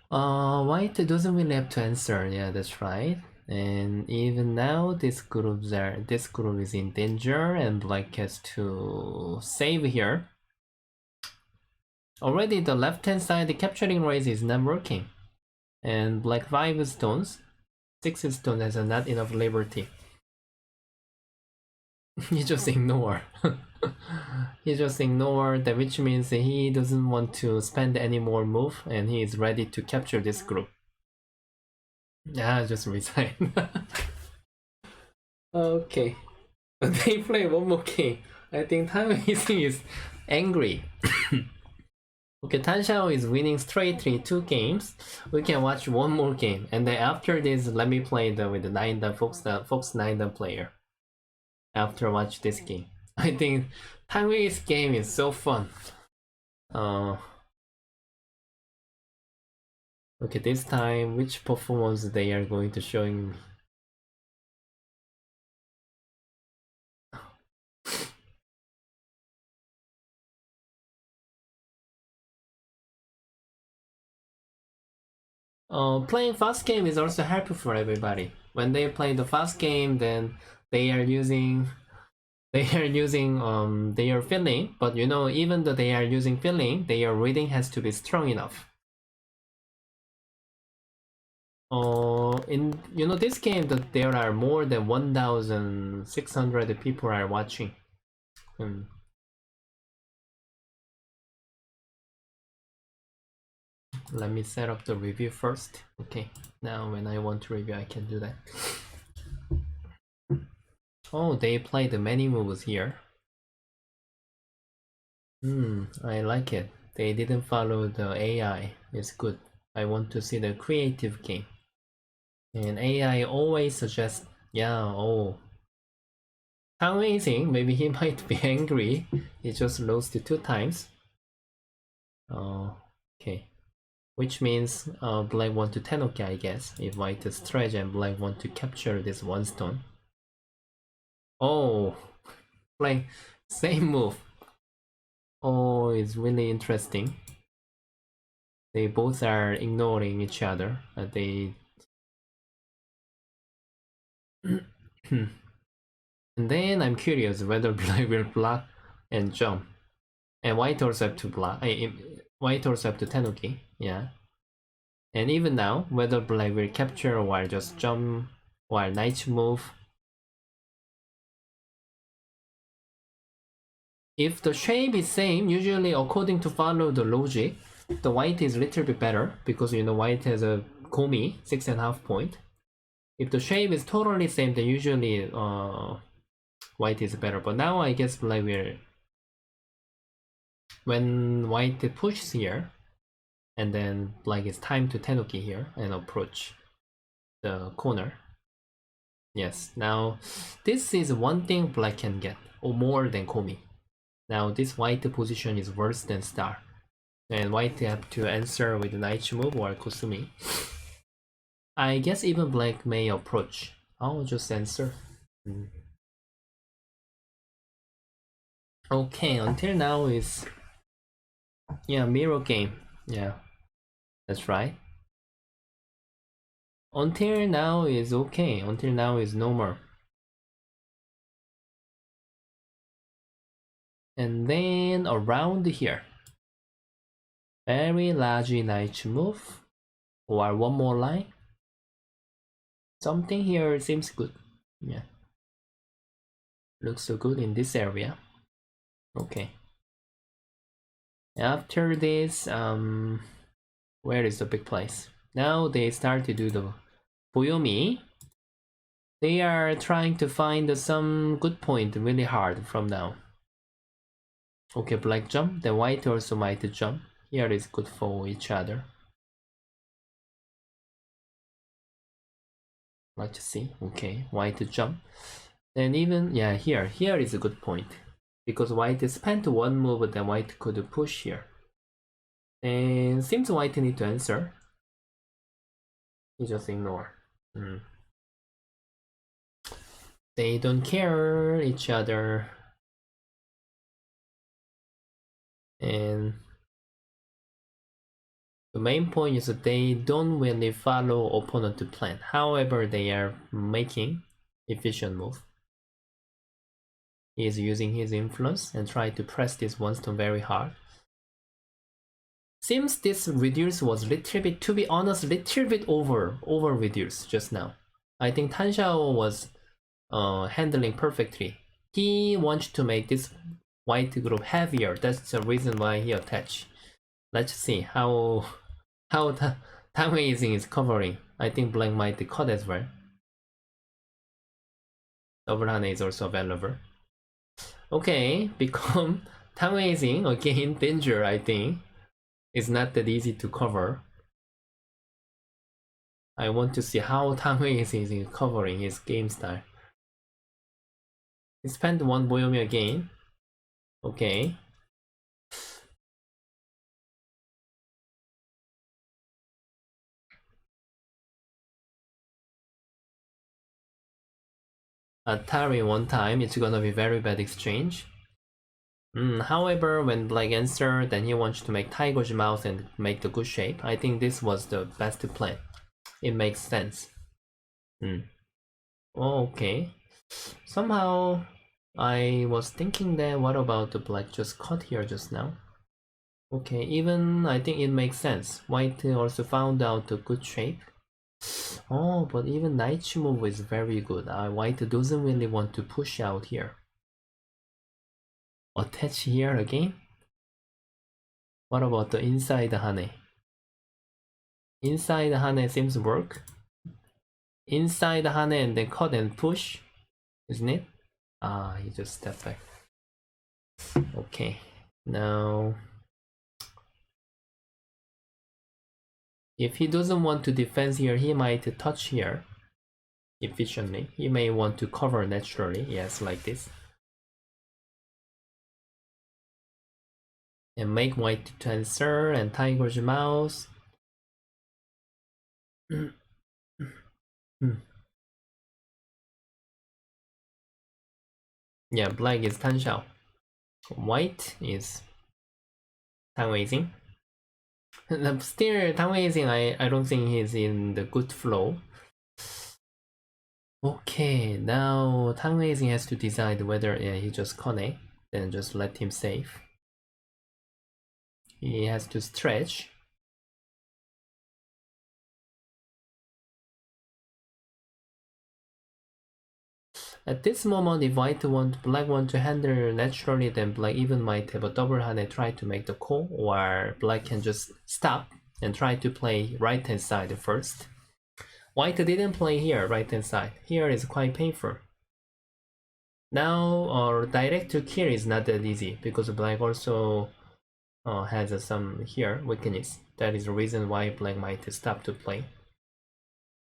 White doesn't really have to answer. Yeah, that's right. And even now, this group is in danger, and black has to save here. Already, the left-hand side, the capturing race is not working, and black 5 stones, 6 stones has not enough liberty. He just ignore. He just ignore that, which means he doesn't want to spend any more move, and he is ready to capture this group. Just resign. Okay. They play one more game. I think Taiwanese is angry. Okay, Tanshao is winning straightly 2 games. We can watch one more game, and then after this, let me play with the Fox 9 player. After watch this game, I think Taiwanese game is so fun. Okay, this time, which performance they are going to showing me? Playing fast game is also helpful for everybody. When they play the fast game, then they are using their feeling, but you know, even though they are using feeling, their reading has to be strong enough. In this game, that there are more than 1,600 people are watching. Let me set up the review first. Okay, now when I want to review, I can do that. Oh, they play the many moves here. I like it. They didn't follow the AI. It's good. I want to see the creative game. And AI always suggests, Amazing. Maybe he might be angry. He just lost 2 times. Okay. Which means black want to Tenoki, I guess. If white stretch and black want to capture this one stone. Oh, like same move. Oh, it's really interesting. They both are ignoring each other. They and then I'm curious whether black will block and jump, and white also have to block. White also have to Tenoki. Yeah. And even now, whether black will capture while just jump, while knight move. If the shape is same, usually according to follow the logic, the white is a little bit better because you know white has a komi 6.5 point. If the shape is totally same, then usually white is better. But now I guess black will, when white pushes here, and then black is time to Tenoki here and approach the corner. Yes, now this is one thing black can get, or more than komi. Now this white position is worse than star. And white have to answer with knight move or Kusumi. I guess even black may approach. I'll just answer. Okay, until now is mirror game. Yeah, that's right. Until now is okay. Until now is normal. And then around here, very large knight move or one more line. Something here seems good. Yeah, looks so good in this area. Okay. After this, where is the big place? Now they start to do the Boyomi. They are trying to find some good point really hard from now. Okay, black jump, then white also might jump. Here is good for each other. Let's see. Okay, white jump. Then even, here is a good point. Because white spent one move, then white could push here. And seems white need to answer. He just ignore. They don't care each other. And the main point is that they don't really follow opponent plan. However, they are making efficient move. He is using his influence and try to press this one stone very hard. Seems this reduce was little bit, to be honest, little bit over reduce just now. I think Tan Xiao was handling perfectly. He wants to make this white group heavier. That's the reason why he attached. Let's see how Tang Weizing is covering. I think black might cut as well. Double Hane is also available. Okay, become Tang Weizing again danger. I think it's not that easy to cover. I want to see how Tang Weizing is covering his game style. He spent one Boyomi again. Okay. Atari one time, it's gonna be very bad exchange. However, when black answer, then he wants to make tiger's mouth and make the good shape. I think this was the best plan. It makes sense. Okay. Somehow, I was thinking that what about the black just cut here just now? Okay, even I think it makes sense. White also found out a good shape. Oh, but even knight move is very good. White doesn't really want to push out here. Attach here again? What about the inside Hane? Inside Hane seems work. Inside Hane and then cut and push, isn't it? He just stepped back. Okay, now if he doesn't want to defend here, he might touch here. efficiently. You may want to cover naturally, yes, like this. And make white to answer and tiger's mouse. Yeah, black is Tan Xiao. White is Tang Weijing. Still, Tang Weijing, I don't think he's in the good flow. Okay, now Tang Weijing has to decide whether he just connect, then just let him save. He has to stretch. At this moment, if white want black want to handle naturally, then black even might have a double hand and try to make the call, or black can just stop and try to play right hand side first. White didn't play here, right hand side. Here is quite painful. Now, direct to kill is not that easy because black also has some here weakness. That is the reason why black might stop to play.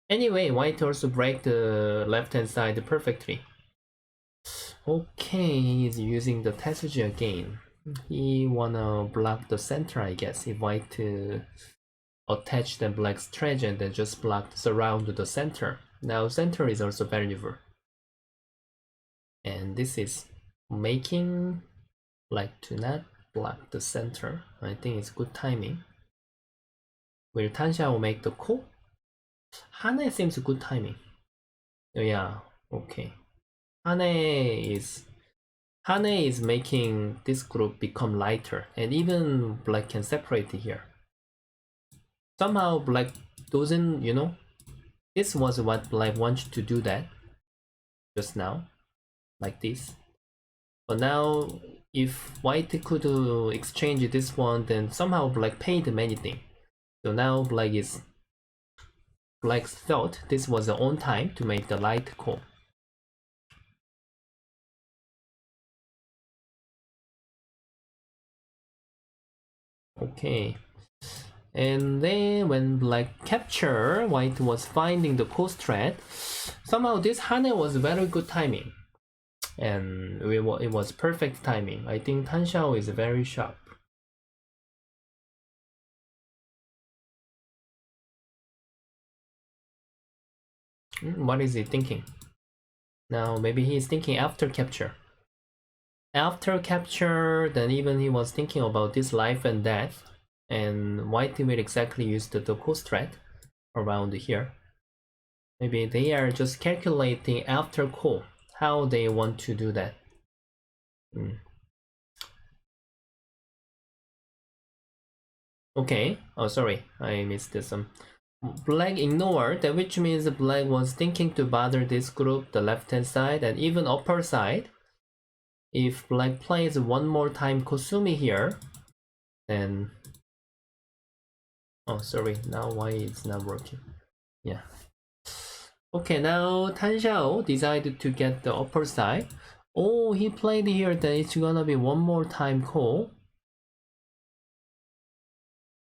Anyway, white also break the left hand side perfectly. Okay, he's using the Tetsuji again. He wanna block the center, I guess. If white attach the black's strategy and then just block surround the center. Now center is also valuable. And this is making black to not block the center. I think it's good timing. Will Tan Xiao make the call? Hane seems good timing. Yeah, okay. Hane is making this group become lighter, and even black can separate here. Somehow black doesn't, this was what black wanted to do that just now, like this. But now, if white could exchange this one, then somehow black paid many things. So now black's thought this was the own time to make the light call. Okay. And then when black capture, white was finding the coast thread. Somehow this Hane was very good timing. And it was perfect timing. I think Tan Xiao is very sharp. What is he thinking? Now maybe he is thinking after capture. After capture, then even he was thinking about this life and death. And white will exactly use the coast thread around here. Maybe they are just calculating after call how they want to do that. Okay. Oh, sorry, I missed this. Black ignored that, which means black was thinking to bother this group, the left hand side and even upper side. If black plays one more time Kosumi here, then oh sorry, now why it's not working? Yeah. Okay, now Tan Xiao decided to get the upper side. Oh, he played here, then it's gonna be one more time call.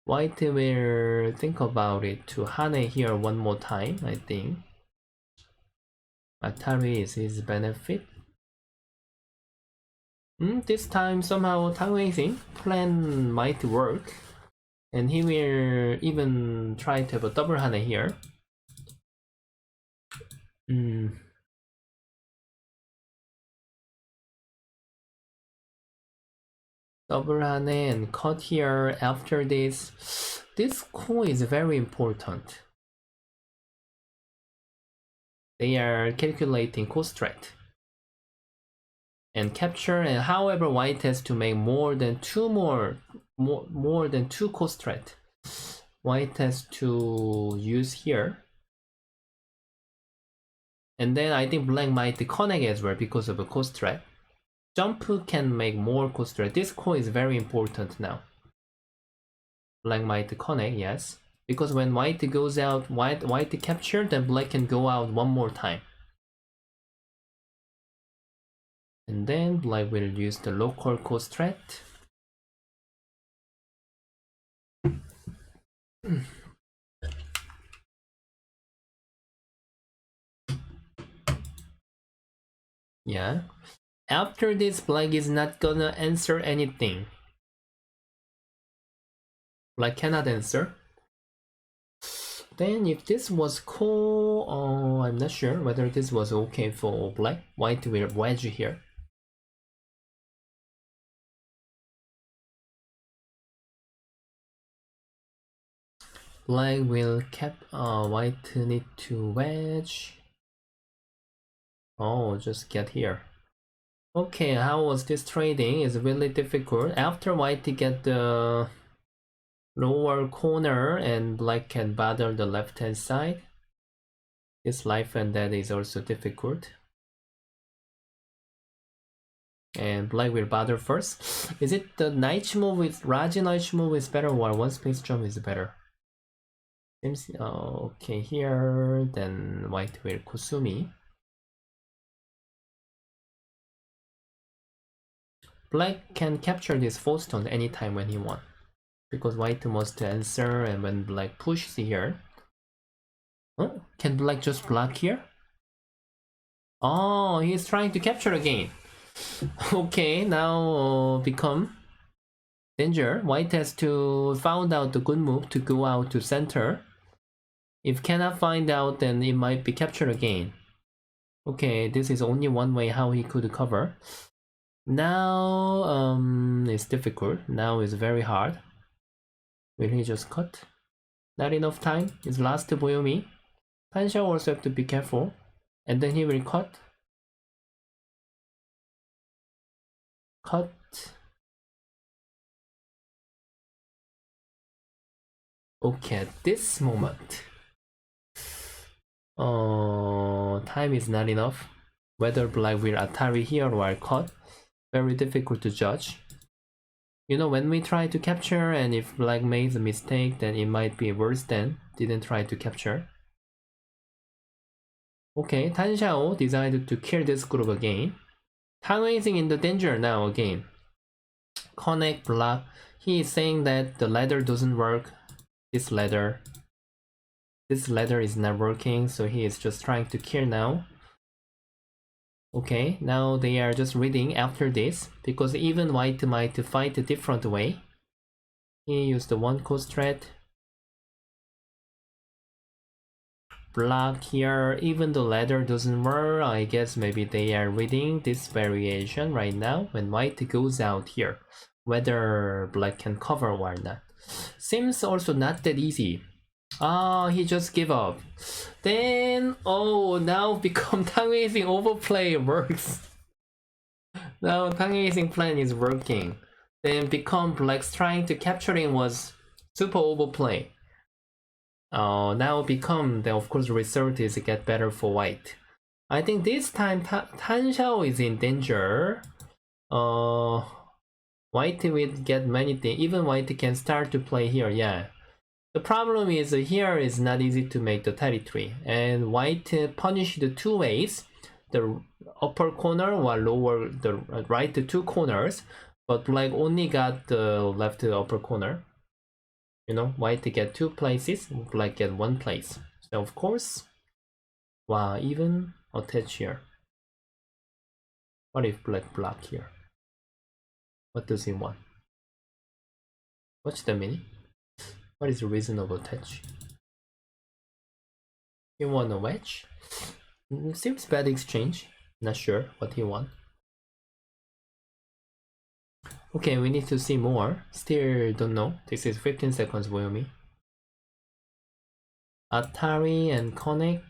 White will think about it to Hane here one more time, I think. Atari is his benefit. This time somehow Tang Weixing plan might work. And he will even try to have a double Hane here. Double Hane and cut here after this. This call is very important. They are calculating cost threat and capture, and however white has to make more than two cost threat. White has to use here. And then I think black might connect as well because of a cost threat. Jump can make more cost threat. This call is very important now. Black might connect, yes. Because when white goes out, white capture, then black can go out one more time. And then black will use the local cost threat. Yeah. After this, black is not gonna answer anything. Black cannot answer. Then if this was call, I'm not sure whether this was okay for black. White will wedge here. Black will cap, white need to wedge. Oh, just get here. Okay, how was this trading? It's really difficult. After white get the lower corner and black can bother the left hand side. This life and death is also difficult. And black will bother first. Is it the knight move with Raji knight move is better or one space jump is better? Seems okay here. Then white will Kusumi. Black can capture this 4-stone anytime when he wants, because white must answer, and when black pushes here. Oh, can black just block here? Oh, he's trying to capture again. Okay, now become danger. White has to find out the good move to go out to center. If cannot find out, then it might be captured again. Okay, this is only one way how he could cover. Now it's difficult. Now it's very hard. Will he just cut? Not enough time. It's last to Boyomi. Tansha also have to be careful. And then he will cut. Cut. Okay, at this moment. Time is not enough. Whether black will Atari here or cut, very difficult to judge. You know, when we try to capture and if black makes a mistake, then it might be worse than didn't try to capture. Okay, Tan Xiao decided to kill this group again. Tang Weixing in the danger now again. Connect block. He is saying that the ladder doesn't work. This ladder is not working, so he is just trying to kill now. Okay, now they are just reading after this, because even white might fight a different way. He used the one coast threat. Block here, even the ladder doesn't work. I guess maybe they are reading this variation right now when white goes out here, whether black can cover or not. Seems also not that easy. Ah, he just give up. Then, oh, now become Tang Weixing overplay works. Now Tang Weixing plan is working. Then become black's trying to capturing was super overplay. Now become, then of course result is get better for white. I think this time Tan Xiao is in danger. White will get many things. Even white can start to play here, yeah. The problem is here is not easy to make the territory, and white punished the two ways, the upper corner or lower, the right two corners, but black only got the left upper corner. You know, white get two places, black get one place. So of course, wow, even attach here. What if black block here? What does he want? What's the meaning? What is a reasonable touch? He want a wedge? Seems bad exchange. Not sure what he want. Okay, we need to see more. Still don't know. This is 15 seconds, Wyoming. Atari and Connect.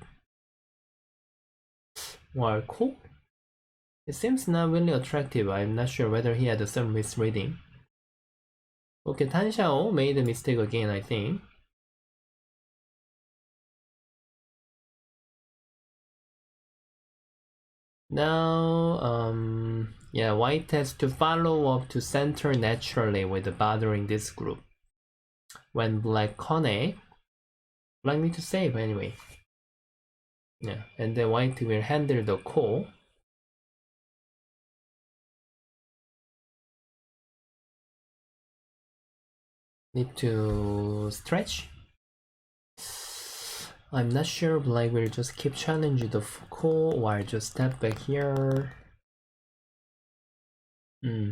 Well, cool. It seems not really attractive. I'm not sure whether he had some misreading. Okay, Tan Xiao made a mistake again, I think. Now, yeah, white has to follow up to center naturally with bothering this group. When black connect, black need to save anyway. Yeah, and then white will handle the call. Need to stretch. I'm not sure black will just keep challenging the call or just step back here.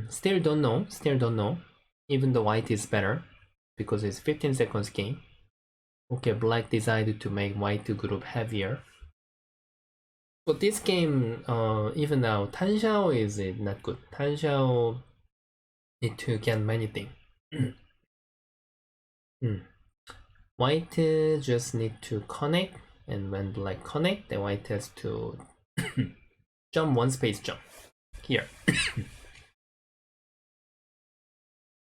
Still don't know. Still don't know. Even the white is better because it's 15 seconds game. Okay, black decided to make white group heavier. But this game, even now, Tan Xiao is not good. Tan Xiao need to get many things. White just need to connect, and when black connect, then white has to jump one space jump here.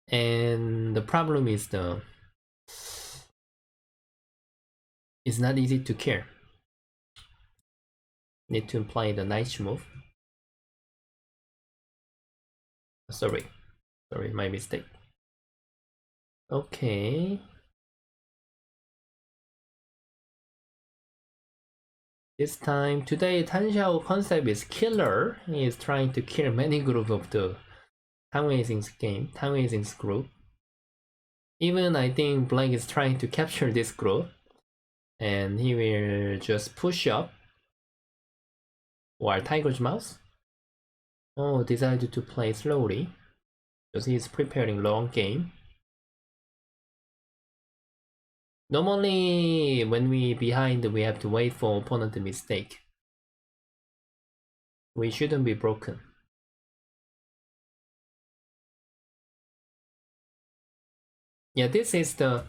And the problem is it's not easy to kill. Need to apply the nice move. Sorry, my mistake. Okay. This time, today, Tan Xiao concept is killer. He is trying to kill many groups of the Tan Weixing's game, Tan Weixing's group. Even I think Black is trying to capture this group, and he will just push up. While Tiger's Mouse, decided to play slowly, because he's preparing long game. Normally, when we behind, we have to wait for opponent mistake. We shouldn't be broken. Yeah, this is the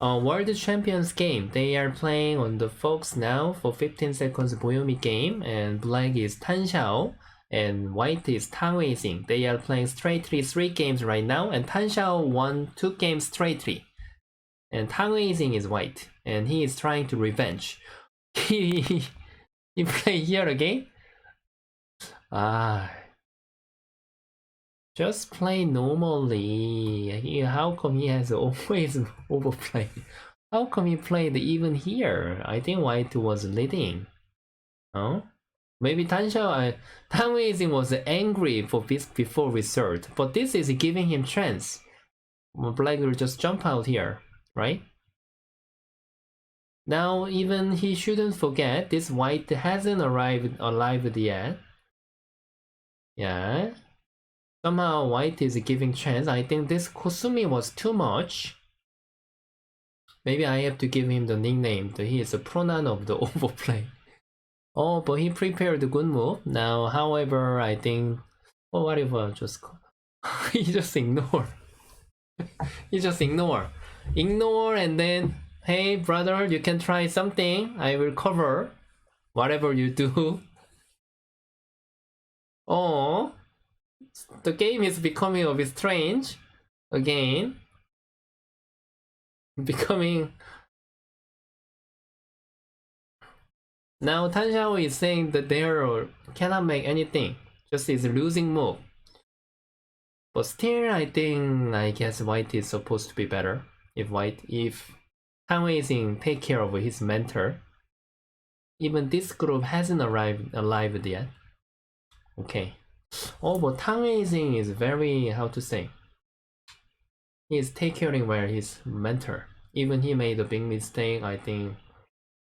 World Champions game. They are playing on the Fox now for 15 seconds Boyomi game, and black is Tan Xiao, and white is Tan Weixing. They are playing straightly 3 games right now, and Tan Xiao won 2 games straightly. And Tan Weixing is white, and he is trying to revenge. He play here again? Just play normally. How come he has always overplayed? How come he played even here? I think white was leading. Huh? Maybe Tan Weixing was angry for this before result, but this is giving him chance. Black will just jump out here, right? Now even he shouldn't forget this white hasn't arrived yet. Yeah. Somehow white is giving chance. I think this Kosumi was too much. Maybe I have to give him the nickname. He is a pronoun of the overplay. Oh, but he prepared a good move. Now, however, I think... Oh, whatever, just... he just ignore. He just ignore. Ignore and then... Hey, brother, you can try something. I will cover whatever you do. Oh... The game is becoming a bit strange again. Becoming. Now Tan Xiao is saying that they cannot make anything, just is losing move. But still, I guess white is supposed to be better. If Tan Weixing take care of his mentor. Even this group hasn't arrived yet. Okay. Oh, but Tan Weixing is very, how to say, he is taking care of his mentor. Even he made a big mistake, I think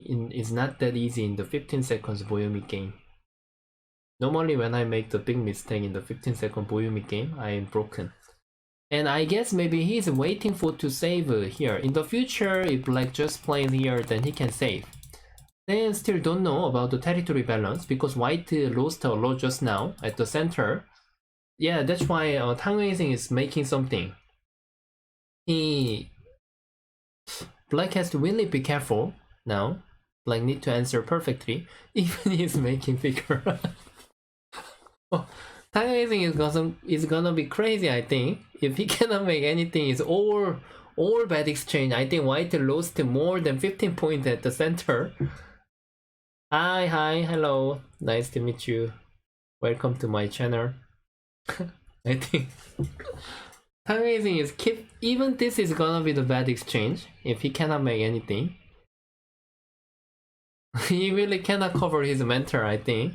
it's not that easy in the 15 seconds Boyomi game. Normally when I make the big mistake in the 15 second Boyomi game, I am broken. And I guess maybe he's waiting for to save here. In the future, if black just plays here, then he can save. Then still don't know about the territory balance because white lost a lot just now at the center. Yeah, that's why Tan Weixing is making something. Black has to really be careful now. Black need to answer perfectly. Even he's making figure. Oh, Tan Weixing is gonna be crazy, I think. If he cannot make anything, it's all bad exchange. I think white lost more than 15 points at the center. Hi, hello. Nice to meet you. Welcome to my channel. I think Tan Weixing is even this is gonna be the bad exchange if he cannot make anything. He really cannot cover his mentor, I think.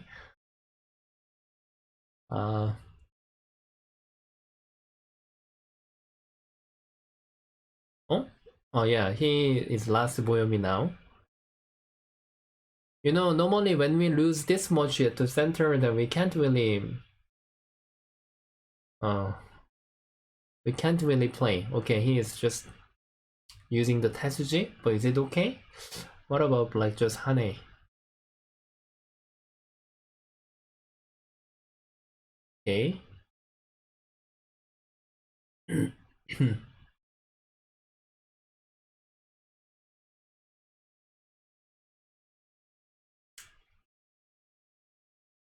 Oh yeah, he is last Boyomi now. You know, normally when we lose this much at the center, then we can't really we can't really play. Okay, he is just using the Tetsuji, but is it okay? What about like just Hane? Okay.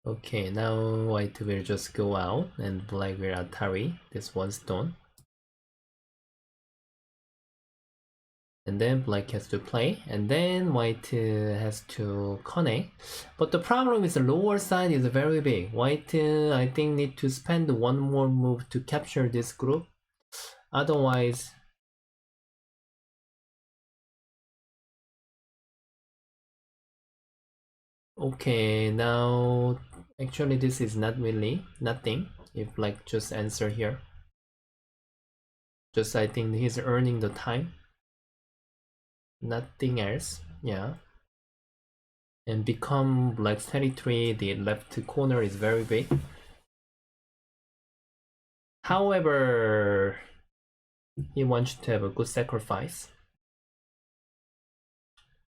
Okay, now white will just go out and black will Atari this one stone. And then black has to play, and then white has to connect. But the problem is the lower side is very big. White, I think, need to spend one more move to capture this group. Otherwise, okay, now actually this is not really nothing. If like just answer here, just I think he's earning the time. Nothing else, yeah. And become black territory, the left corner is very big. However, he wants to have a good sacrifice.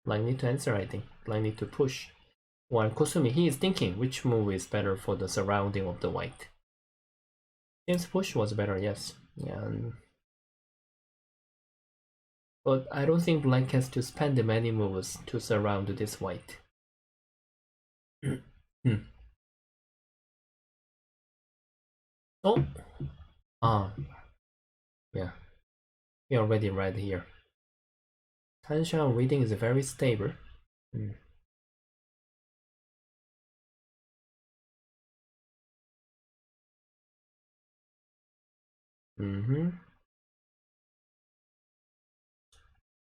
Black need to answer, I think. Black need to push. While Kosumi, he is thinking which move is better for the surrounding of the white. Seems push was better, yes. Yeah. But I don't think black has to spend many moves to surround this white. Oh! Ah. Yeah. We already read here. Tanshan reading is very stable.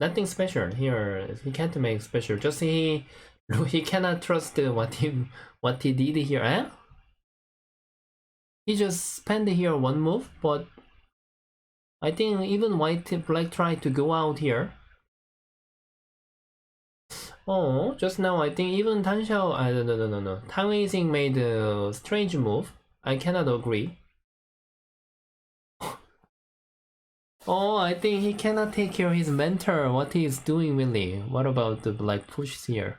Nothing special here. He can't make special. Just he cannot trust what he did here. Eh? He just spent here one move, but I think even white black tried to go out here. Oh, just now I think even Tan Xiao, no. Tang Weixing made a strange move. I cannot agree. Oh, I think he cannot take care of his mentor. What he is doing really? What about the black push here?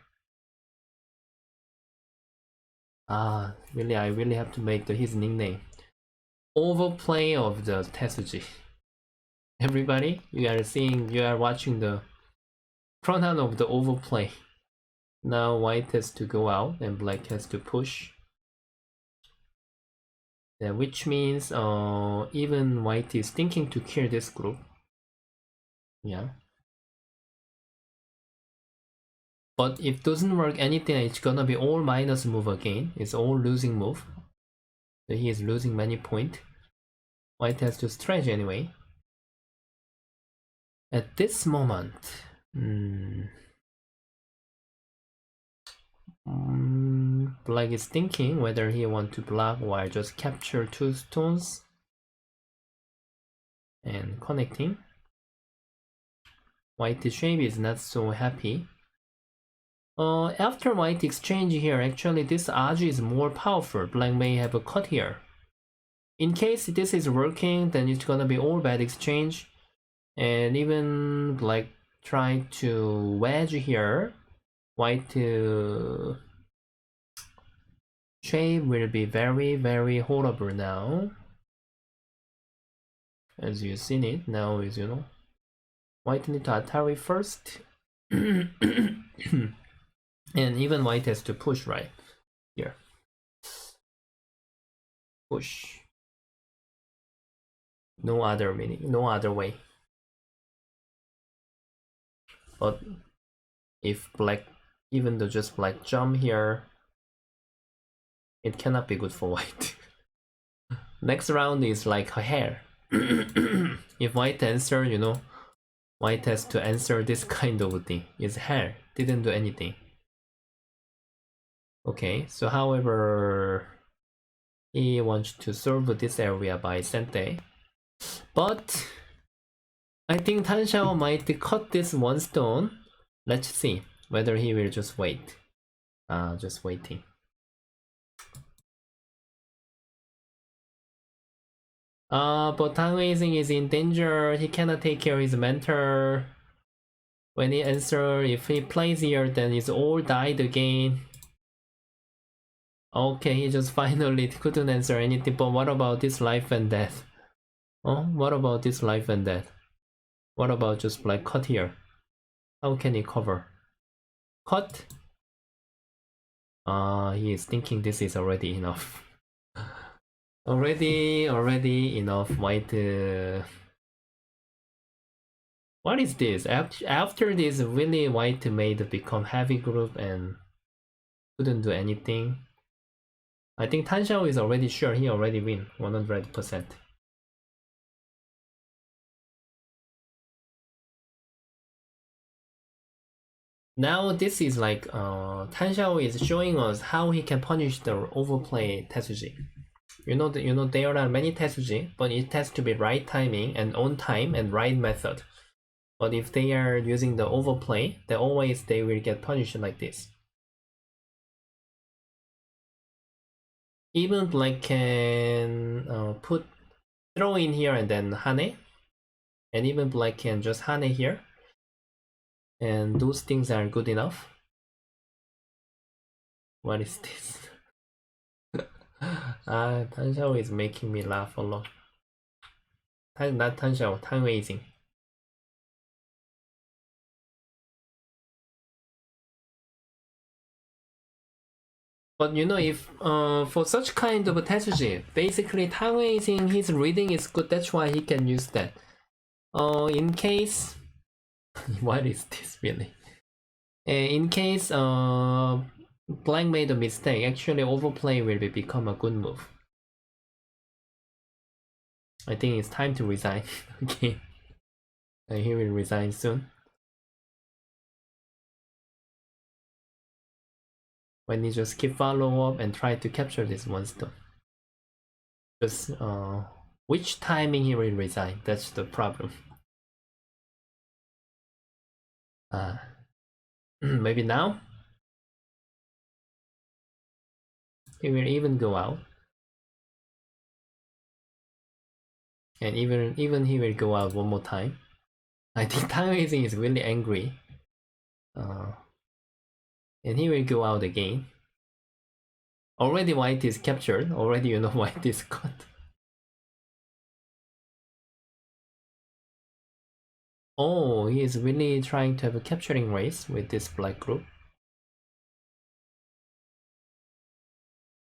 Ah, really, I really have to make his nickname. Overplay of the Tetsuji. Everybody, you are watching the pronoun of the overplay. Now white has to go out and black has to push. Yeah, which means even white is thinking to kill this group. Yeah. But if doesn't work anything, it's gonna be all minus move again. It's all losing move. So he is losing many points. White has to stretch anyway. At this moment, black is thinking whether he want to block or just capture two stones and connecting. White shape is not so happy. After white exchange here, actually this Aji is more powerful. Black may have a cut here. In case this is working, then it's gonna be all bad exchange. And even black try to wedge here. White shape will be very horrible now. As you've seen it, now is, white need to Atari first. And even white has to push right here. Push. No other meaning, no other way. But if black, even though just black jump here, it cannot be good for white. Next round is like a hair. If white answer, white has to answer this kind of thing. It's hair, didn't do anything. Okay, so however, he wants to solve this area by Sente. But I think Tan Xiao might cut this one stone. Let's see whether he will just wait. Just waiting. But Tang Weizing is in danger. He cannot take care of his mentor. When he answers, if he plays here, then it's all died again. Okay, he just finally couldn't answer anything. But what about this life and death? Oh, what about this life and death? What about just like cut here? How can he cover? Cut? He is thinking this is already enough. already enough white. What is this? After this, really white made become heavy group and couldn't do anything. I think Tan Xiao is already sure he already win 100%. Now this is like Tan Xiao is showing us how he can punish the overplay Tetsuji. You know there are many Tetsuji, but it has to be right timing and on time and right method. But if they are using the overplay, then always they will get punished like this. Even Black can throw in here and then Hane, and even Black can just Hane here, and those things are good enough. What is this? Tan Xiao is making me laugh a lot. Not Tan Xiao, Tang Weizing. But you know, if for such kind of Tetsuji, basically Tang Weizing, his reading is good. That's why he can use that. In case, what is this really? In case Black made a mistake, actually overplay will become a good move. I think it's time to resign. Okay, and he will resign soon. When he just keep follow up and try to capture this one stone. Just which timing he will resign? That's the problem. Maybe now. He will even go out, and even he will go out one more time. I think Tang Weizing is really angry, and he will go out again. Already white is captured. Already you know white is cut. Oh, he is really trying to have a capturing race with this black group.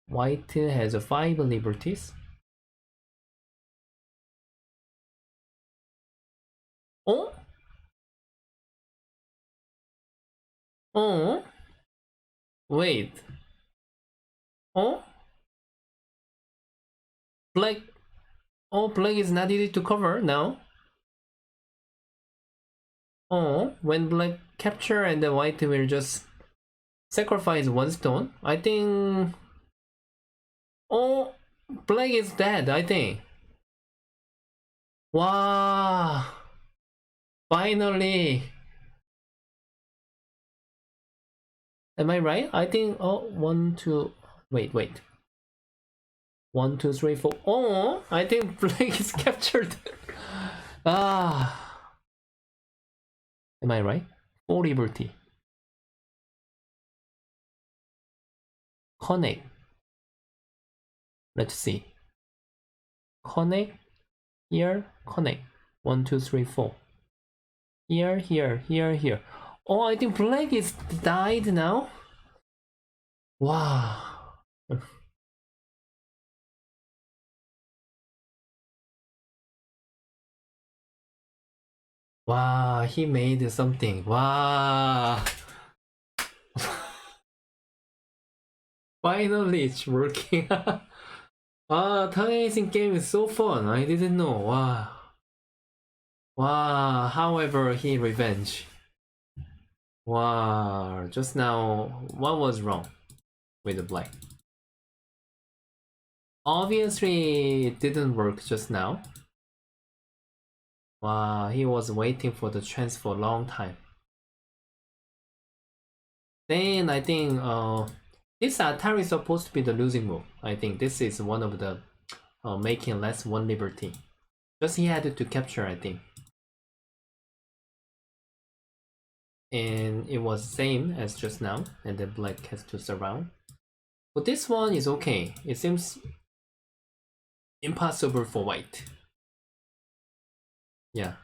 White has 5 liberties. Oh? Oh? Wait. Oh? Black. Oh, black is not easy to cover now. Oh, when black capture and the white will just sacrifice 1 stone. I think. Oh, black is dead, I think. Wow. Finally. Am I right? I think. Oh, 1, 2. Wait. 1, 2, 3, 4. Oh, I think black is captured. Ah. Am I right? 4 liberty. Connect. Let's see. Connect. Here. Connect. 1, 2, 3, 4. Here. Oh, I think black is died now. Wow. Wow, he made something. Wow. Finally, it's working. Tang game is so fun. I didn't know. Wow. However, he revenge. Wow. Just now, what was wrong with the black? Obviously, it didn't work just now. Wow, he was waiting for the chance for a long time. Then I think this Atari is supposed to be the losing move. I think this is one of the making less one liberty. Just he had to capture, I think. And it was same as just now, and then black has to surround. But this one is okay. It seems impossible for white. Yeah.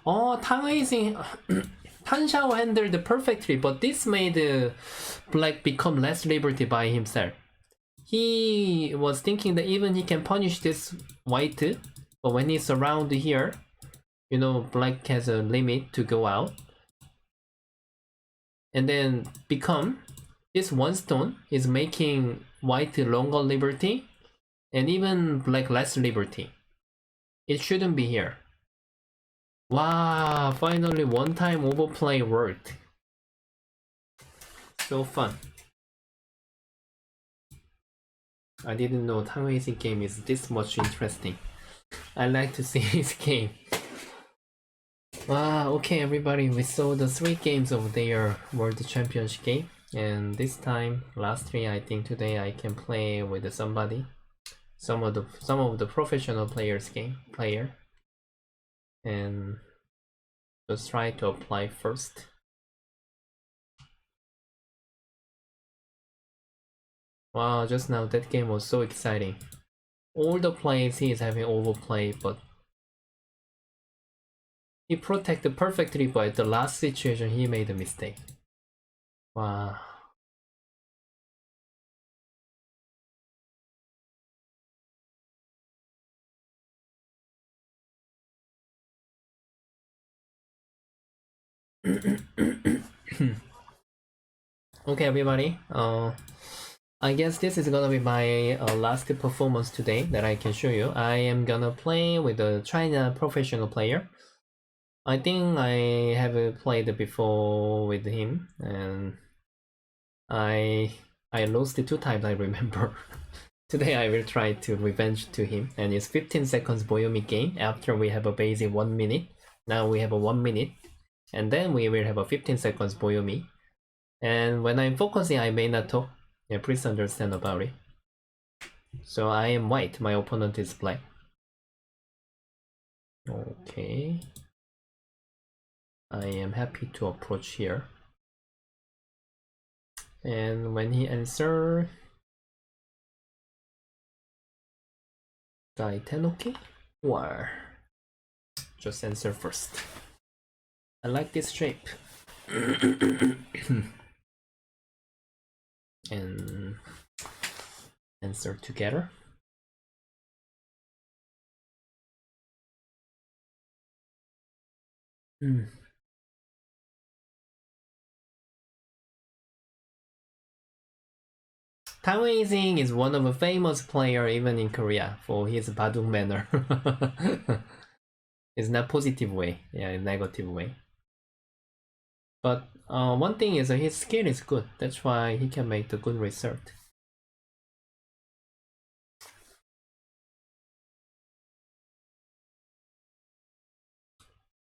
Oh, Tang Weising Tan Xiao handled perfectly, but this made black become less liberty by himself. He was thinking that even he can punish this white, but when he's around here, you know, black has a limit to go out. And then become this one stone is making white longer liberty and even black less liberty. It shouldn't be here. Wow, finally one time overplay worked. So fun. I didn't know Tang Weising game is this much interesting. I like to see his game. Wow, okay everybody, we saw the 3 games of their World Championship game. And this time, lastly, I think today I can play with somebody. Some of the professional players player. And just try to apply first. Wow, just now that game was so exciting. All the plays he is having overplay, but he protected perfectly, but at the last situation he made a mistake. Wow. Okay everybody, I guess this is gonna be my last performance today that I can show you. I am gonna play with a China professional player. I think I have played before with him, and I lost 2 times, I remember. Today I will try to revenge to him, and it's 15 seconds Boyomi game after we have a basic 1 minute. Now we have a 1 minute, and then we will have a 15 seconds Boyomi. And when I'm focusing, I may not talk. Yeah, please understand about it. So I am white, my opponent is black. Okay. I am happy to approach here. And when he answer, Dai Tenoki, or just answer first. I like this shape. And answer together. Tang Weising is one of a famous player even in Korea for his badung manner. It's not positive way, yeah, in negative way. But one thing is his skill is good. That's why he can make the good result.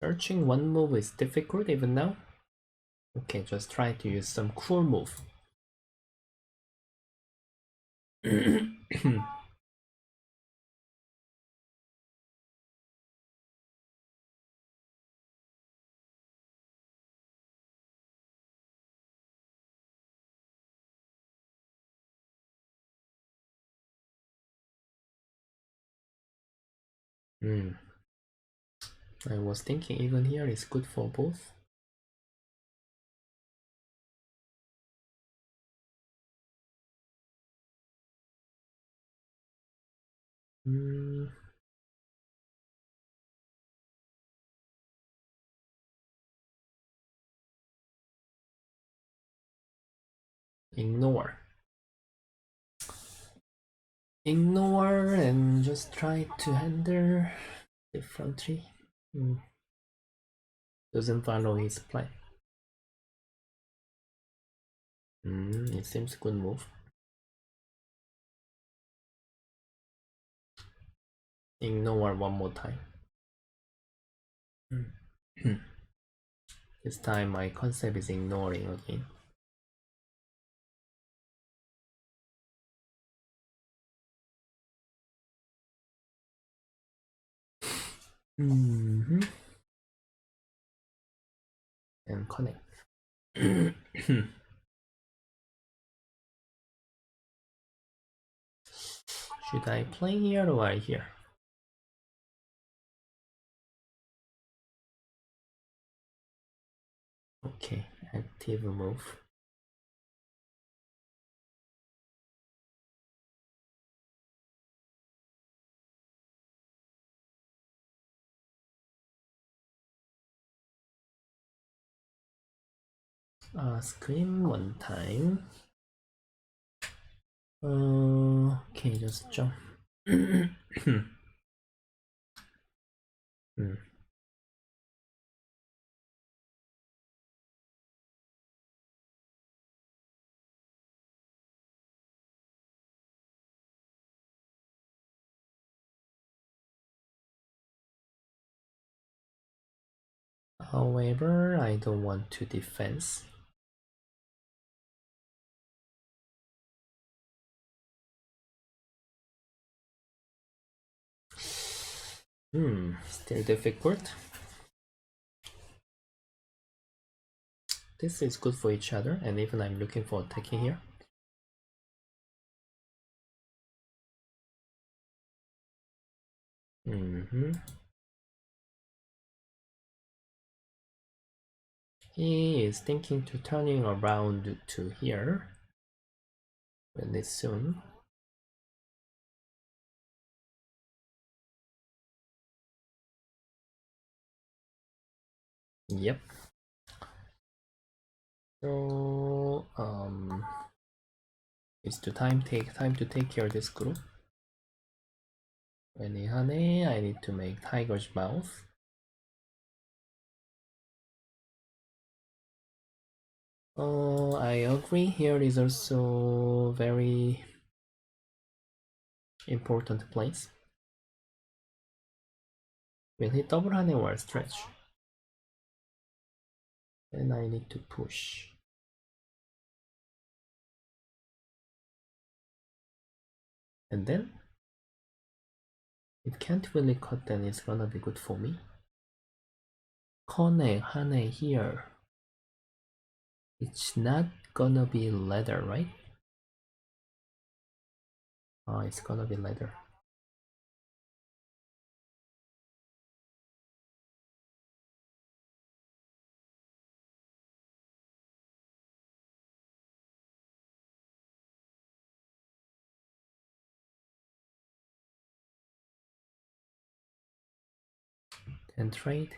Searching one move is difficult even now. Okay, just try to use some cool move. I was thinking even here is good for both. Ignore and just try to handle differently. Doesn't follow his plan. It seems good move. Ignore one more time. This time my concept is ignoring again. And connect. Should I play here or here? Okay, active move. Scream one time. Okay, just jump. However, I don't want to defense. Still difficult. This is good for each other, and even I'm looking for attacking here. He is thinking to turning around to here really soon. Yep. So it's to take time to take care of this group. When honey, I need to make tiger's mouth. I agree. Here is also very important place. Will he double honey or stretch? Then I need to push. And then it can't really cut, then it's gonna be good for me. Kone, hane here. It's not gonna be leather, right? Oh, it's gonna be leather. And trade.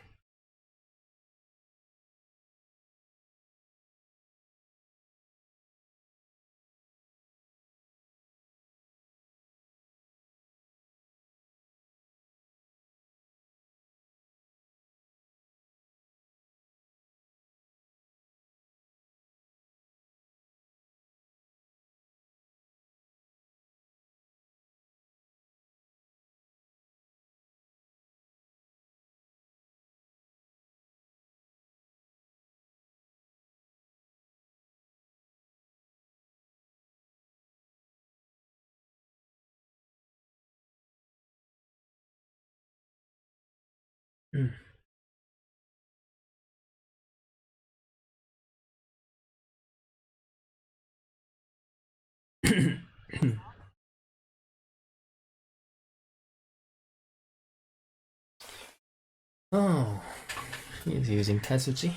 Oh, he's using Tetsuji.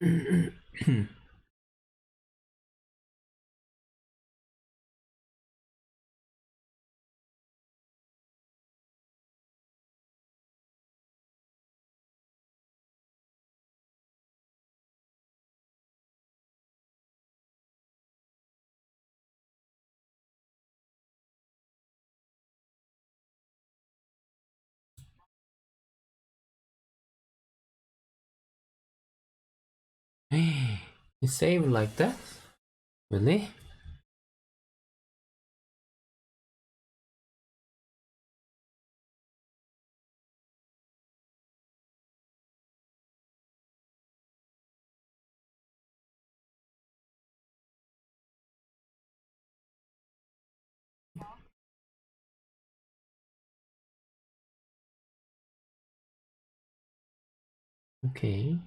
You save like that? Really? Okay.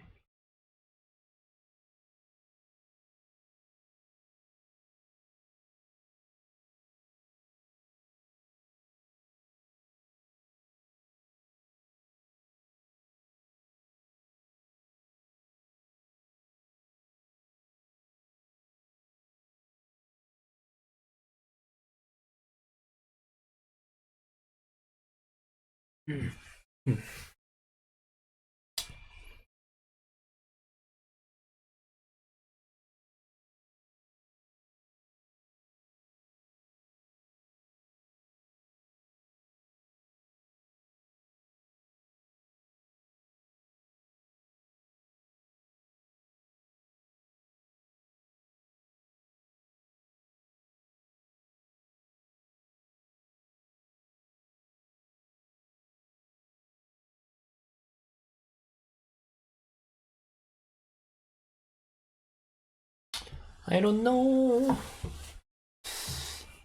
I don't know.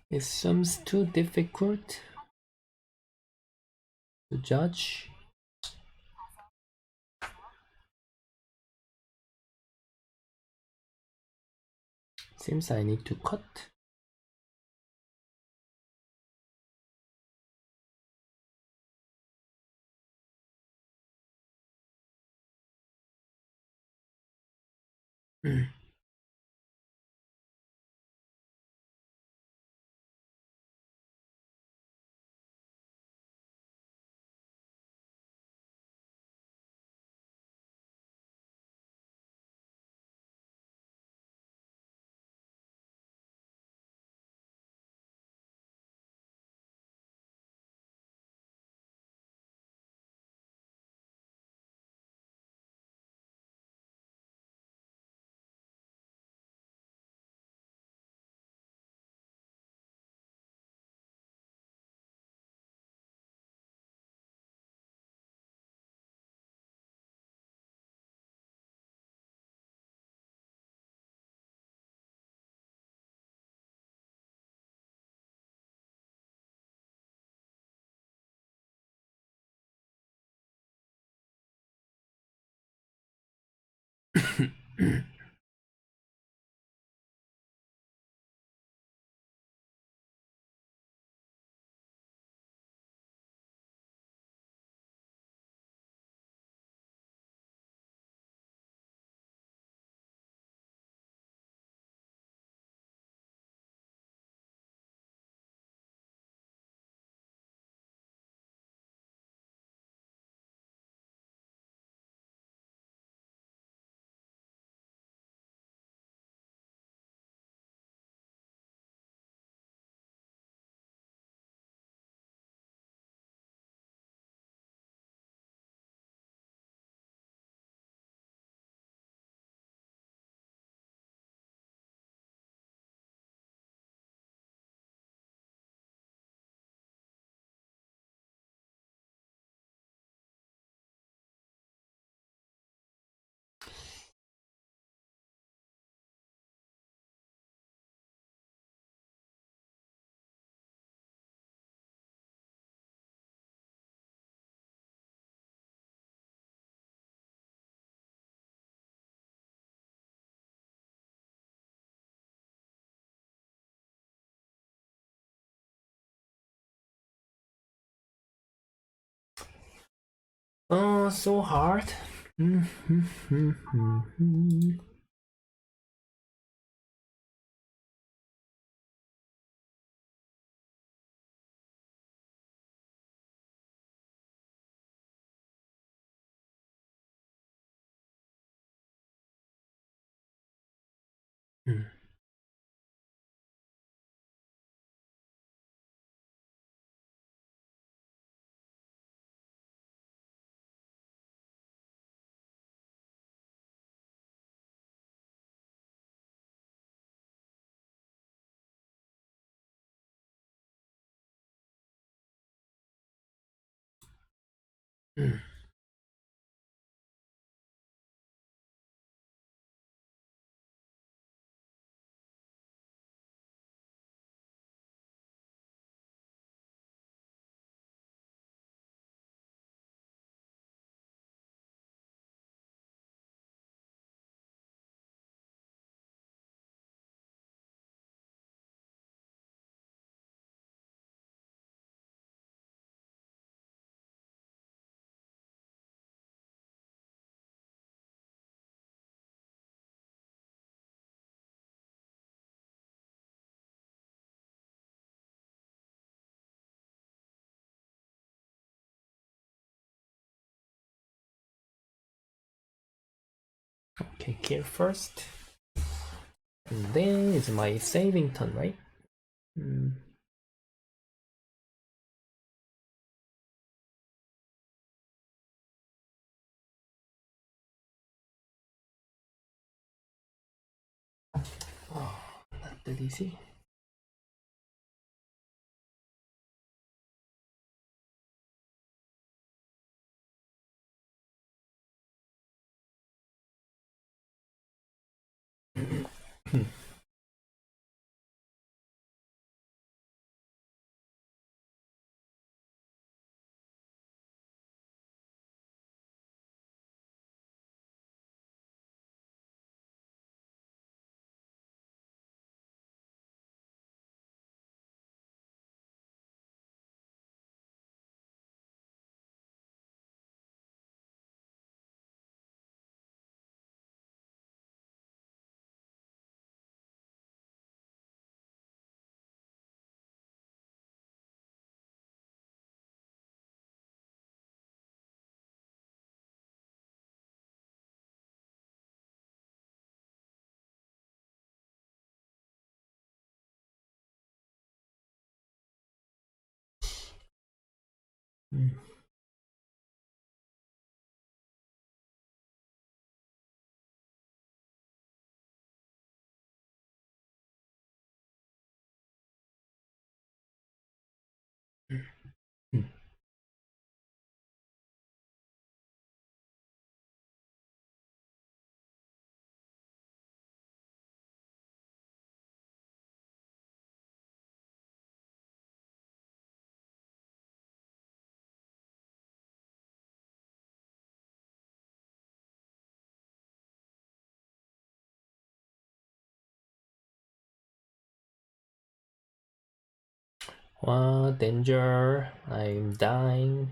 It seems too difficult to judge. Seems I need to cut. Oh, so hard. Okay, kill first. And then it's my saving turn, right? Oh, not that easy. Wow, danger! I'm dying.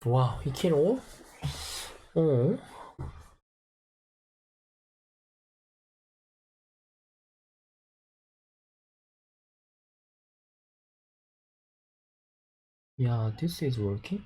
Wow, he killed all? Oh. Yeah, this is working.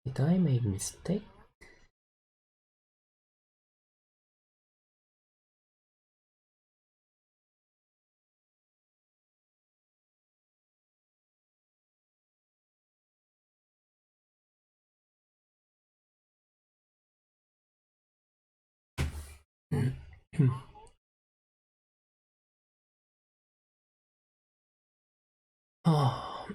Did I make mistake? Oh.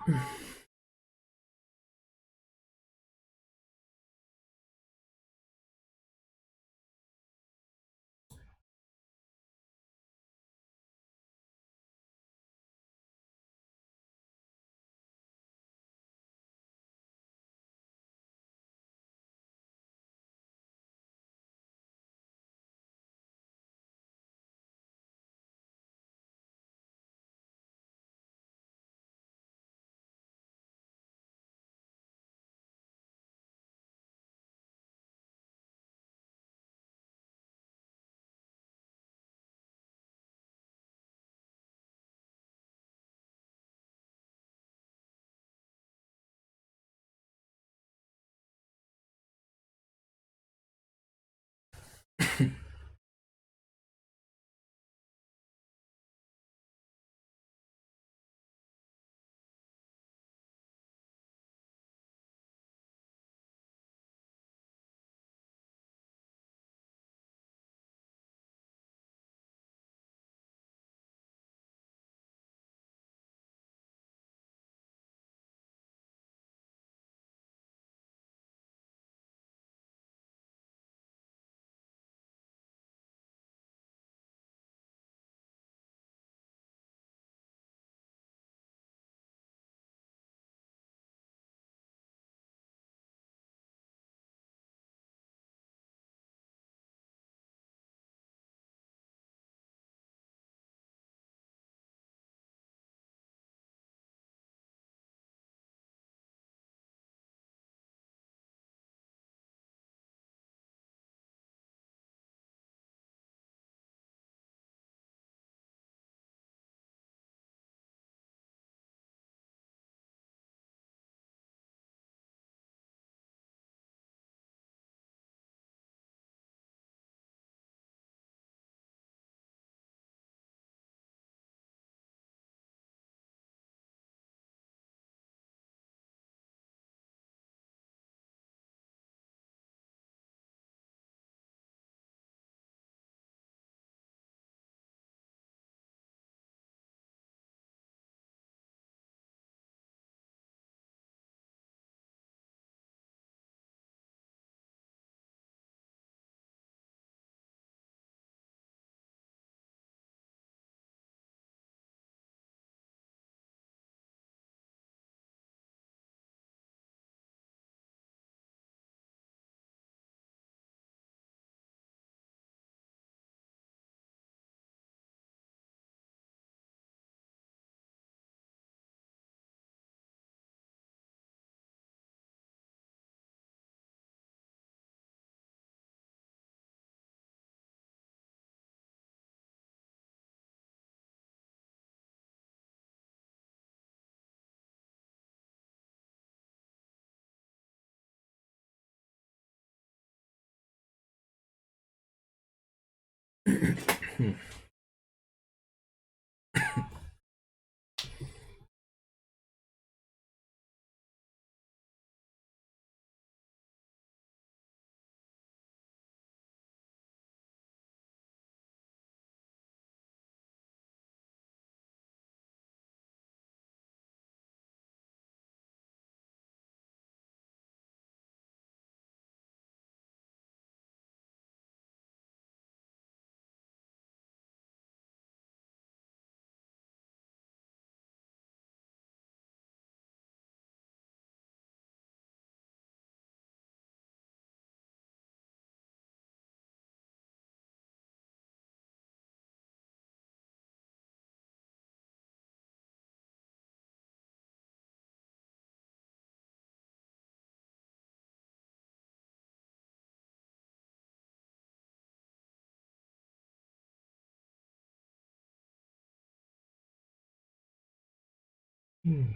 Hmm.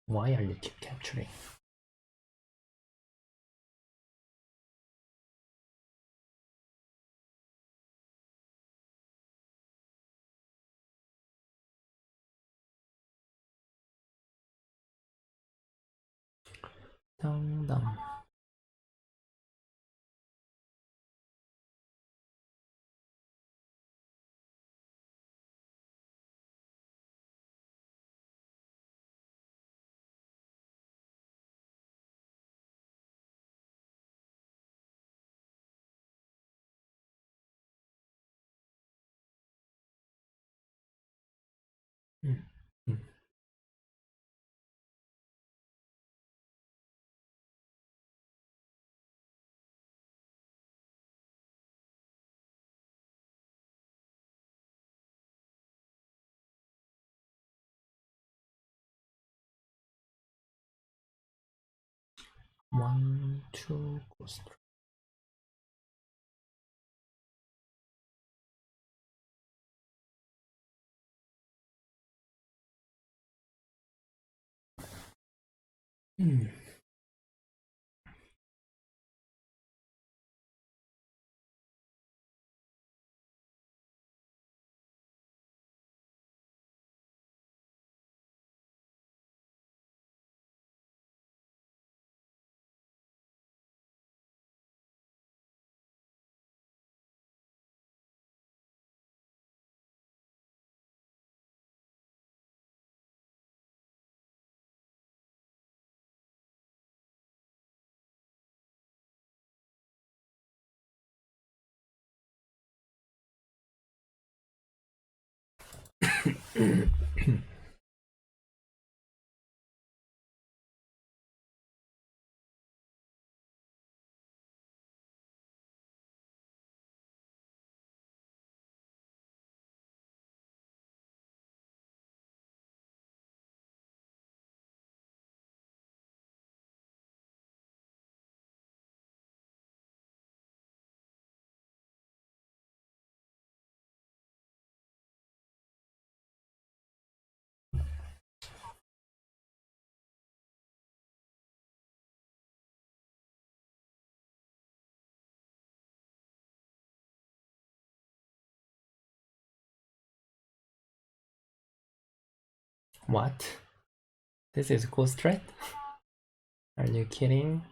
Why are you keep capturing? Dum dum. Mm. 1, 2, go straight. What? This is go straight? Are you kidding?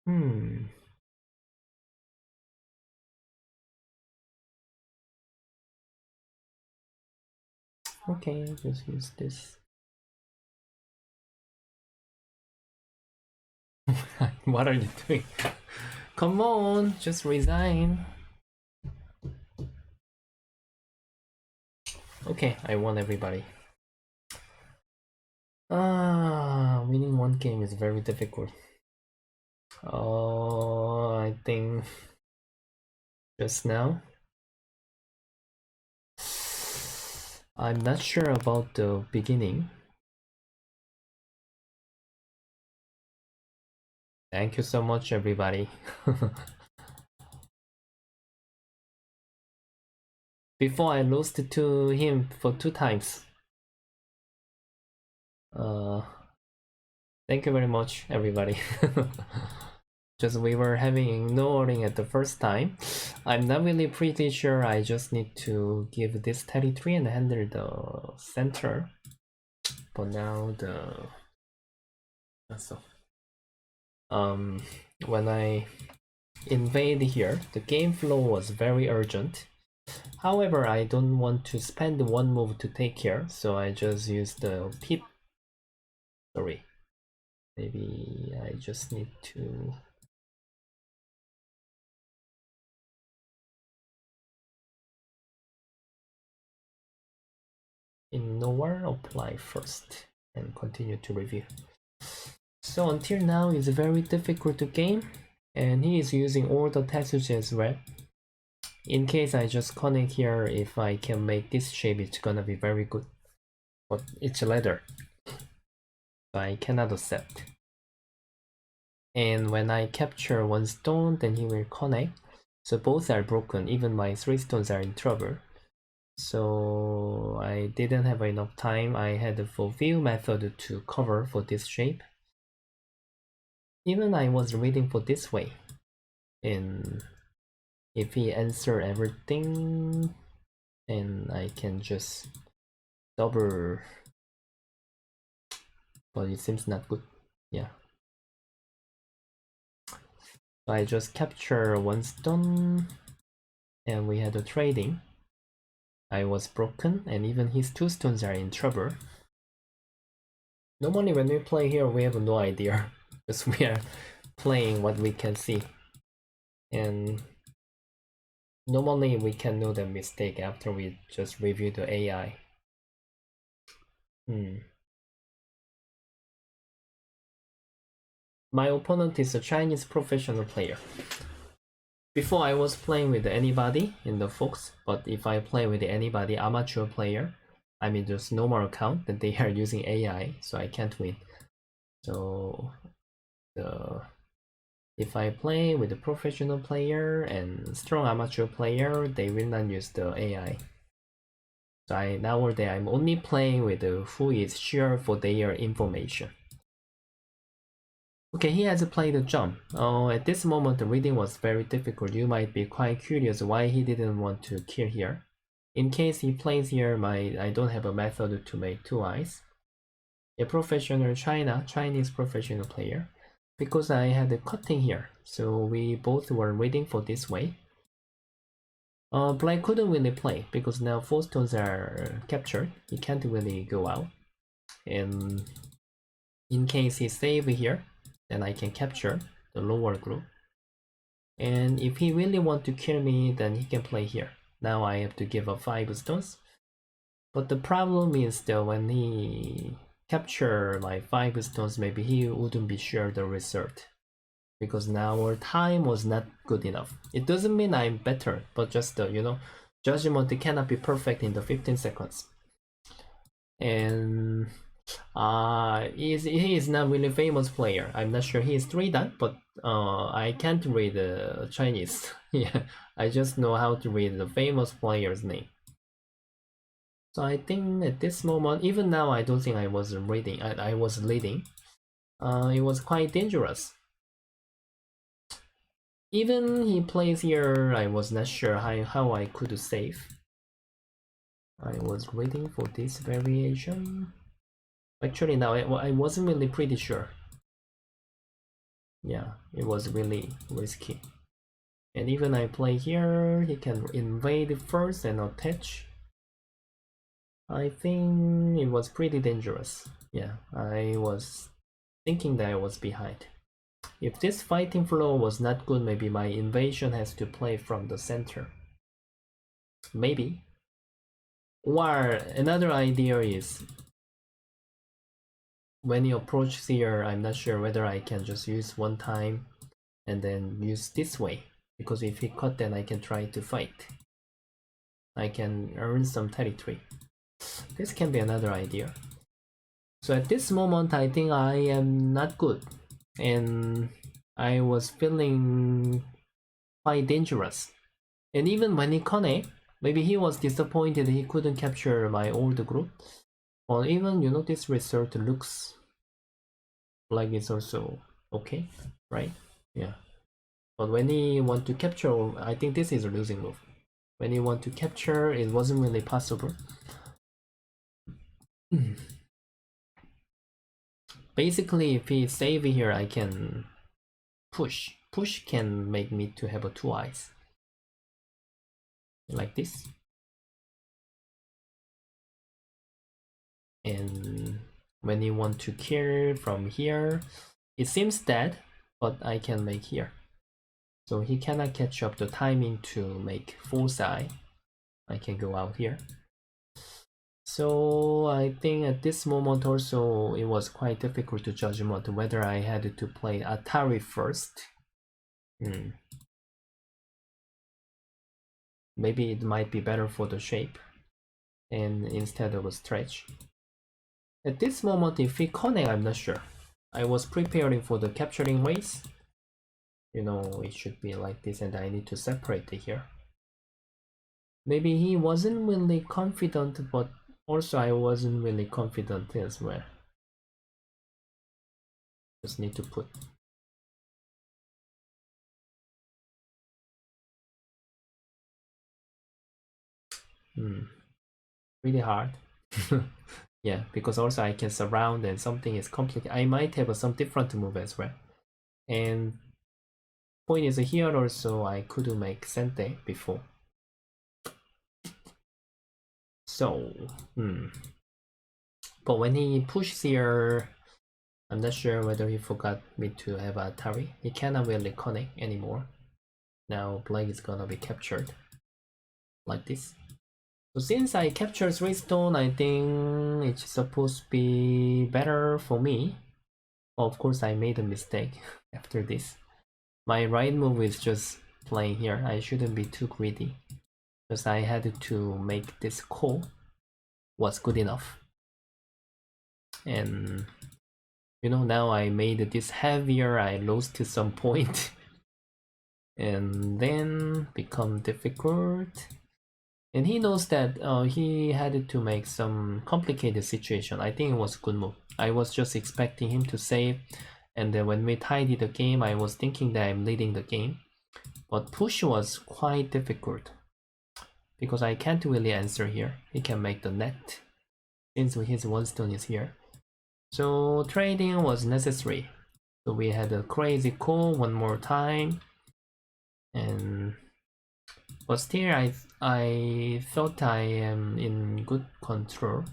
Hmm. Okay, just use this. What are you doing? Come on, just resign. Okay, I won everybody. Winning one game is very difficult. Oh, I think just now. I'm not sure about the beginning. Thank you so much, everybody. Before I lost to him for 2 times. Thank you very much, everybody. Just we were having ignoring at the first time. I'm not really pretty sure. I just need to give this 33 and handle the center. But now so when I invade here, the game flow was very urgent. However, I don't want to spend one move to take care, so I just use the pip. Sorry, maybe I just need to. In nowhere, apply first and continue to review. So until now, it's very difficult to game, and he is using all the textures as well. In case I just connect here, if I can make this shape, it's gonna be very good. But it's leather, so I cannot accept. And when I capture one stone, then he will connect. So both are broken, even my 3 stones are in trouble. So I didn't have enough time. I had the fulfill method to cover for this shape. Even I was reading for this way. And if he answer everything, and I can just double, but it seems not good. Yeah. So I just capture one stone, and we had a trading. I was broken, and even his 2 stones are in trouble. Normally when we play here, we have no idea, because we are playing what we can see. And normally we can know the mistake after we just review the AI. My opponent is a Chinese professional player. Before I was playing with anybody in the Fox, but if I play with anybody amateur player, I mean just normal account, then they are using AI, so I can't win. So if I play with a professional player and strong amateur player, they will not use the AI. So nowadays I'm only playing with who is sure for their information. Okay, he has played a jump. At this moment, the reading was very difficult. You might be quite curious why he didn't want to kill here. In case he plays here, I don't have a method to make 2 eyes. A professional Chinese professional player. Because I had a cutting here, so we both were waiting for this way. Black couldn't really play because now 4 stones are captured. He can't really go out. And in case he save here, then I can capture the lower group. And if he really want to kill me, then he can play here. Now I have to give up 5 stones. But the problem is that when he capture like 5 stones, maybe he wouldn't be sure the result. Because now our time was not good enough. It doesn't mean I'm better, but just judgment cannot be perfect in the 15 seconds. And he is not really famous player. I'm not sure he is 3-dan, but I can't read Chinese. Yeah, I just know how to read the famous player's name. So I think at this moment, even now, I don't think I was reading. I was leading. It was quite dangerous. Even he plays here, I was not sure how I could save. I was waiting for this variation. Actually, now I wasn't really pretty sure. Yeah, it was really risky. And even I play here, he can invade first and attach. I think it was pretty dangerous. Yeah, I was thinking that I was behind. If this fighting flow was not good, maybe my invasion has to play from the center. Maybe. Or another idea is when you approach here, I'm not sure whether I can just use one time and then use this way. Because if he cut, then I can try to fight. I can earn some territory. This can be another idea. So at this moment, I think I am not good. And I was feeling quite dangerous. And even when he connect, maybe he was disappointed he couldn't capture my old group. Or even, this result looks like it's also okay, right? Yeah. But when he want to capture, I think this is a losing move. When he want to capture, it wasn't really possible. Basically, if he save here, I can push. Push can make me to have a 2 eyes. Like this. And when you want to kill from here, it seems dead, but I can make here. So he cannot catch up the timing to make full eye. I can go out here. So I think at this moment also it was quite difficult to judge whether I had to play Atari first. Maybe it might be better for the shape and instead of a stretch. At this moment, if he connect, I'm not sure. I was preparing for the capturing race. It should be like this, and I need to separate it here. Maybe he wasn't really confident, but also I wasn't really confident as well. Just need to put. Really hard. Yeah, because also I can surround and something is complicated. I might have some different move as well. And point is here also I could make Sente before. So, but when he pushes here, I'm not sure whether he forgot me to have Atari. He cannot really connect anymore. Now black is gonna be captured like this. So since I captured 3 stone, I think it's supposed to be better for me. Of course, I made a mistake after this. My right move is just playing here. I shouldn't be too greedy, because I had to make this call was good enough. And you know, now I made this heavier, I lost to some point. And then become difficult. And he knows that he had to make some complicated situation. I think it was a good move. I was just expecting him to save, and then when we tied the game, I was thinking that I'm leading the game. But push was quite difficult, because I can't really answer here. He can make the net, since his 1 stone is here. So trading was necessary. So we had a crazy call one more time. And but still, I thought I am in good control.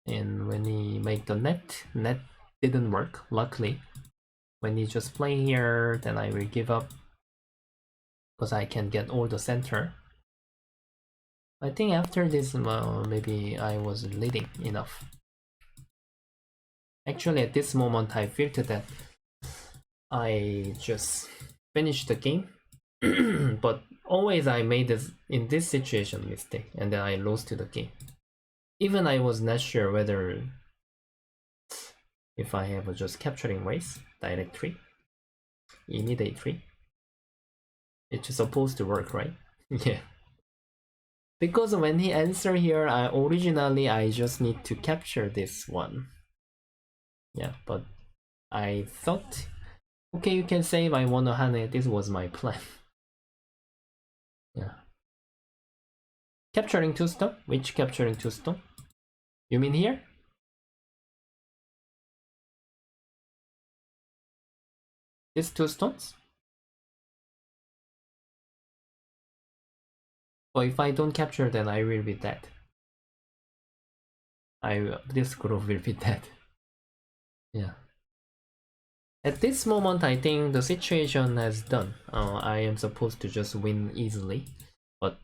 And when he made the net didn't work, luckily. When he just play here, then I will give up, because I can get all the center. I think after this, maybe I was leading enough. Actually, at this moment, I felt that I just finished the game. But always I made this in this situation mistake, and then I lost to the game. Even I was not sure whether if I have just capturing race, direct 3, immediate 3. It's supposed to work, right? Yeah. Because when he answer here, originally I just need to capture this one. Yeah, but I thought, okay, you can save, I wanna Hane, this was my plan. Yeah. Capturing 2 stone? Which capturing 2 stone? You mean here? These 2 stones? Or if I don't capture, then I will be dead. This group will be dead. Yeah. At this moment, I think the situation has done. I am supposed to just win easily, but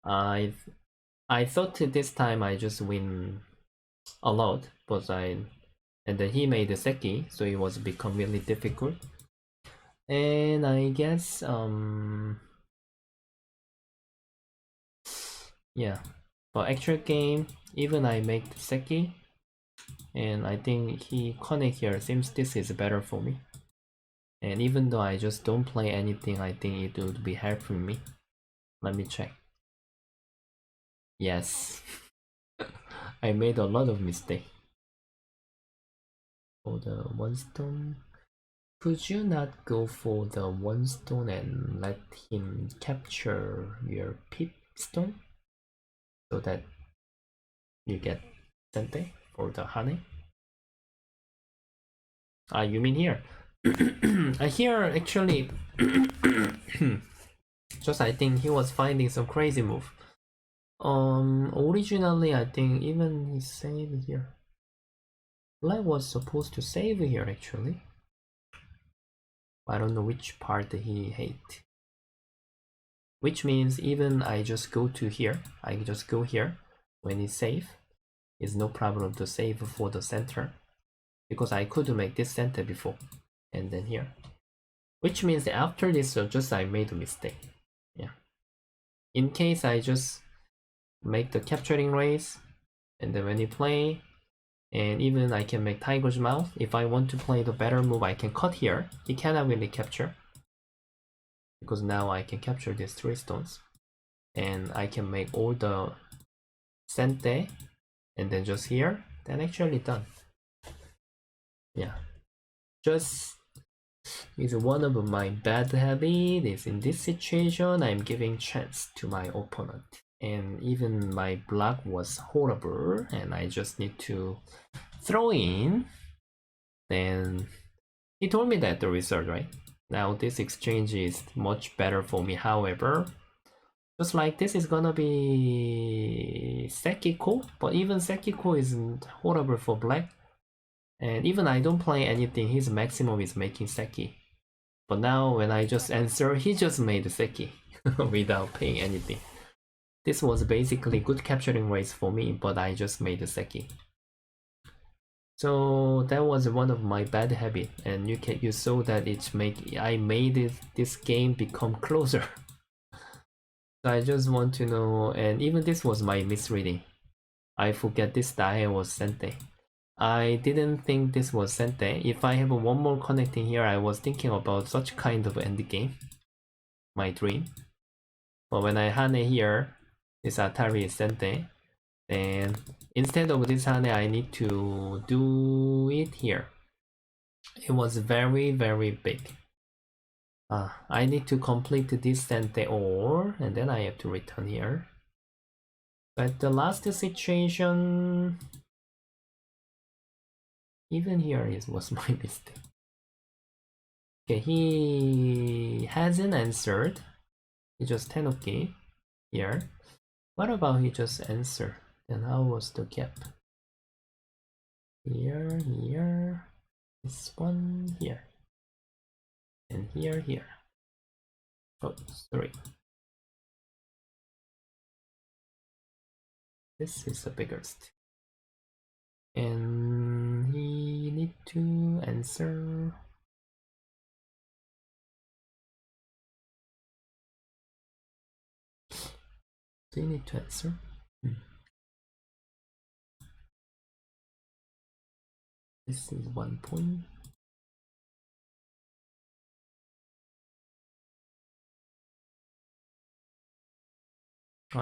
I thought this time I just win a lot, but and then he made a seki, so it was become really difficult. And I guess yeah, for actual game, even I make the seki, and I think he connect here seems this is better for me. And even though I just don't play anything, I think it would be helping me. Let me check. Yes. I made a lot of mistake. For the 1 stone, could you not go for the 1 stone and let him capture your pip stone, so that you get Sente for the Hane? Ah, you mean here? Here actually, just I think he was finding some crazy move. Originally I think even he saved here. Black was supposed to save here actually. I don't know which part he hate. Which means even I just go to here, I just go here when it's safe. It's no problem to save for the center, because I could make this center before and then here. Which means after this, just I made a mistake. Yeah. In case I just make the capturing race, and then when you play, and even I can make Tiger's Mouth. If I want to play the better move, I can cut here. He cannot really capture, because now I can capture these 3 stones. and I can make all the sente and then just here, then actually done. Yeah, just is one of my bad habits. Is in this situation I'm giving chance to my opponent, and even my block was horrible and I just need to throw in. Then he told me that the result, right? Now this exchange is much better for me. However, just like this is gonna be Sekiko, but even Sekiko isn't horrible for black. And even I don't play anything, his maximum is making Seki. But now when I just answer, he just made Seki without paying anything. This was basically good capturing race for me, but I just made Seki. So that was one of my bad habits, and you saw that I made this game become closer. So I just want to know, and even this was my misreading. I forget this die was Sente. I didn't think this was Sente. If I have one more connecting here, I was thinking about such kind of endgame. My dream. But when I Hane here, this Atari is Sente. Then instead of this Hane, I need to do it here. It was very, very big. I need to complete this Sente or, and then I have to return here. But the last situation, even here was my mistake. Okay, he hasn't answered. He just 10 okay here. What about he just answer? Then how was the gap? Here, here, this one here, and here, here. Oh, sorry. This is the biggest. And he need to answer. Do you need to answer? This is 1 point.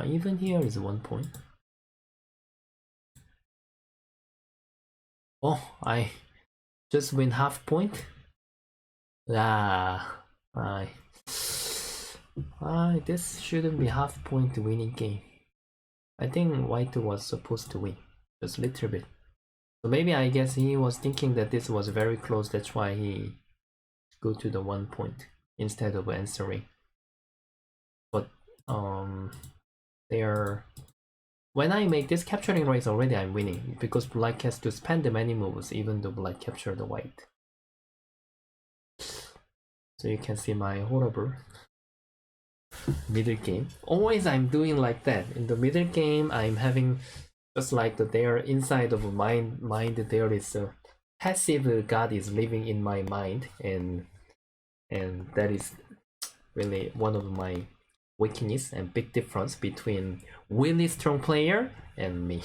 Even here is 1 point. Oh, I just win half point. This shouldn't be half point winning game. I think white was supposed to win, just a little bit. So maybe I guess he was thinking that this was very close. That's why he go to the 1 point instead of answering. But when I make this capturing race already, I'm winning because black has to spend many moves even though black capture the white. So you can see my horrible middle game. Always I'm doing like that. In the middle game, I'm having just like there inside of mind there is a passive god is living in my mind, and that is really one of my weakness and big difference between really strong player and me.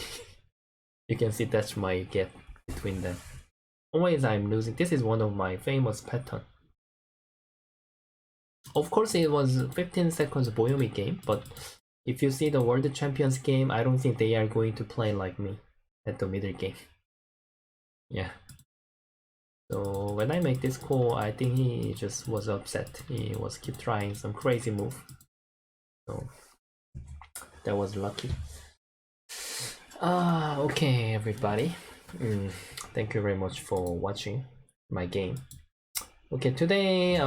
You can see that's my gap between them. Always I'm losing. This is one of my famous pattern. Of course it was 15 seconds Boyomi game, but if you see the World Champions game, I don't think they are going to play like me at the middle game. Yeah. So when I make this call, I think he just was upset. He was keep trying some crazy move. So that was lucky. Okay, everybody. Thank you very much for watching my game. Okay, today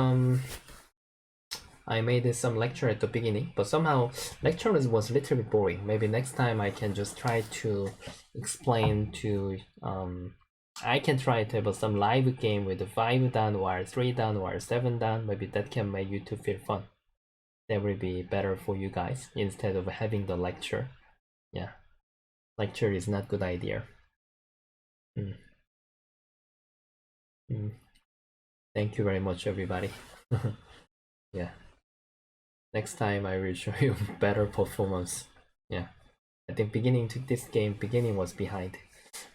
I made some lecture at the beginning, but somehow lecture was a little bit boring. Maybe next time I can just try to explain to I can try to have some live game with 5 down or 3 down or 7 down. Maybe that can make you to feel fun. That will be better for you guys instead of having the lecture. Yeah, lecture is not good idea. Thank you very much, everybody. Yeah. Next time I will show you better performance. Yeah. I think beginning was behind.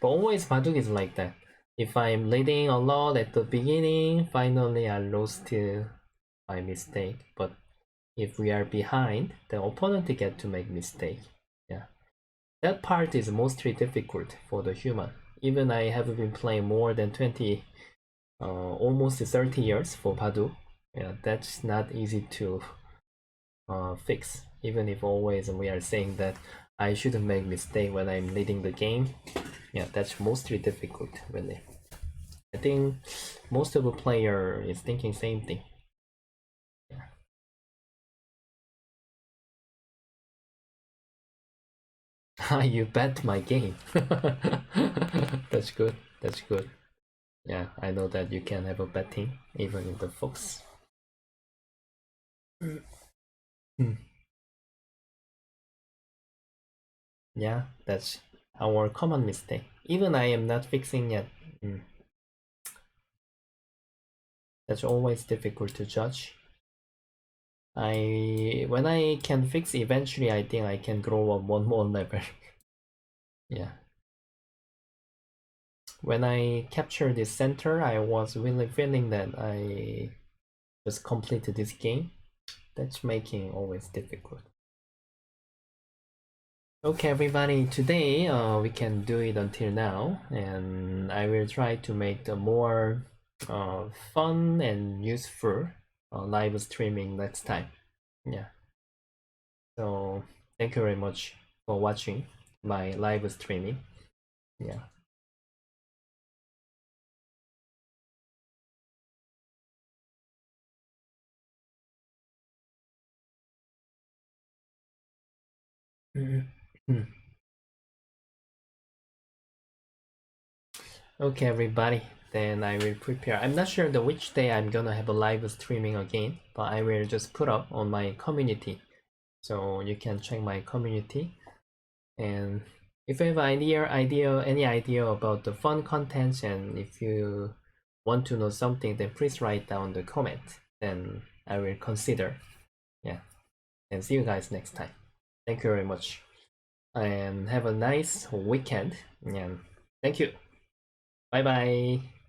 But always Baduk is like that. If I'm leading a lot at the beginning, finally I lost my mistake. But if we are behind, the opponent get to make mistake. Yeah, that part is mostly difficult for the human. Even I have been playing more than 20, almost 30 years for Badu. Yeah, that's not easy to fix. Even if always we are saying that I shouldn't make mistake when I'm leading the game. Yeah, that's mostly difficult, really. I think most of the player is thinking same thing. Yeah. You bet my game. That's good. That's good. Yeah, I know that you can have a betting even in the Fox. Hmm. Yeah, that's our common mistake. Even I am not fixing yet. Mm. That's always difficult to judge. When I can fix eventually, I think I can grow up one more level. Yeah. When I captured this center, I was really feeling that I just completed this game. That's making always difficult. Okay, everybody, today we can do it until now, and I will try to make the more fun and useful live streaming next time. Yeah. So thank you very much for watching my live streaming. Yeah. Okay, everybody. Then I will prepare. I'm not sure the which day I'm gonna have a live streaming again, but I will just put up on my community, so you can check my community. And if you have any idea about the fun contents, and if you want to know something, then please write down the comment. Then I will consider. Yeah. And see you guys next time. Thank you very much, and have a nice weekend. And thank you. Bye bye.